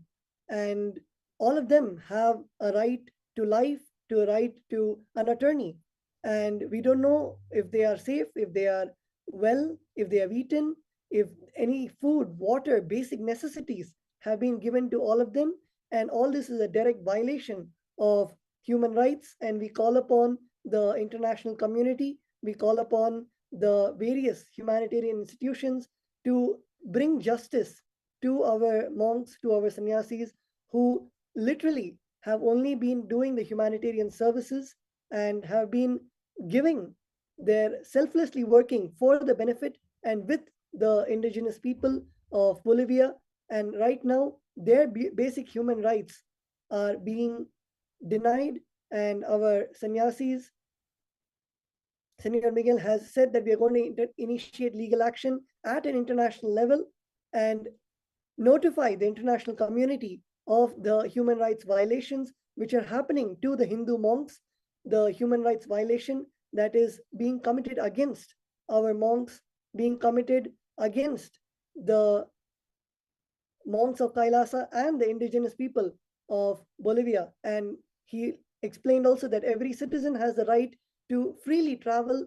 And all of them have a right to life, to a right to an attorney. And we don't know if they are safe, if they are well, if they have eaten, if any food, water, basic necessities have been given to all of them. And all this is a direct violation of human rights. And we call upon the international community, we call upon the various humanitarian institutions to bring justice to our monks, to our sannyasis, who literally have only been doing the humanitarian services and have been selflessly working for the benefit and with the indigenous people of Bolivia. And right now, their basic human rights are being denied. And our sannyasis, Senator Miguel has said that we are going to initiate legal action at an international level and notify the international community of the human rights violations which are happening to the Hindu monks, the human rights violation that is being committed against our monks, being committed against the monks of KAILASA and the indigenous people of Bolivia. And he explained also that every citizen has the right to freely travel,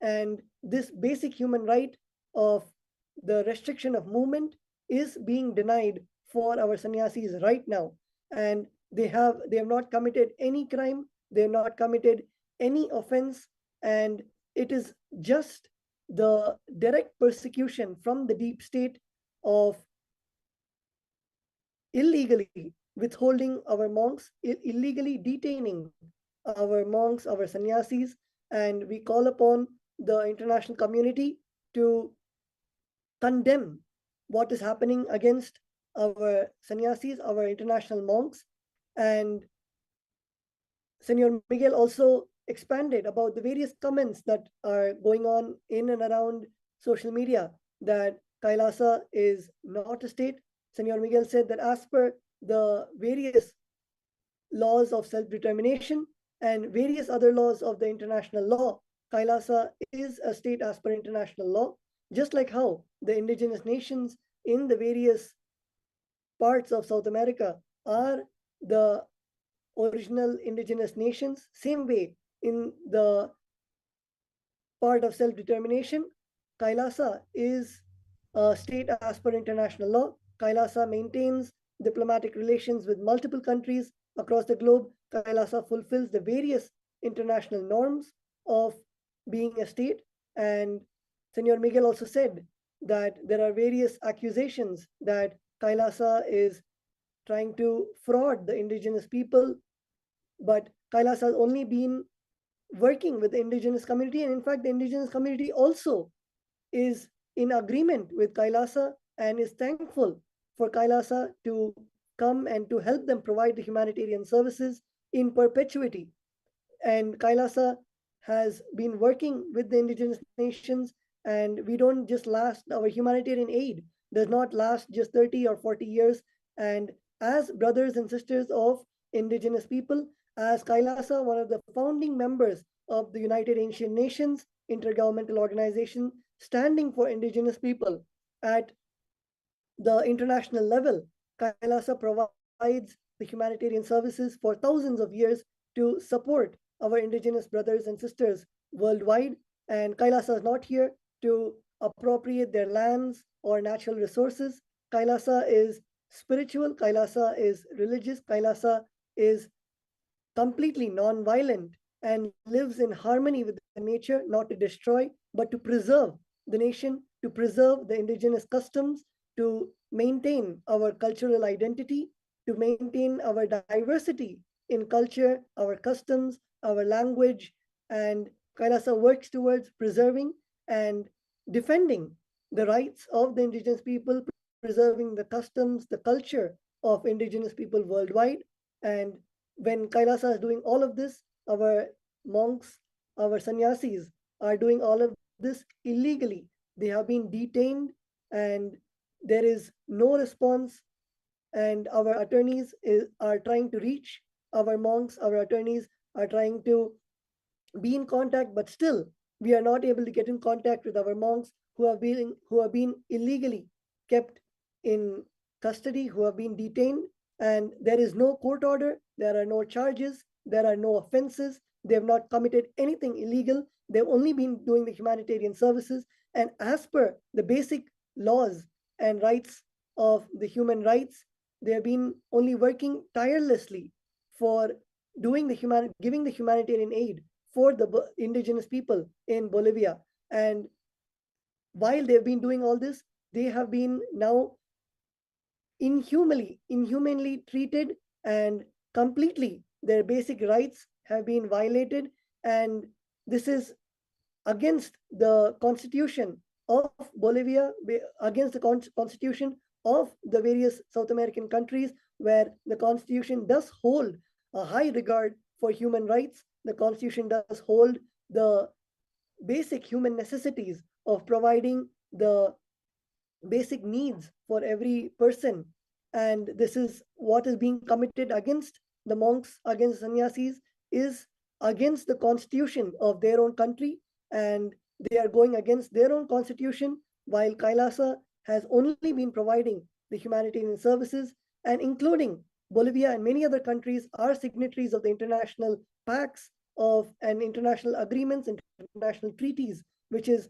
and this basic human right of the restriction of movement is being denied for our sannyasis right now. And they have not committed any crime, they have not committed any offense, and it is just the direct persecution from the deep state of illegally withholding our monks, illegally detaining our monks, our sannyasis, And we call upon the international community to condemn what is happening against our sannyasis, our international monks. And Senor Miguel also expanded about the various comments that are going on in and around social media that Kailasa is not a state. Senor Miguel said that as per the various laws of self-determination and various other laws of the international law, Kailasa is a state as per international law, just like how the indigenous nations in the various parts of South America are the original indigenous nations. Same way, in the part of self-determination, Kailasa is a state as per international law. Kailasa maintains diplomatic relations with multiple countries across the globe. Kailasa fulfills the various international norms of being a state. And Senor Miguel also said that there are various accusations that Kailasa is trying to fraud the indigenous people, but Kailasa has only been working with the indigenous community. And in fact, the indigenous community also is in agreement with Kailasa and is thankful for Kailasa to come and to help them provide the humanitarian services in perpetuity. And Kailasa has been working with the indigenous nations, and we don't just last, our humanitarian aid does not last just 30 or 40 years. And as brothers and sisters of indigenous people, as Kailasa, one of the founding members of the United Ancient Nations intergovernmental organization standing for indigenous people at the international level, Kailasa provides the humanitarian services for thousands of years to support our indigenous brothers and sisters worldwide. And Kailasa is not here to appropriate their lands or natural resources. Kailasa is spiritual, Kailasa is religious, Kailasa is completely non-violent and lives in harmony with the nature, not to destroy, but to preserve the nation, to preserve the indigenous customs, to maintain our cultural identity, to maintain our diversity in culture, our customs, our language. And Kailasa works towards preserving and defending the rights of the indigenous people, preserving the customs, the culture of indigenous people worldwide. And when Kailasa is doing all of this, our monks, our sannyasis are doing all of this illegally. They have been detained and there is no response. And our attorneys are trying to reach our monks, our attorneys are trying to be in contact, but still we are not able to get in contact with our monks who have been illegally kept in custody, who have been detained. And there is no court order, there are no charges, there are no offenses, they have not committed anything illegal, they've only been doing the humanitarian services. And as per the basic laws and rights of the human rights, they have been only working tirelessly for giving the humanitarian aid for the indigenous people in Bolivia. And while they've been doing all this, they have been now inhumanly treated, and completely their basic rights have been violated. And this is against the constitution of Bolivia, against the constitution of the various South American countries, where the constitution does hold a high regard for human rights. The constitution does hold the basic human necessities of providing the basic needs for every person. And this is what is being committed against the monks, against sannyasis, is against the constitution of their own country. And they are going against their own constitution, while Kailasa has only been providing the humanitarian services. And including Bolivia and many other countries are signatories of the international pacts of and international agreements, international treaties, which is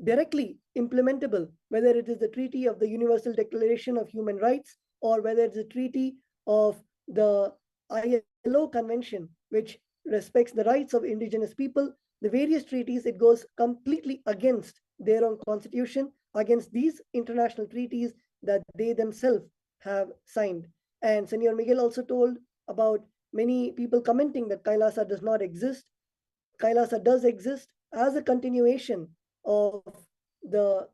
directly implementable, whether it is the Treaty of the Universal Declaration of Human Rights, or whether it's a treaty of the ILO Convention, which respects the rights of indigenous people. The various treaties, it goes completely against their own constitution, against these international treaties that they themselves have signed. And Senor Miguel also told about many people commenting that Kailasa does not exist. Kailasa does exist as a continuation of the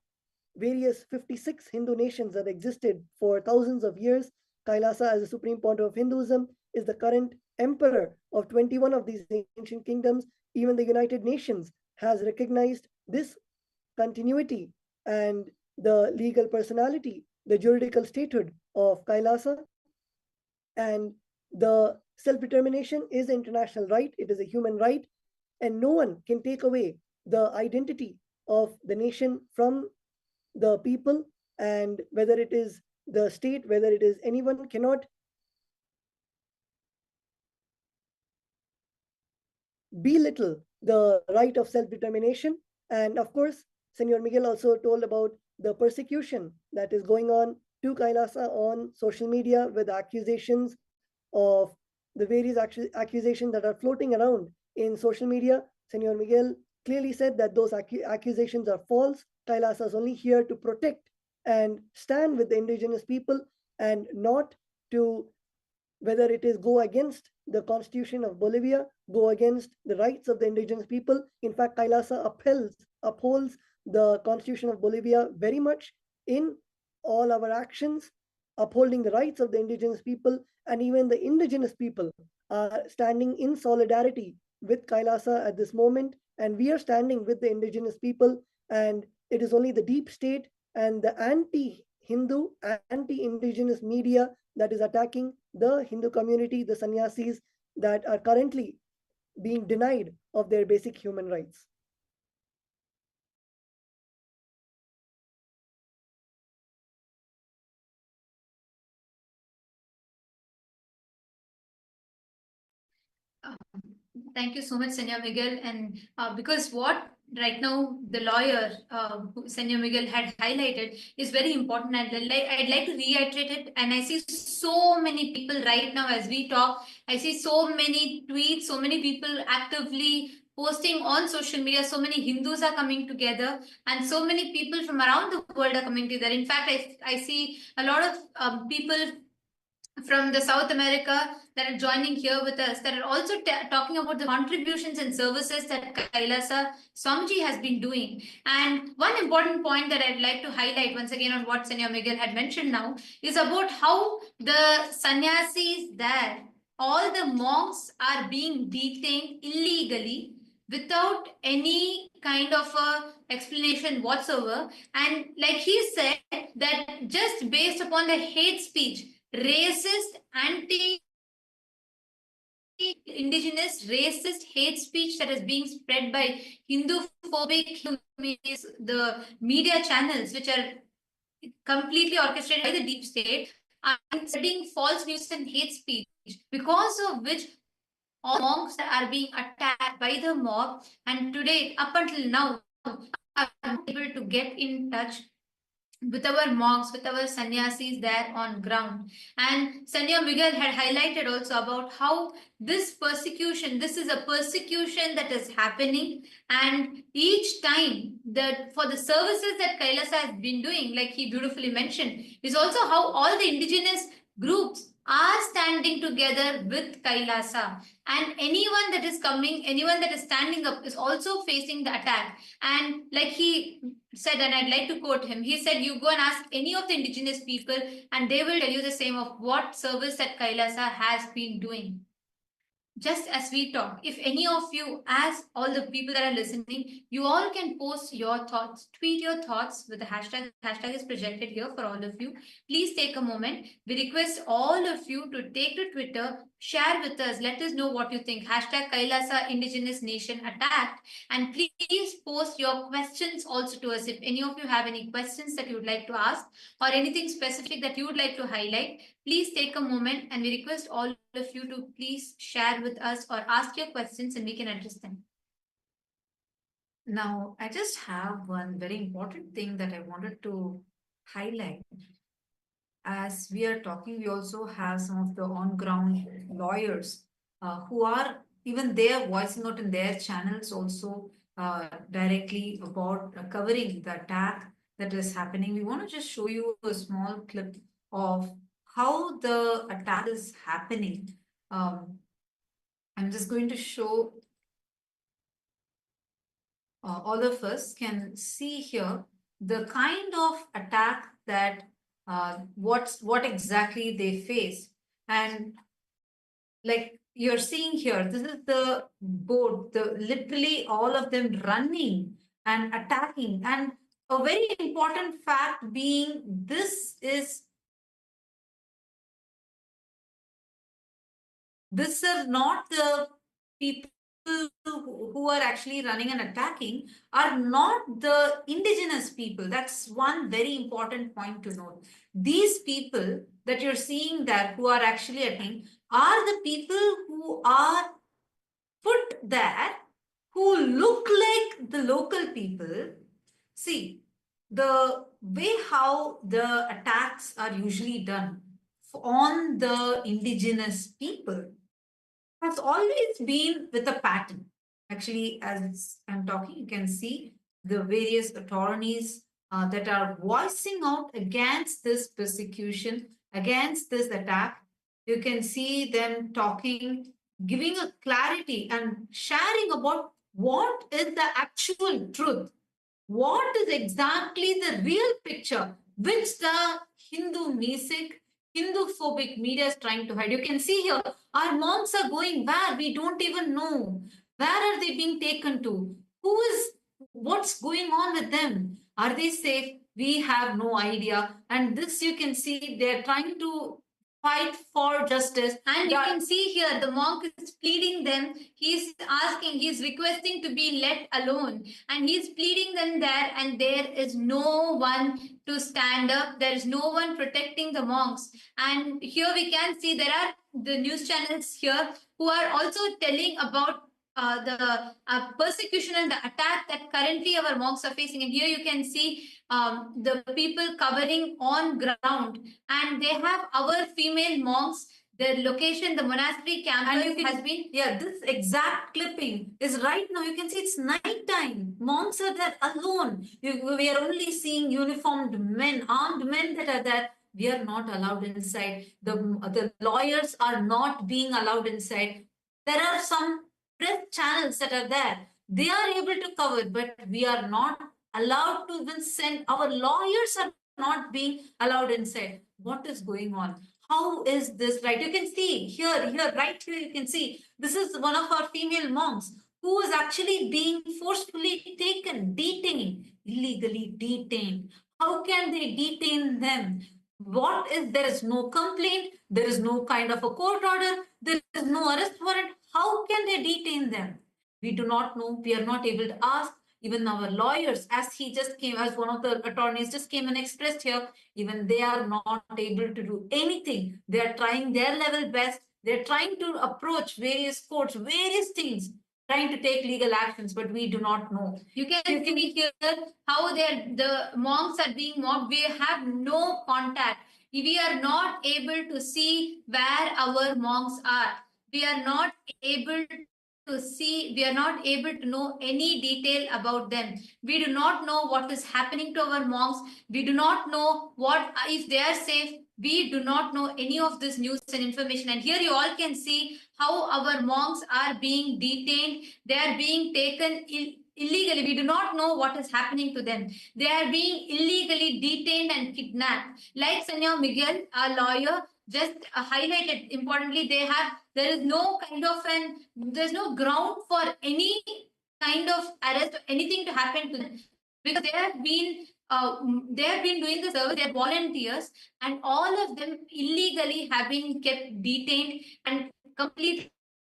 various 56 Hindu nations that existed for thousands of years. Kailasa, as the supreme pontiff of Hinduism, is the current emperor of 21 of these ancient kingdoms. Even the United Nations has recognized this continuity and the legal personality, the juridical statehood of Kailasa. And the self-determination is an international right, it is a human right, and no one can take away the identity of the nation from the people. And whether it is the state, whether it is anyone, cannot belittle the right of self-determination. And of course, Senor Miguel also told about the persecution that is going on to Kailasa on social media with accusations of the various accusations that are floating around in social media. Senor Miguel clearly said that those accusations are false. Kailasa is only here to protect and stand with the indigenous people, and not to, whether it is go against the constitution of Bolivia, go against the rights of the indigenous people. In fact, Kailasa upholds the constitution of Bolivia very much in all our actions, upholding the rights of the indigenous people. And even the indigenous people are standing in solidarity with Kailasa at this moment. And we are standing with the indigenous people. And it is only the deep state and the anti-Hindu, anti-indigenous media that is attacking the Hindu community, the sannyasis that are currently being denied of their basic human rights. Thank you so much, Senor Miguel. And because what right now the lawyer, Senor Miguel, had highlighted is very important, and I'd like to reiterate it. And I see so many people right now as we talk. I see so many tweets, so many people actively posting on social media. So many Hindus are coming together, and so many people from around the world are coming together. In fact, I see a lot of people from the South America that are joining here with us, that are also talking about the contributions and services that Kailasa Swamiji has been doing. And one important point that I'd like to highlight once again on what Senor Miguel had mentioned now is about how the sannyasis there, all the monks are being detained illegally without any kind of a explanation whatsoever. And like he said, that just based upon the hate speech, racist, anti-indigenous, racist hate speech that is being spread by Hindu-phobic the media channels, which are completely orchestrated by the deep state, are spreading false news and hate speech, because of which all monks are being attacked by the mob. And today, up until now, are able to get in touch with our monks, with our sannyasis there on ground. And Senor Miguel had highlighted also about how this persecution, this is a persecution that is happening, and each time that for the services that Kailasa has been doing, like he beautifully mentioned, is also how all the indigenous groups are standing together with Kailasa. And anyone that is coming, anyone that is standing up is also facing the attack. And like he said, and I'd like to quote him, he said, you go and ask any of the indigenous people and they will tell you the same of what service that Kailasa has been doing. Just as we talk, if any of you, as all the people that are listening, you all can post your thoughts, tweet your thoughts with the hashtag. Hashtag is projected here for all of you. Please take a moment. We request all of you to take to Twitter, share with us, let us know what you think. Hashtag Kailasa Indigenous Nation attacked. And please post your questions also to us. If any of you have any questions that you would like to ask or anything specific that you would like to highlight, please take a moment, and we request all of you to please share with us or ask your questions and we can address them. Now, I just have one very important thing that I wanted to highlight. As we are talking, we also have some of the on-ground lawyers who are, even they are voicing out in their channels also directly about covering the attack that is happening. We want to just show you a small clip of how the attack is happening. I'm just going to show all of us can see here the kind of attack that what exactly they face. And like you're seeing here, this is the boat, literally all of them running and attacking. And a very important fact being, these are not the people who are actually running and attacking, are not the indigenous people. That's one very important point to note. These people that you're seeing that who are actually attacking are the people who are put there, who look like the local people. See, the way how the attacks are usually done on the indigenous people has always been with a pattern. Actually, as I'm talking, you can see the various attorneys that are voicing out against this persecution, against this attack. You can see them talking, giving a clarity and sharing about what is the actual truth. What is exactly the real picture which the Hindu music, Hindu phobic media is trying to hide? You can see here, our monks are going where? We don't even know. Where are they being taken to? What's going on with them? Are they safe? We have no idea. And this you can see they're trying to fight for justice. And you can see here the monk is pleading them. He's asking, he's requesting to be let alone. And he's pleading them there, and there is no one to stand up. There is no one protecting the monks. And here we can see there are the news channels here who are also telling about the persecution and the attack that currently our monks are facing. And here you can see the people covering on ground, and they have our female monks. Their location, the monastery campus has been. Yeah, this exact clipping is right now. You can see it's night time. Monks are there alone. We are only seeing uniformed men, armed men that are there. We are not allowed inside. The lawyers are not being allowed inside. There are some press channels that are there. They are able to cover, but we are not allowed to even send. Our lawyers are not being allowed inside. What is going on? How is this right? You can see here, right here, you can see this is one of our female monks who is actually being forcefully taken, detained, illegally detained. How can they detain them? There is no complaint, there is no kind of a court order, there is no arrest warrant. How can they detain them? We do not know. We are not able to ask. Even our lawyers, as he just came, as one of the attorneys just came and expressed here, even they are not able to do anything. They are trying their level best. They're trying to approach various courts, various things, trying to take legal actions, but we do not know. You can see here how the monks are being mobbed. We have no contact. We are not able to see where our monks are. We are not able to see, we are not able to know any detail about them. We do not know what is happening to our monks. We do not know what if they are safe. We do not know any of this news and information. And here you all can see how our monks are being detained. They are being taken illegally. We do not know what is happening to them. They are being illegally detained and kidnapped. Like Sanya Miguel, a lawyer, just highlighted importantly, there is no kind of there's no ground for any kind of arrest or anything to happen to them, because they have been doing the service. They are volunteers, and all of them illegally have been kept detained, and completely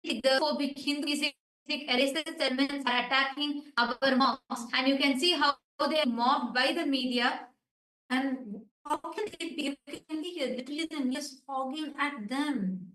the phobic Hinduistic racist elements are attacking our monks. And you can see how they are mobbed by the media. And how can they be? You can hear literally the news fogging at them.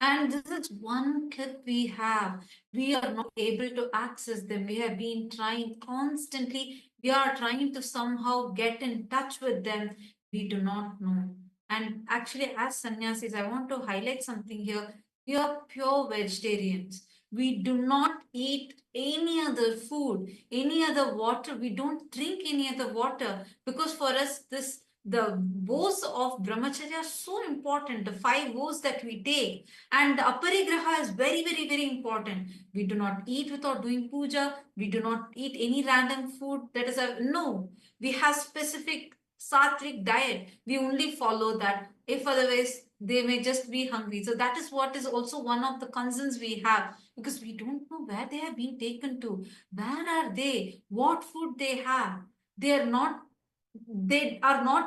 And this is one clip we have. We are not able to access them. We have been trying constantly. We are trying to somehow get in touch with them. We do not know. And actually, as sannyasis, I want to highlight something here. We are pure vegetarians. We do not eat any other food, any other water. We don't drink any other water, because for us, this the vows of brahmacharya are so important, the 5 vows that we take. And the aparigraha is very, very, very important. We do not eat without doing puja. We do not eat any random food. That is no. We have specific sattvic diet. We only follow that. If otherwise, they may just be hungry. So that is what is also one of the concerns we have, because we don't know where they have been taken to. Where are they? What food they have? They are not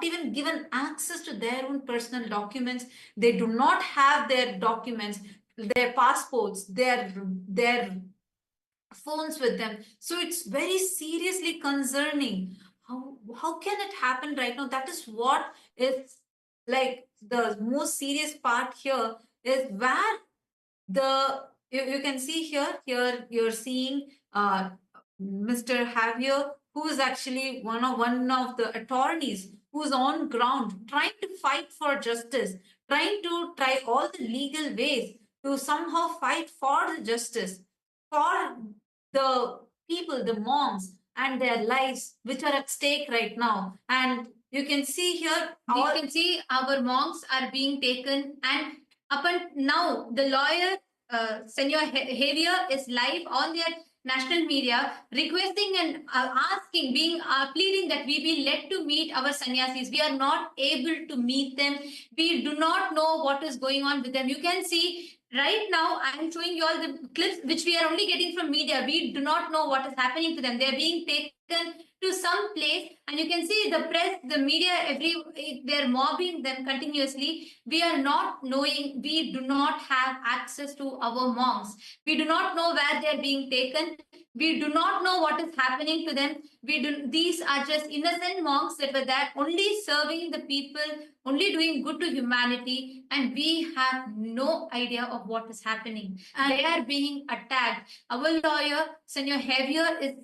even given access to their own personal documents. They do not have their documents, their passports, their phones with them. So it's very seriously concerning. How can it happen right now? That is what is like the most serious part here, is where you can see here you're seeing Mr. Javier, who is actually one of the attorneys who's on ground trying to fight for justice, trying to try all the legal ways to somehow fight for the justice for the people, the monks, and their lives, which are at stake right now. And you can see here, You can see our monks are being taken, and up until now, the lawyer, Senor Javier, is live on their national media requesting and asking, pleading that we be led to meet our sannyasis. We are not able to meet them. We do not know what is going on with them. You can see right now, I am showing you all the clips which we are only getting from media. We do not know what is happening to them. They are being taken to some place, and you can see the press, the media, they're mobbing them continuously. We are not knowing, we do not have access to our monks. We do not know where they're being taken. We do not know what is happening to them. These are just innocent monks that were there only serving the people, only doing good to humanity, and we have no idea of what is happening. And they are being attacked. Our lawyer, Senor Javier, is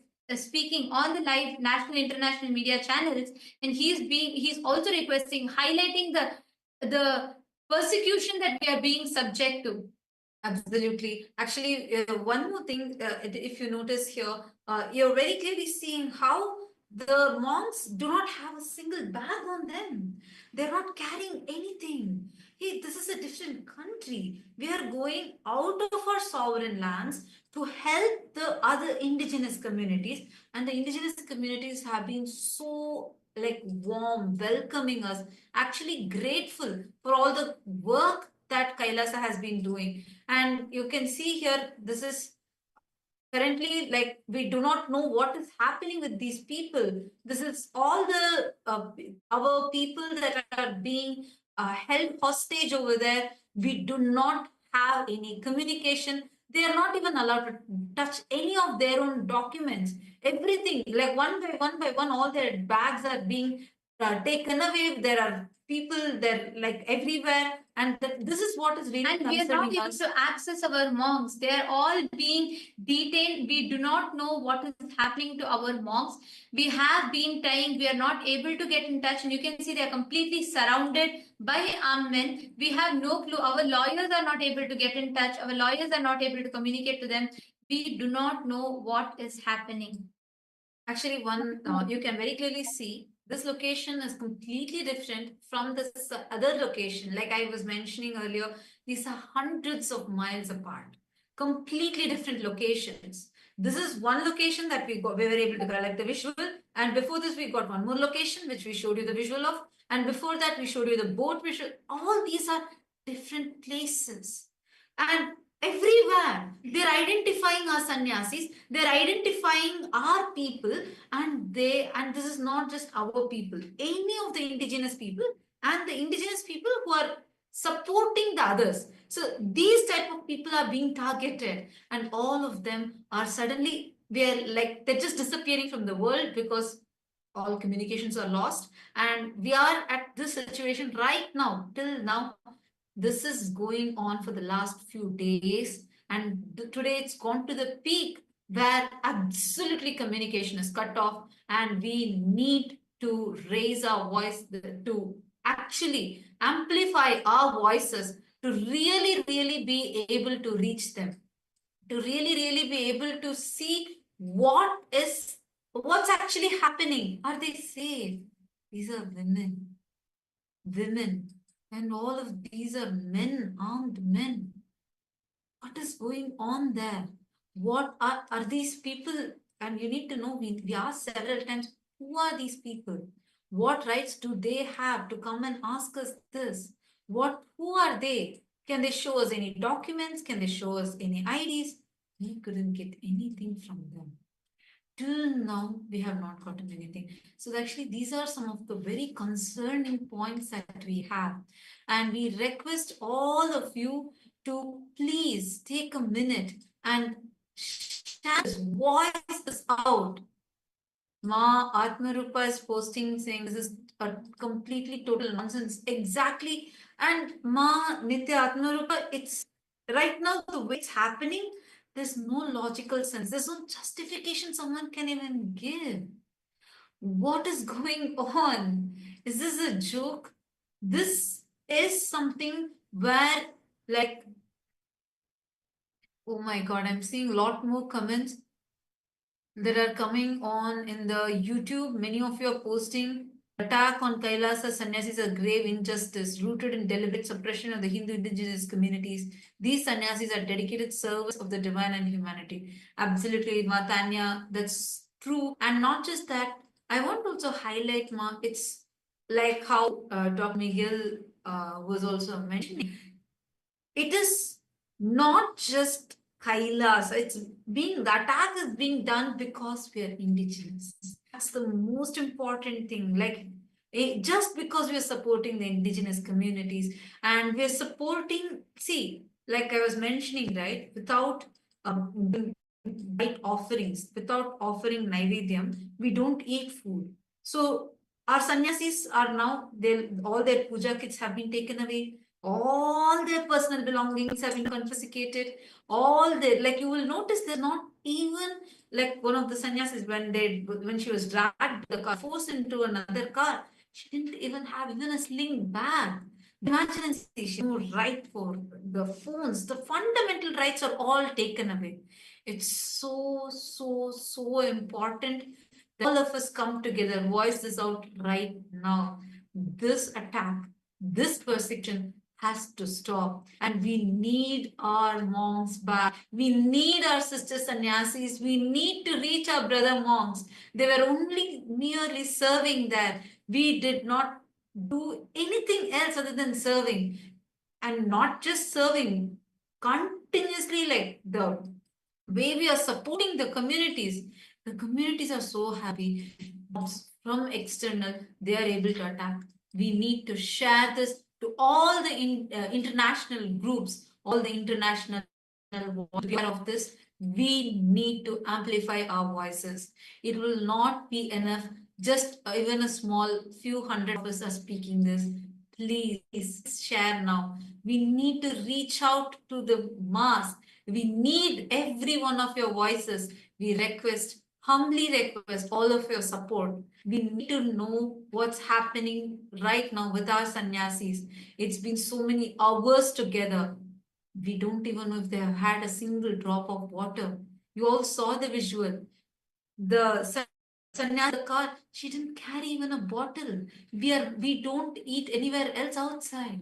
speaking on the live national international media channels, and he's also requesting, highlighting the persecution that we are being subject to. Absolutely. Actually, one more thing, if you notice here, you're very clearly seeing how the monks do not have a single bag on them. They're not carrying anything. Hey, this is a different country. We are going out of our sovereign lands to help the other indigenous communities. And the indigenous communities have been so warm, welcoming us, actually grateful for all the work that Kailasa has been doing. And you can see here, this is currently we do not know what is happening with these people. This is all the our people that are being held hostage over there. We do not have any communication. They are not even allowed to touch any of their own documents. Everything, like one by one, all their bags are being taken away. There are people there everywhere, and this is what is really and we are not able to access our monks. They are all being detained. We do not know what is happening to our monks. We have been trying. We are not able to get in touch, and you can see they are completely surrounded by armed men. We have no clue. Our lawyers are not able to get in touch. Our lawyers are not able to communicate to them. We do not know what is happening. Actually, you can very clearly see this location is completely different from this other location. Like I was mentioning earlier, these are hundreds of miles apart, completely different locations. This is one location that we were able to collect the visual. And before this, we got one more location, which we showed you the visual of. And before that, we showed you the boat visual. All these are different places. And everywhere they're identifying our sannyasis, they're identifying our people, and this is not just our people, any of the indigenous people and the indigenous people who are supporting the others. So these type of people are being targeted, and all of them are suddenly they're just disappearing from the world because all communications are lost. And we are at this situation right now. Till now, this is going on for the last few days, and today it's gone to the peak where absolutely communication is cut off, and we need to raise our voice to actually amplify our voices to really be able to reach them, to really be able to see what's actually happening. Are they safe? These are women. women, and all of these are men, armed men. What is going on there? What are these people? And you need to know, we asked several times, who are these people? What rights do they have to come and ask us this? Who are they? Can they show us any documents? Can they show us any IDs? We couldn't get anything from them. Till now, we have not gotten anything. So actually, these are some of the very concerning points that we have. And we request all of you to please take a minute and share this, voice this out. Ma Atmarupa is posting saying this is a completely total nonsense. Exactly. And Ma Nitya Atmarupa, it's right now the way it's happening, there's no logical sense. There's no justification someone can even give. What is going on? Is this a joke? This is something where, like, oh my God, I'm seeing a lot more comments that are coming on in the YouTube. Many of you are posting attack on Kailasa sannyasis is a grave injustice rooted in deliberate suppression of the Hindu indigenous communities. These sannyasis are dedicated service of the divine and humanity. Absolutely, Matanya, that's true. And not just that, I want to also highlight, Ma, it's like how Dr. Miguel was also mentioning. It is not just Kailasa, the attack is being done because we are indigenous. That's the most important thing. Like, just because we are supporting the indigenous communities and we are supporting, see, like I was mentioning, right, without right offerings, without offering Naivedyam, we don't eat food. So our sannyasis are now, all their puja kits have been taken away. All their personal belongings have been confiscated. All their, like, you will notice they're not even, like one of the sannyasis, when she was dragged the car, forced into another car, she didn't even have even a sling bag. Imagine, she no right for the phones. The fundamental rights are all taken away. It's so important that all of us come together, voice this out right now. This attack, this persecution has to stop, and we need our monks back. We need our sister sannyasis. We need to reach our brother monks. They were only merely serving there. We did not do anything else other than serving, and not just serving, continuously, like the way we are supporting the communities are so happy. From external, they are able to attack. We need to share this to all the international groups, all the international aware of this. We need to amplify our voices. It will not be enough, just even a small few hundred of us are speaking this. Please share now. We need to reach out to the mass. We need every one of your voices. We humbly request all of your support. We need to know what's happening right now with our sannyasis. It's been so many hours together. We don't even know if they have had a single drop of water. You all saw the visual. The sannyasi car, she didn't carry even a bottle. We don't eat anywhere else outside.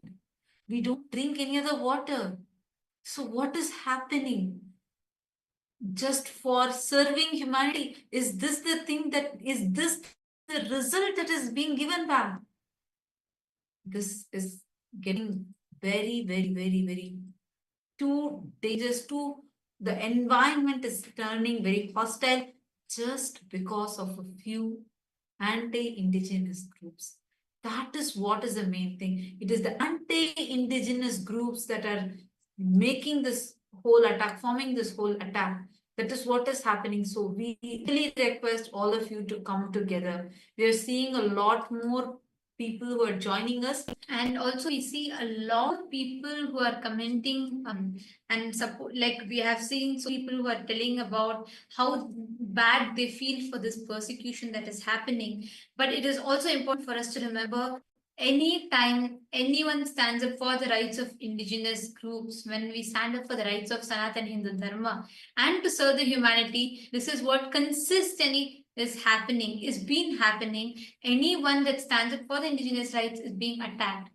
We don't drink any other water. So what is happening? Just for serving humanity, is this the result that is being given back? This is getting very too dangerous. The environment is turning very hostile just because of a few anti-indigenous groups. That is what is the main thing. It is the anti-indigenous groups that are making this whole attack, forming this whole attack. That is what is happening. So we really request all of you to come together. We are seeing a lot more people who are joining us, and also we see a lot of people who are commenting and support. Like we have seen so people who are telling about how bad they feel for this persecution that is happening. But it is also important for us to remember, anytime anyone stands up for the rights of indigenous groups, when we stand up for the rights of Sanatana Hindu Dharma and to serve the humanity, this is what consistently is happening, is been happening. Anyone that stands up for the indigenous rights is being attacked.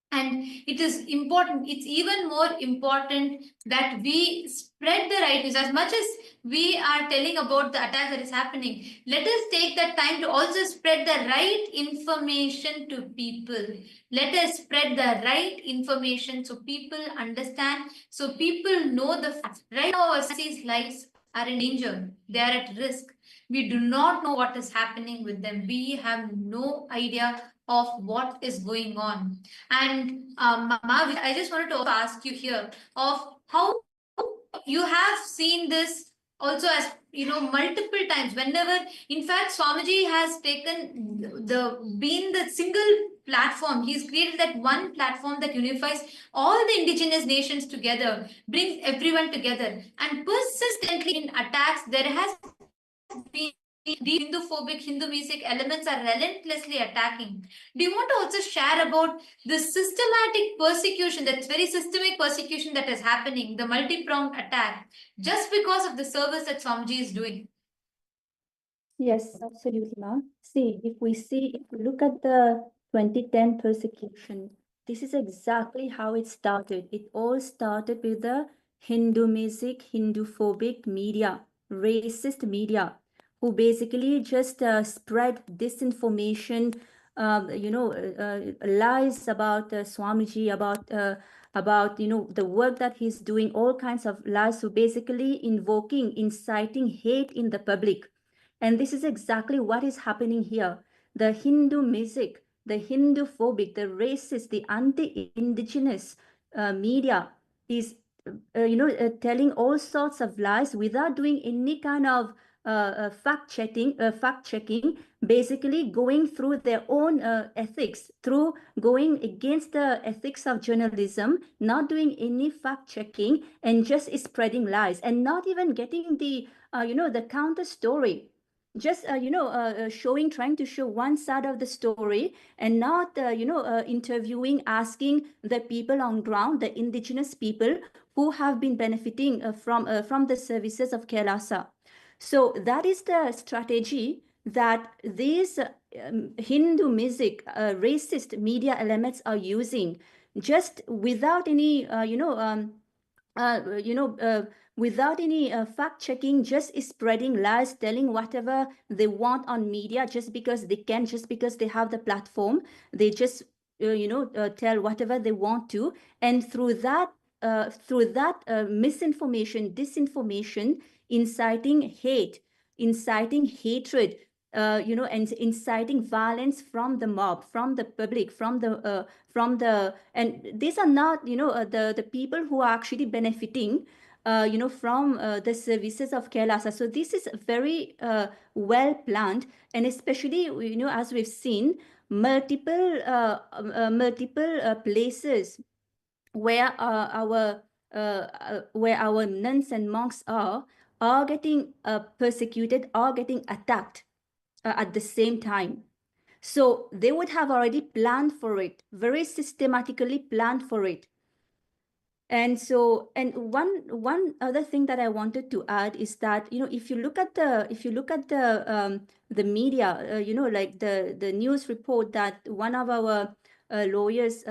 And it is important, it's even more important that we spread the right news. As much as we are telling about the attack that is happening, let us take that time to also spread the right information to people. Let us spread the right information so people understand, so people know the facts. Right now, our cities' lives are in danger, they are at risk. We do not know what is happening with them. We have no idea of what is going on. And Mahavi, I just wanted to also ask you here of how you have seen this also, as multiple times. Whenever, in fact, Swamiji has taken been the single platform. He's created that one platform that unifies all the indigenous nations together, brings everyone together, and persistently in attacks there has been the Hindu-phobic, Hindu-music elements are relentlessly attacking. Do you want to also share about the systematic persecution, that's very systemic persecution that is happening, the multi-pronged attack, just because of the service that Swamiji is doing? Yes, absolutely, ma'am. If we look at the 2010 persecution, this is exactly how it started. It all started with the Hindu music, Hindu-phobic media, racist media, who basically just spread disinformation, lies about Swamiji, about the work that he's doing, all kinds of lies, so basically inciting hate in the public. And this is exactly what is happening here. The Hindu music, the Hindu-phobic, the racist, the anti-indigenous media is, telling all sorts of lies without doing any kind of fact checking, basically going through their own ethics, through going against the ethics of journalism, not doing any fact checking, and just spreading lies, and not even getting the the counter story. Just trying to show one side of the story, and not interviewing, asking the people on ground, the indigenous people who have been benefiting from the services of KAILASA. So that is the strategy that these Hindu music, racist media elements are using, just without any without any fact checking, just spreading lies, telling whatever they want on media, just because they can, just because they have the platform. They just tell whatever they want to, and through that misinformation, disinformation, inciting hate, inciting hatred, and inciting violence from the mob, from the public, from the, and these are not the people who are actually benefiting from the services of KAILASA. So this is very well planned, and especially as we've seen, multiple places where our nuns and monks are getting persecuted, are getting attacked at the same time. So they would have already planned for it, very systematically planned for it. And so, and one other thing that I wanted to add is that, if you look at the media, like the news report that one of our lawyers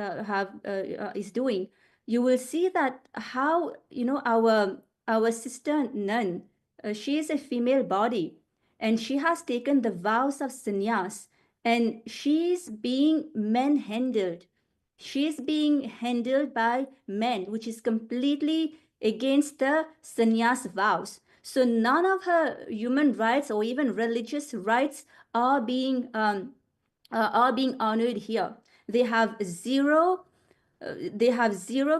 is doing, you will see that how our sister nun, she is a female body, and she has taken the vows of sannyas, and she's being manhandled. She's being handled by men, which is completely against the sannyas vows. So none of her human rights or even religious rights are being honored here. They have zero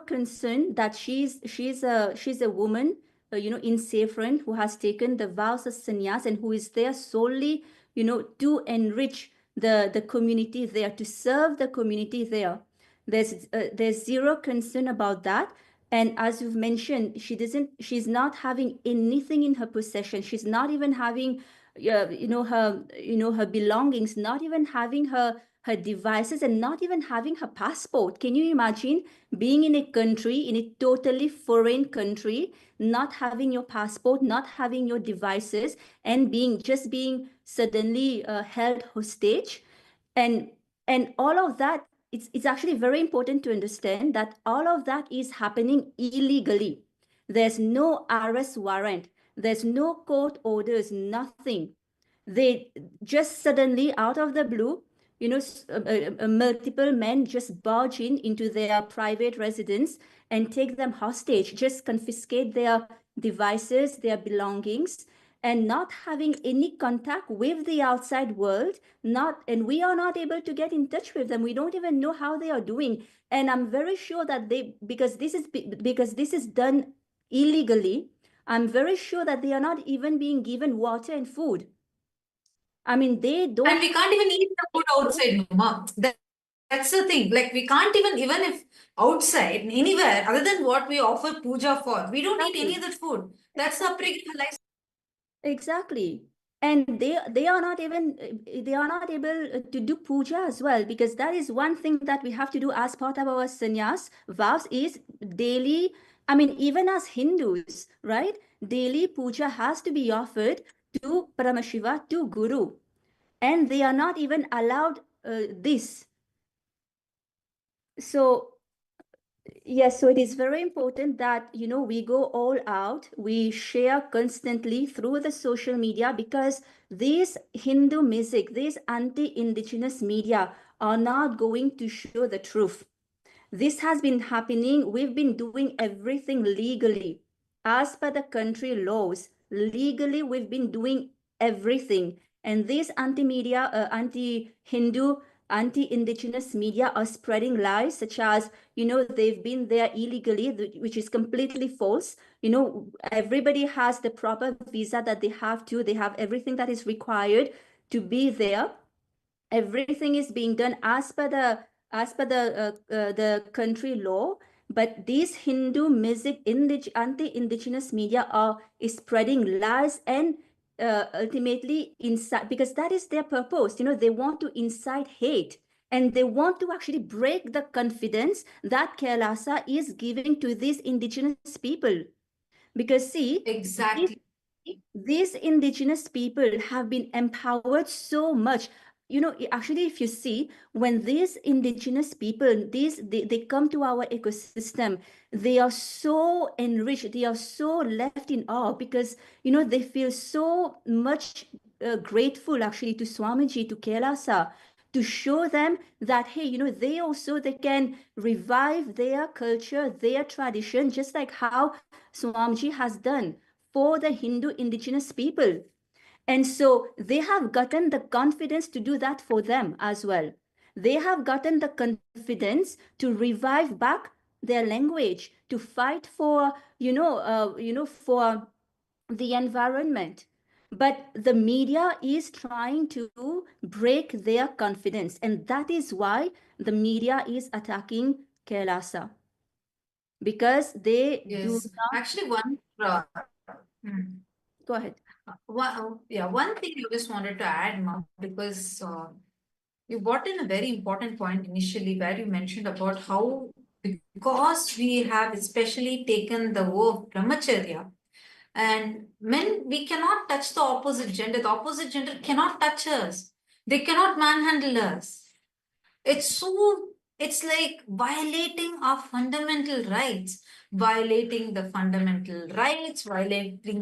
concern that she's a woman, in saffron, who has taken the vows of sannyas, and who is there solely, to enrich the community there, to serve the community there. There's zero concern about that. And as you've mentioned, she's not having anything in her possession. She's not even having her belongings, not even having her devices, and not even having her passport. Can you imagine being in a country, in a totally foreign country, not having your passport, not having your devices, and being suddenly held hostage? And all of that, it's actually very important to understand that all of that is happening illegally. There's no arrest warrant, there's no court orders, nothing. They just suddenly, out of the blue, multiple men just barge into their private residence and take them hostage, just confiscate their devices, their belongings, and not having any contact with the outside world. And we are not able to get in touch with them. We don't even know how they are doing. And I'm very sure that because this is done illegally, I'm very sure that they are not even being given water and food. I mean, they don't. And we can't even eat the food outside, Mama. That's the thing. Like, we can't even if outside, anywhere, other than what we offer puja for, we don't eat any of that food. That's the upbringing life. Exactly. And they are not able to do puja as well, because that is one thing that we have to do as part of our sannyas vows, is daily. I mean, even as Hindus, right? Daily puja has to be offered to Paramashiva, to Guru. And they are not even allowed this. So yes, so it is very important that, we go all out, we share constantly through the social media, because these Hindu music, these anti-indigenous media are not going to show the truth. This has been happening. We've been doing everything legally. As per the country laws, legally, we've been doing everything. And these anti-media, anti-Hindu, anti-indigenous media are spreading lies, such as, they've been there illegally, which is completely false. Everybody has the proper visa that they have to. They have everything that is required to be there. Everything is being done as per the country law. But these Hindu music, anti-indigenous media is spreading lies and ultimately incite, because that is their purpose. They want to incite hate, and they want to actually break the confidence that KAILASA is giving to these indigenous people. Because see, Exactly. these indigenous people have been empowered so much. Actually, if you see, when these indigenous people, they come to our ecosystem, they are so enriched, they are so left in awe, because they feel so much grateful actually to Swamiji, to KAILASA, to show them that, hey, they can revive their culture, their tradition, just like how Swamiji has done for the Hindu indigenous people. And so they have gotten the confidence to do that for them as well. They have gotten the confidence to revive back their language, to fight for, for the environment. But the media is trying to break their confidence. And that is why the media is attacking KAILASA. Because they do Yes. not. Actually, Go ahead. one thing I just wanted to add, Mom, because you brought in a very important point initially, where you mentioned about how, because we have especially taken the vow of brahmacharya, and men, we cannot touch the opposite gender. The opposite gender cannot touch us. They cannot manhandle us. It's like violating our fundamental rights, violating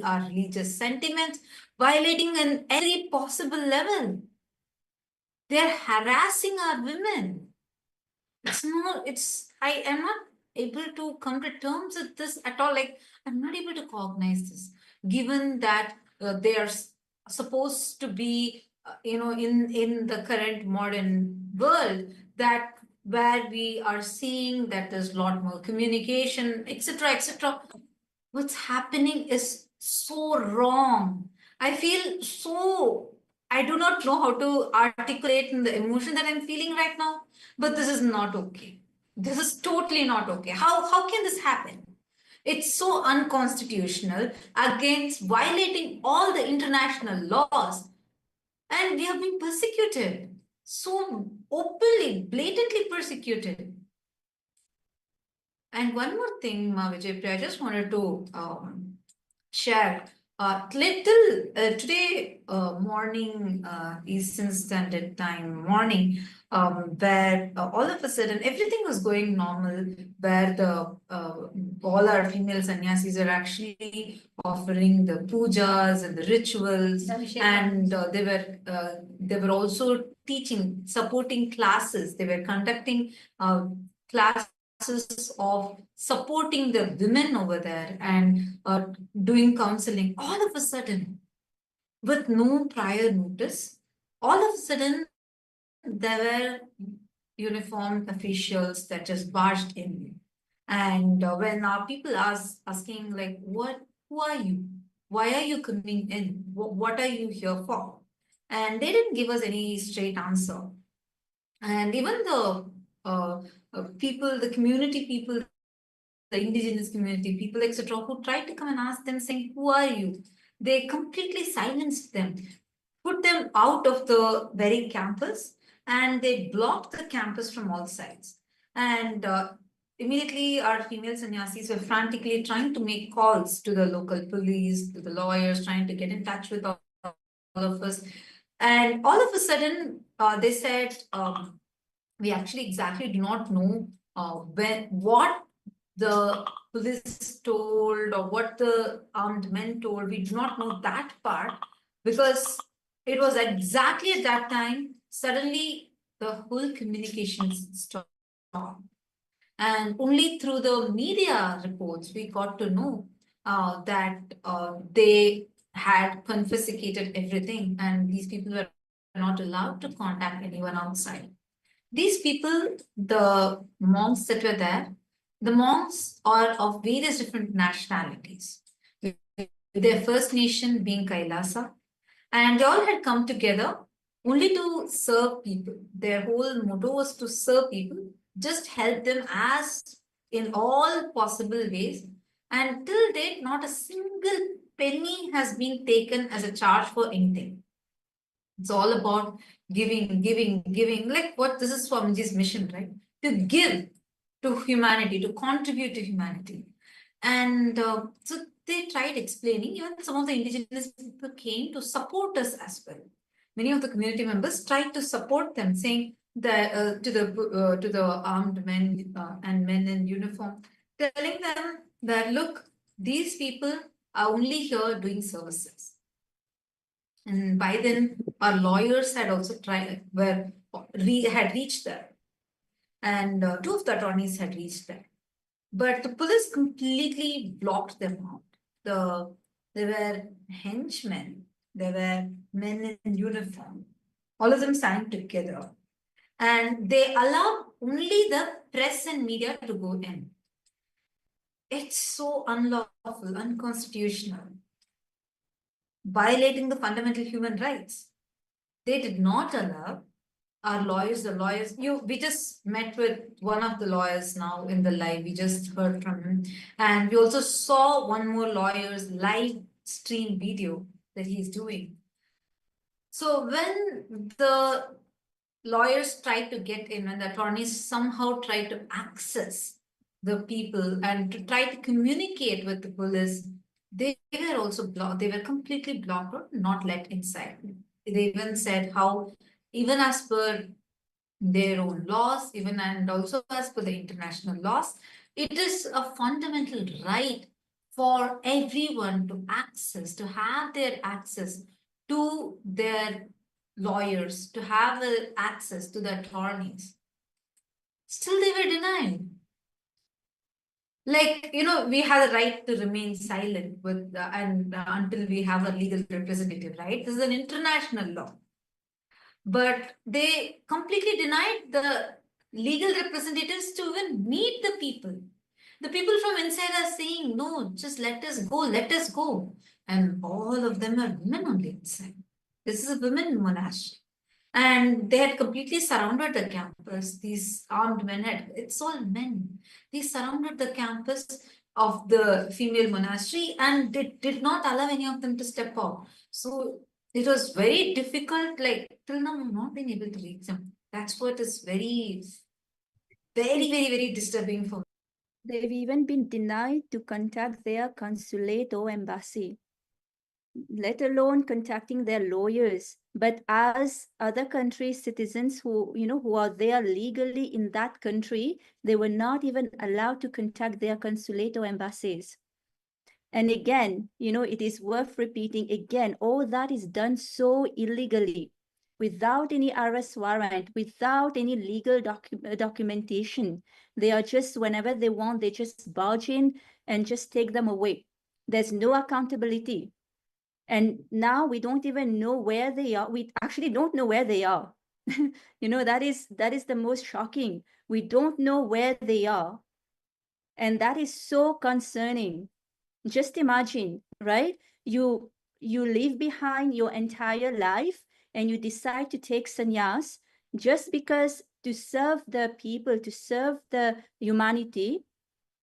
our religious sentiments, violating in every possible level. They're harassing our women. I am not able to come to terms with this at all. Like, I'm not able to cognize this, given that they are supposed to be, in the current modern world, that where we are seeing that there's a lot more communication, etc., etc. What's happening is so wrong. I do not know how to articulate the emotion that I'm feeling right now, but this is not okay. This is totally not okay. How can this happen? It's so unconstitutional, against violating all the international laws. And we have been persecuted, so openly, blatantly persecuted. And one more thing, Vijay, I just wanted to share. Little today morning, Eastern Standard Time morning, where all of a sudden everything was going normal, where the all our female sannyasis are actually offering the pujas and the rituals, and they were also teaching, supporting classes. They were conducting classes of supporting the women over there and doing counseling. All of a sudden, with no prior notice, all of a sudden there were uniformed officials that just barged in. And when our people asking like, who are you? Why are you coming in? What are you here for? And they didn't give us any straight answer. And even the people, the community people, the indigenous community people, etc., who tried to come and ask them, saying, who are you? They completely silenced them, put them out of the very campus, and they blocked the campus from all sides. And immediately our female sannyasis were frantically trying to make calls to the local police, to the lawyers, trying to get in touch with all of us. And all of a sudden, they said, we actually exactly do not know what the police told or what the armed men told. We do not know that part, because it was exactly at that time, suddenly the whole communications stopped. And only through the media reports we got to know that they had confiscated everything, and these people were not allowed to contact anyone outside. These people, the monks that were there, the monks are of various different nationalities, their first nation being Kailasa, and they all had come together only to serve people. Their whole motto was to serve people, just help them as in all possible ways. And till date, not a single penny has been taken as a charge for anything. It's all about giving, giving, giving, like what this is Swamiji's mission, right? To give to humanity, to contribute to humanity. And so they tried explaining, even some of the indigenous people came to support us as well. Many of the community members tried to support them, saying that to the armed men and men in uniform, telling them that, look, these people are only here doing services. And by then, our lawyers had also had reached there, and two of the attorneys had reached there, but the police completely blocked them out. There were henchmen, there were men in uniform, all of them signed together, and they allowed only the press and media to go in. It's so unlawful, unconstitutional, violating the fundamental human rights. They did not allow our lawyers, we just met with one of the lawyers now in the live, we just heard from him. And we also saw one more lawyer's live stream video that he's doing. So when the lawyers tried to get in, and the attorneys somehow tried to access the people and to try to communicate with the police, they were also blocked. They were completely blocked or not let inside. They even said how, even as per their own laws, even and also as per the international laws, it is a fundamental right for everyone to access, to have their access to their lawyers, to have access to the attorneys. Still they were denied. Like, we have the right to remain silent with until we have a legal representative, right? This is an international law. But they completely denied the legal representatives to even meet the people. The people from inside are saying, no, just let us go, let us go. And all of them are women on the inside. This is a women monastery. And they had completely surrounded the campus. These armed men it's all men. They surrounded the campus of the female monastery, and they did not allow any of them to step out. So it was very difficult, like till now I've not been able to reach them. That's what is very, very disturbing for me. They've even been denied to contact their consulate or embassy, let alone contacting their lawyers. But as other countries' citizens who are there legally in that country, they were not even allowed to contact their consulate or embassies. And again, it is worth repeating again, all that is done so illegally, without any arrest warrant, without any legal documentation. They are just, whenever they want, they just barge in and just take them away. There's no accountability. And now we don't even know where they are. We actually don't know where they are. That is the most shocking. We don't know where they are. And that is so concerning. Just imagine, right? You leave behind your entire life and you decide to take sannyas just because to serve the people, to serve the humanity.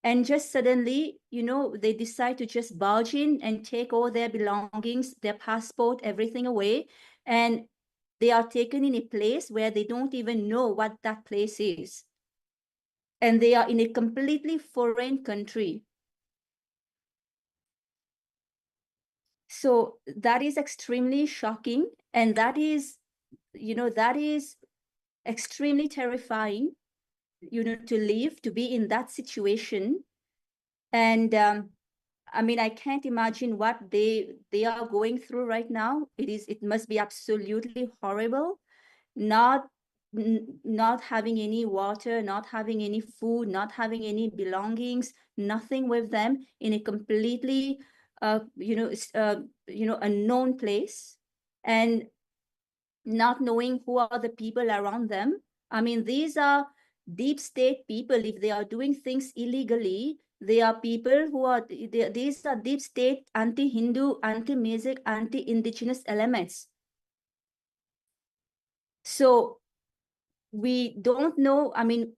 And just suddenly, they decide to just barge in and take all their belongings, their passport, everything away. And they are taken in a place where they don't even know what that place is. And they are in a completely foreign country. So that is extremely shocking. And that is extremely terrifying, to live, to be in that situation. And I mean, I can't imagine what they are going through right now. It must be absolutely horrible, not having any water, not having any food, not having any belongings, nothing with them, in a completely unknown place, and not knowing who are the people around them. I mean, these are deep state people. If they are doing things illegally, they are people who are, these are deep state anti-Hindu, anti-Mesic, anti-Indigenous elements. So we don't know, I mean,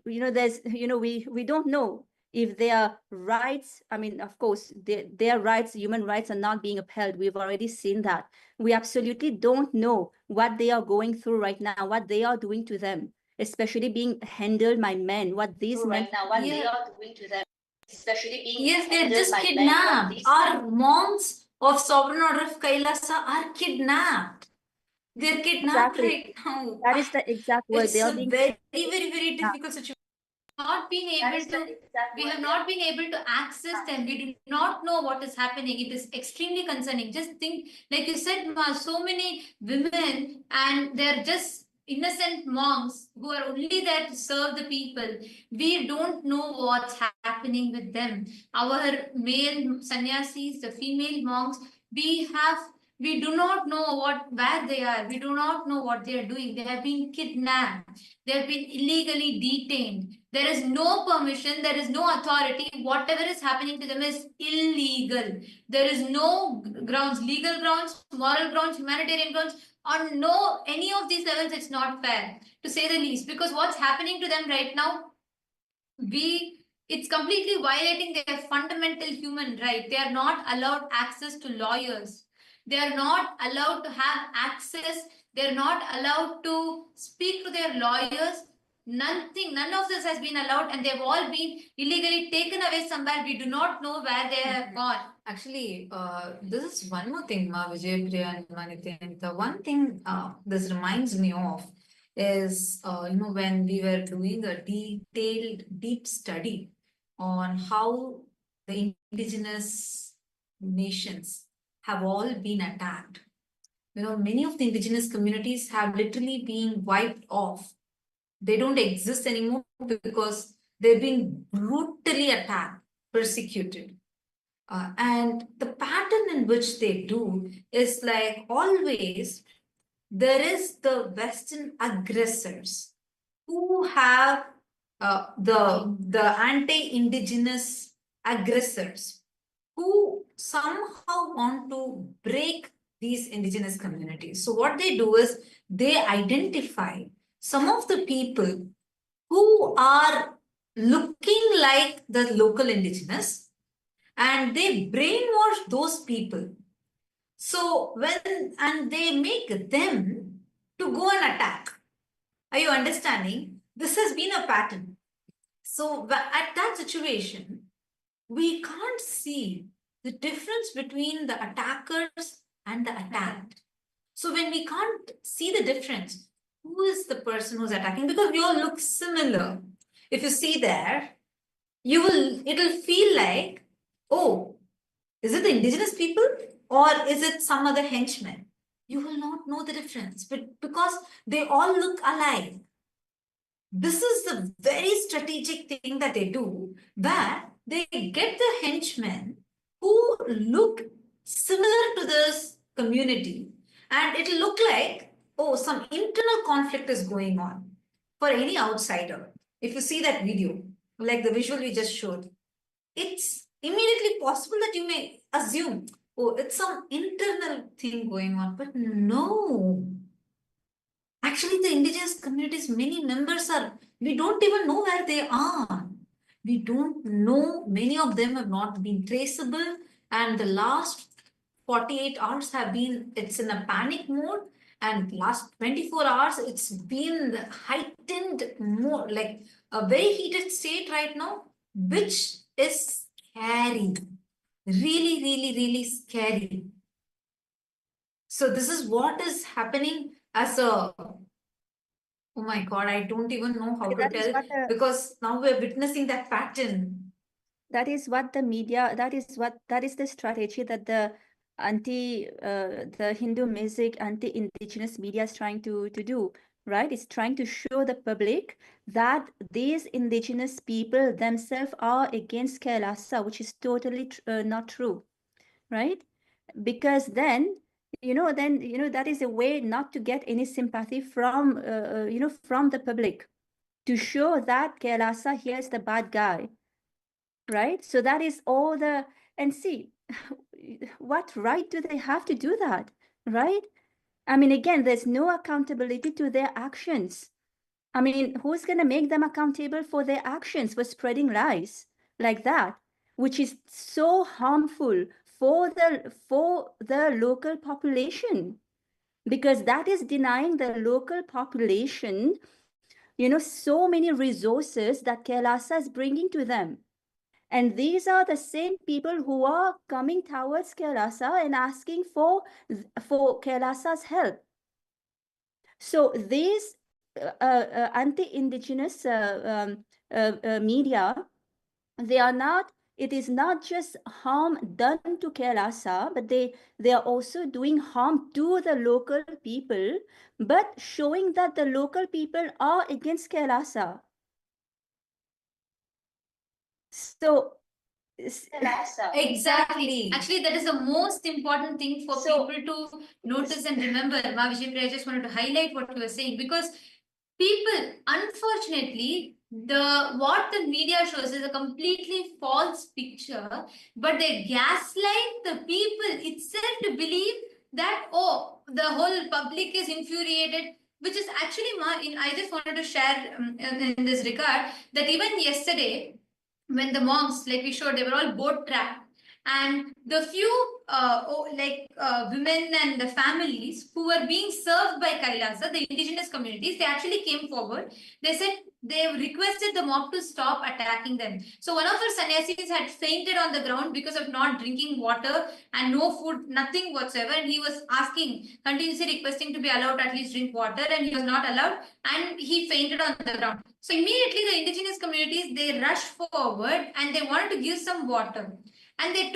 there's, we don't know if their rights, I mean, of course, their rights, human rights are not being upheld. We've already seen that. We absolutely don't know what they are going through right now, what they are doing to them, especially being handled by men, what these men now, what they are doing to them, especially being they're just kidnapped. Our monks of Sovereign Order of Kailasa are kidnapped. They're kidnapped right now. That is the exact word. It's They are a being very difficult situation. We have not been able to access them. We do not know what is happening. It is extremely concerning. Just think, like you said, Ma, so many women, and they're just innocent monks who are only there to serve the people. We don't know what's happening with them. Our male sannyasis, the female monks, we do not know where they are. We do not know what they are doing. They have been kidnapped. They have been illegally detained. There is no permission. There is no authority. Whatever is happening to them is illegal. There is no grounds, legal grounds, moral grounds, humanitarian grounds. On any of these levels, it's not fair, to say the least. Because what's happening to them right now, it's completely violating their fundamental human right. They are not allowed access to lawyers. They are not allowed to have access. They're not allowed to speak to their lawyers. None of this has been allowed, and they've all been illegally taken away somewhere. We do not know where they have gone. Actually, this is one more thing, Ma Vijaypriya and Nithyananda. The one thing this reminds me of is, when we were doing a detailed, deep study on how the indigenous nations have all been attacked. Many of the indigenous communities have literally been wiped off. They don't exist anymore because they've been brutally attacked, persecuted. And the pattern in which they do is like always, there is the Western aggressors who have the anti-indigenous aggressors who somehow want to break these indigenous communities. So what they do is they identify some of the people who are looking like the local indigenous, and they brainwash those people. So and they make them to go and attack. Are you understanding? This has been a pattern. So at that situation, we can't see the difference between the attackers and the attacked. So when we can't see the difference, who is the person who's attacking? Because we all look similar. If you see there, it'll feel like, oh, is it the indigenous people or is it some other henchman? You will not know the difference, but because they all look alike. This is the very strategic thing that they do, where they get the henchmen who look similar to this community, and it'll look like, oh, some internal conflict is going on for any outsider. If you see that video, like the visual we just showed, it's immediately possible that you may assume, oh, it's some internal thing going on, but no. Actually, the indigenous communities, many members we don't even know where they are. We don't know, many of them have not been traceable, and the last 48 hours it's in a panic mode, and last 24 hours, it's been heightened more, like a very heated state right now, which is scary. Really, really, really scary. So this is what is happening as a, oh my God, I don't even know how to That is tell, what because now we're witnessing that pattern. that is what the media, that is the strategy that the the Hindu music, anti-indigenous media is trying to do, right? It's trying to show the public that these indigenous people themselves are against Kailasa, which is totally not true, right? Because then that is a way not to get any sympathy from from the public, to show that Kailasa here is the bad guy, right? So that is all and see, what right do they have to do that, right? I mean, again, there's no accountability to their actions. I mean, who's going to make them accountable for their actions, for spreading lies like that, which is so harmful for the local population, because that is denying the local population, so many resources that Kailasa is bringing to them. And these are the same people who are coming towards Kailasa and asking for Kailasa's help. So these anti-indigenous media, it is not just harm done to Kailasa, but they are also doing harm to the local people, but showing that the local people are against Kailasa. So Exactly. Actually, that is the most important thing for people to notice and remember. I just wanted to highlight what you were saying, because people, unfortunately, what the media shows is a completely false picture, but they gaslight the people itself to believe that, oh, the whole public is infuriated, which is actually, I just wanted to share in this regard, that even yesterday, when the monks, like we showed, they were all boat trapped, and the few women and the families who were being served by Kailasa, the indigenous communities, they actually came forward. They said they requested the mob to stop attacking them. So one of our sannyasis had fainted on the ground because of not drinking water and no food, nothing whatsoever, and he was asking, continuously requesting to be allowed to at least drink water, and he was not allowed, and he fainted on the ground. So immediately the indigenous communities, they rushed forward and they wanted to give some water. And they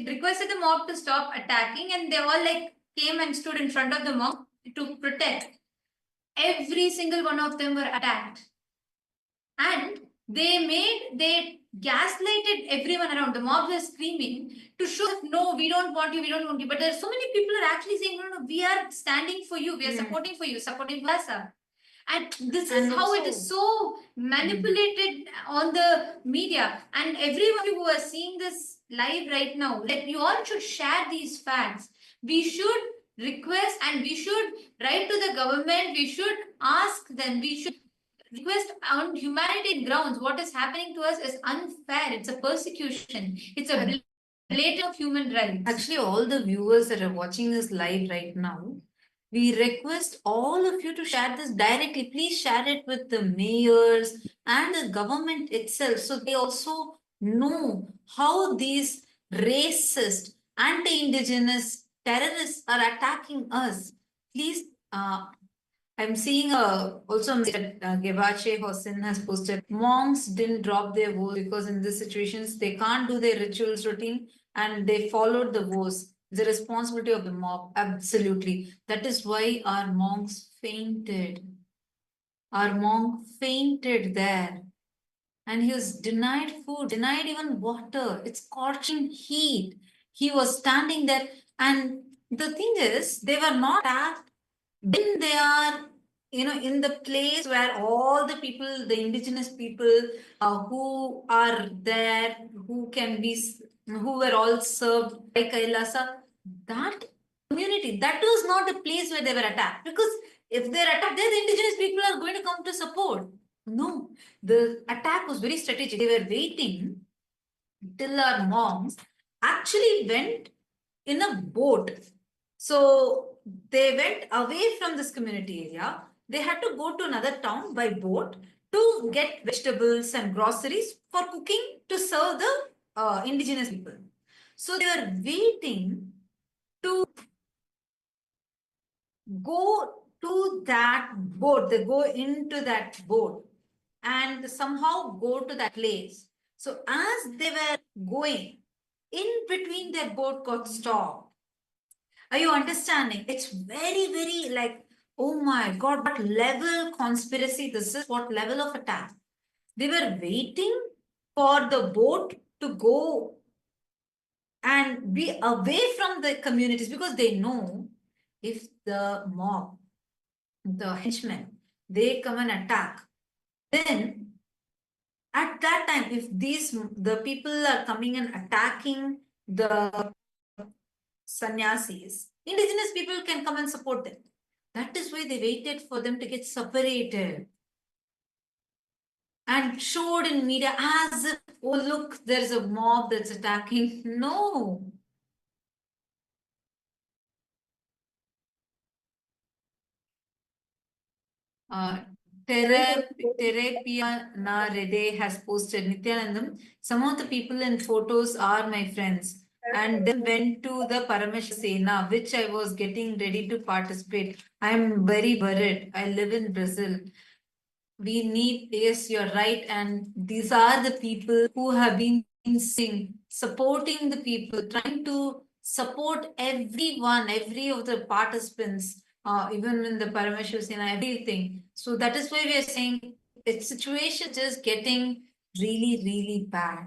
requested the mob to stop attacking, and they all came and stood in front of the mob to protect. Every single one of them were attacked. And they gaslighted everyone around. The mob was screaming to show, no, we don't want you, we don't want you. But there's so many people are actually saying, no, we are standing for you, we are supporting for you, supporting Lhasa. And this is how it is so manipulated on the media. And everyone who are seeing this live right now, you all should share these facts. We should request and we should write to the government. We should ask them. We should request on humanitarian grounds. What is happening to us is unfair. It's a persecution. It's a blatant of human rights. Actually, all the viewers that are watching this live right now, we request all of you to share this directly. Please share it with the mayors and the government itself, so they also know how these racist, anti-indigenous terrorists are attacking us. Please, I'm seeing also that Gevache Hossein has posted, monks didn't drop their vows because in these situations they can't do their rituals routine and they followed the vows. The responsibility of the mob, absolutely. That is why our monks fainted. Our monk fainted there. And he was denied food, denied even water. It's scorching heat. He was standing there. And the thing is, they were not attacked when they are, in the place where all the people, the indigenous people who are there, who were all served by Kailasa, that community, that was not the place where they were attacked. Because if they're attacked there, the indigenous people are going to come to support. No, the attack was very strategic. They were waiting till our monks actually went in a boat. So they went away from this community area. They had to go to another town by boat to get vegetables and groceries for cooking to serve the indigenous people. So they were waiting to go to that boat. They go into that boat and somehow go to that place. So as they were going, in between their boat got stopped. Are you understanding? It's very, very like, oh my God, what level conspiracy this is, what level of attack. They were waiting for the boat to go and be away from the communities because they know if the mob, the henchmen, they come and attack, then at that time, if the people are coming and attacking the sannyasis, indigenous people can come and support them. That is why they waited for them to get separated and showed in media as if, oh, look, there's a mob that's attacking. No. Terapia Na Rede has posted, Nithyanandam, some of the people in photos are my friends and then went to the Paramashivoham, which I was getting ready to participate. I'm very worried. I live in Brazil. We need, yes, you're right. And these are the people who have been supporting the people, trying to support everyone, every of the participants, even in the Paramashivoham, everything. So that is why we are saying its situation just getting really, really bad.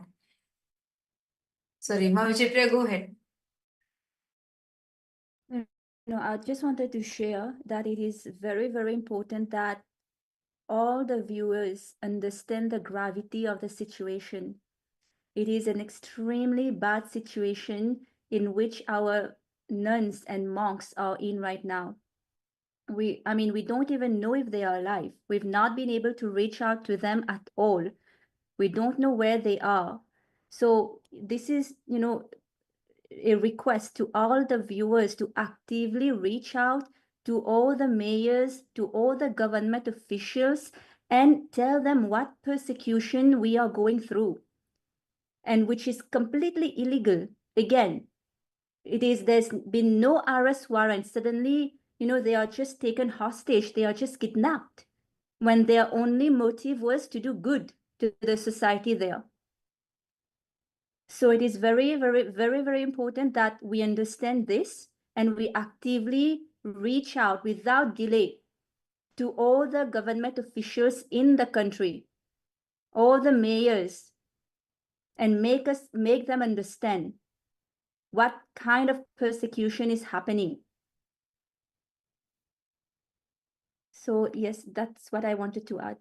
Sorry, Mahavichapriya, go ahead. No, I just wanted to share that it is very, very important that all the viewers understand the gravity of the situation. It is an extremely bad situation in which our nuns and monks are in right now. We don't even know if they are alive. We've not been able to reach out to them at all. We don't know where they are. So this is, a request to all the viewers to actively reach out to all the mayors, to all the government officials, and tell them what persecution we are going through, and which is completely illegal. Again, there's been no arrest warrant. Suddenly, they are just taken hostage. They are just kidnapped when their only motive was to do good to the society there. So it is very, very, very, very important that we understand this and we actively reach out without delay to all the government officials in the country, all the mayors, and make them understand what kind of persecution is happening. So yes, that's what I wanted to add.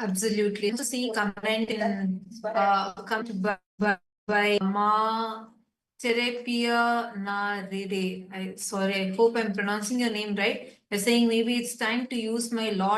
Absolutely. I'm also seeing comment in comment by Ma Terapia na Rede. Sorry, I hope I'm pronouncing your name right. You're saying maybe it's time to use my Lord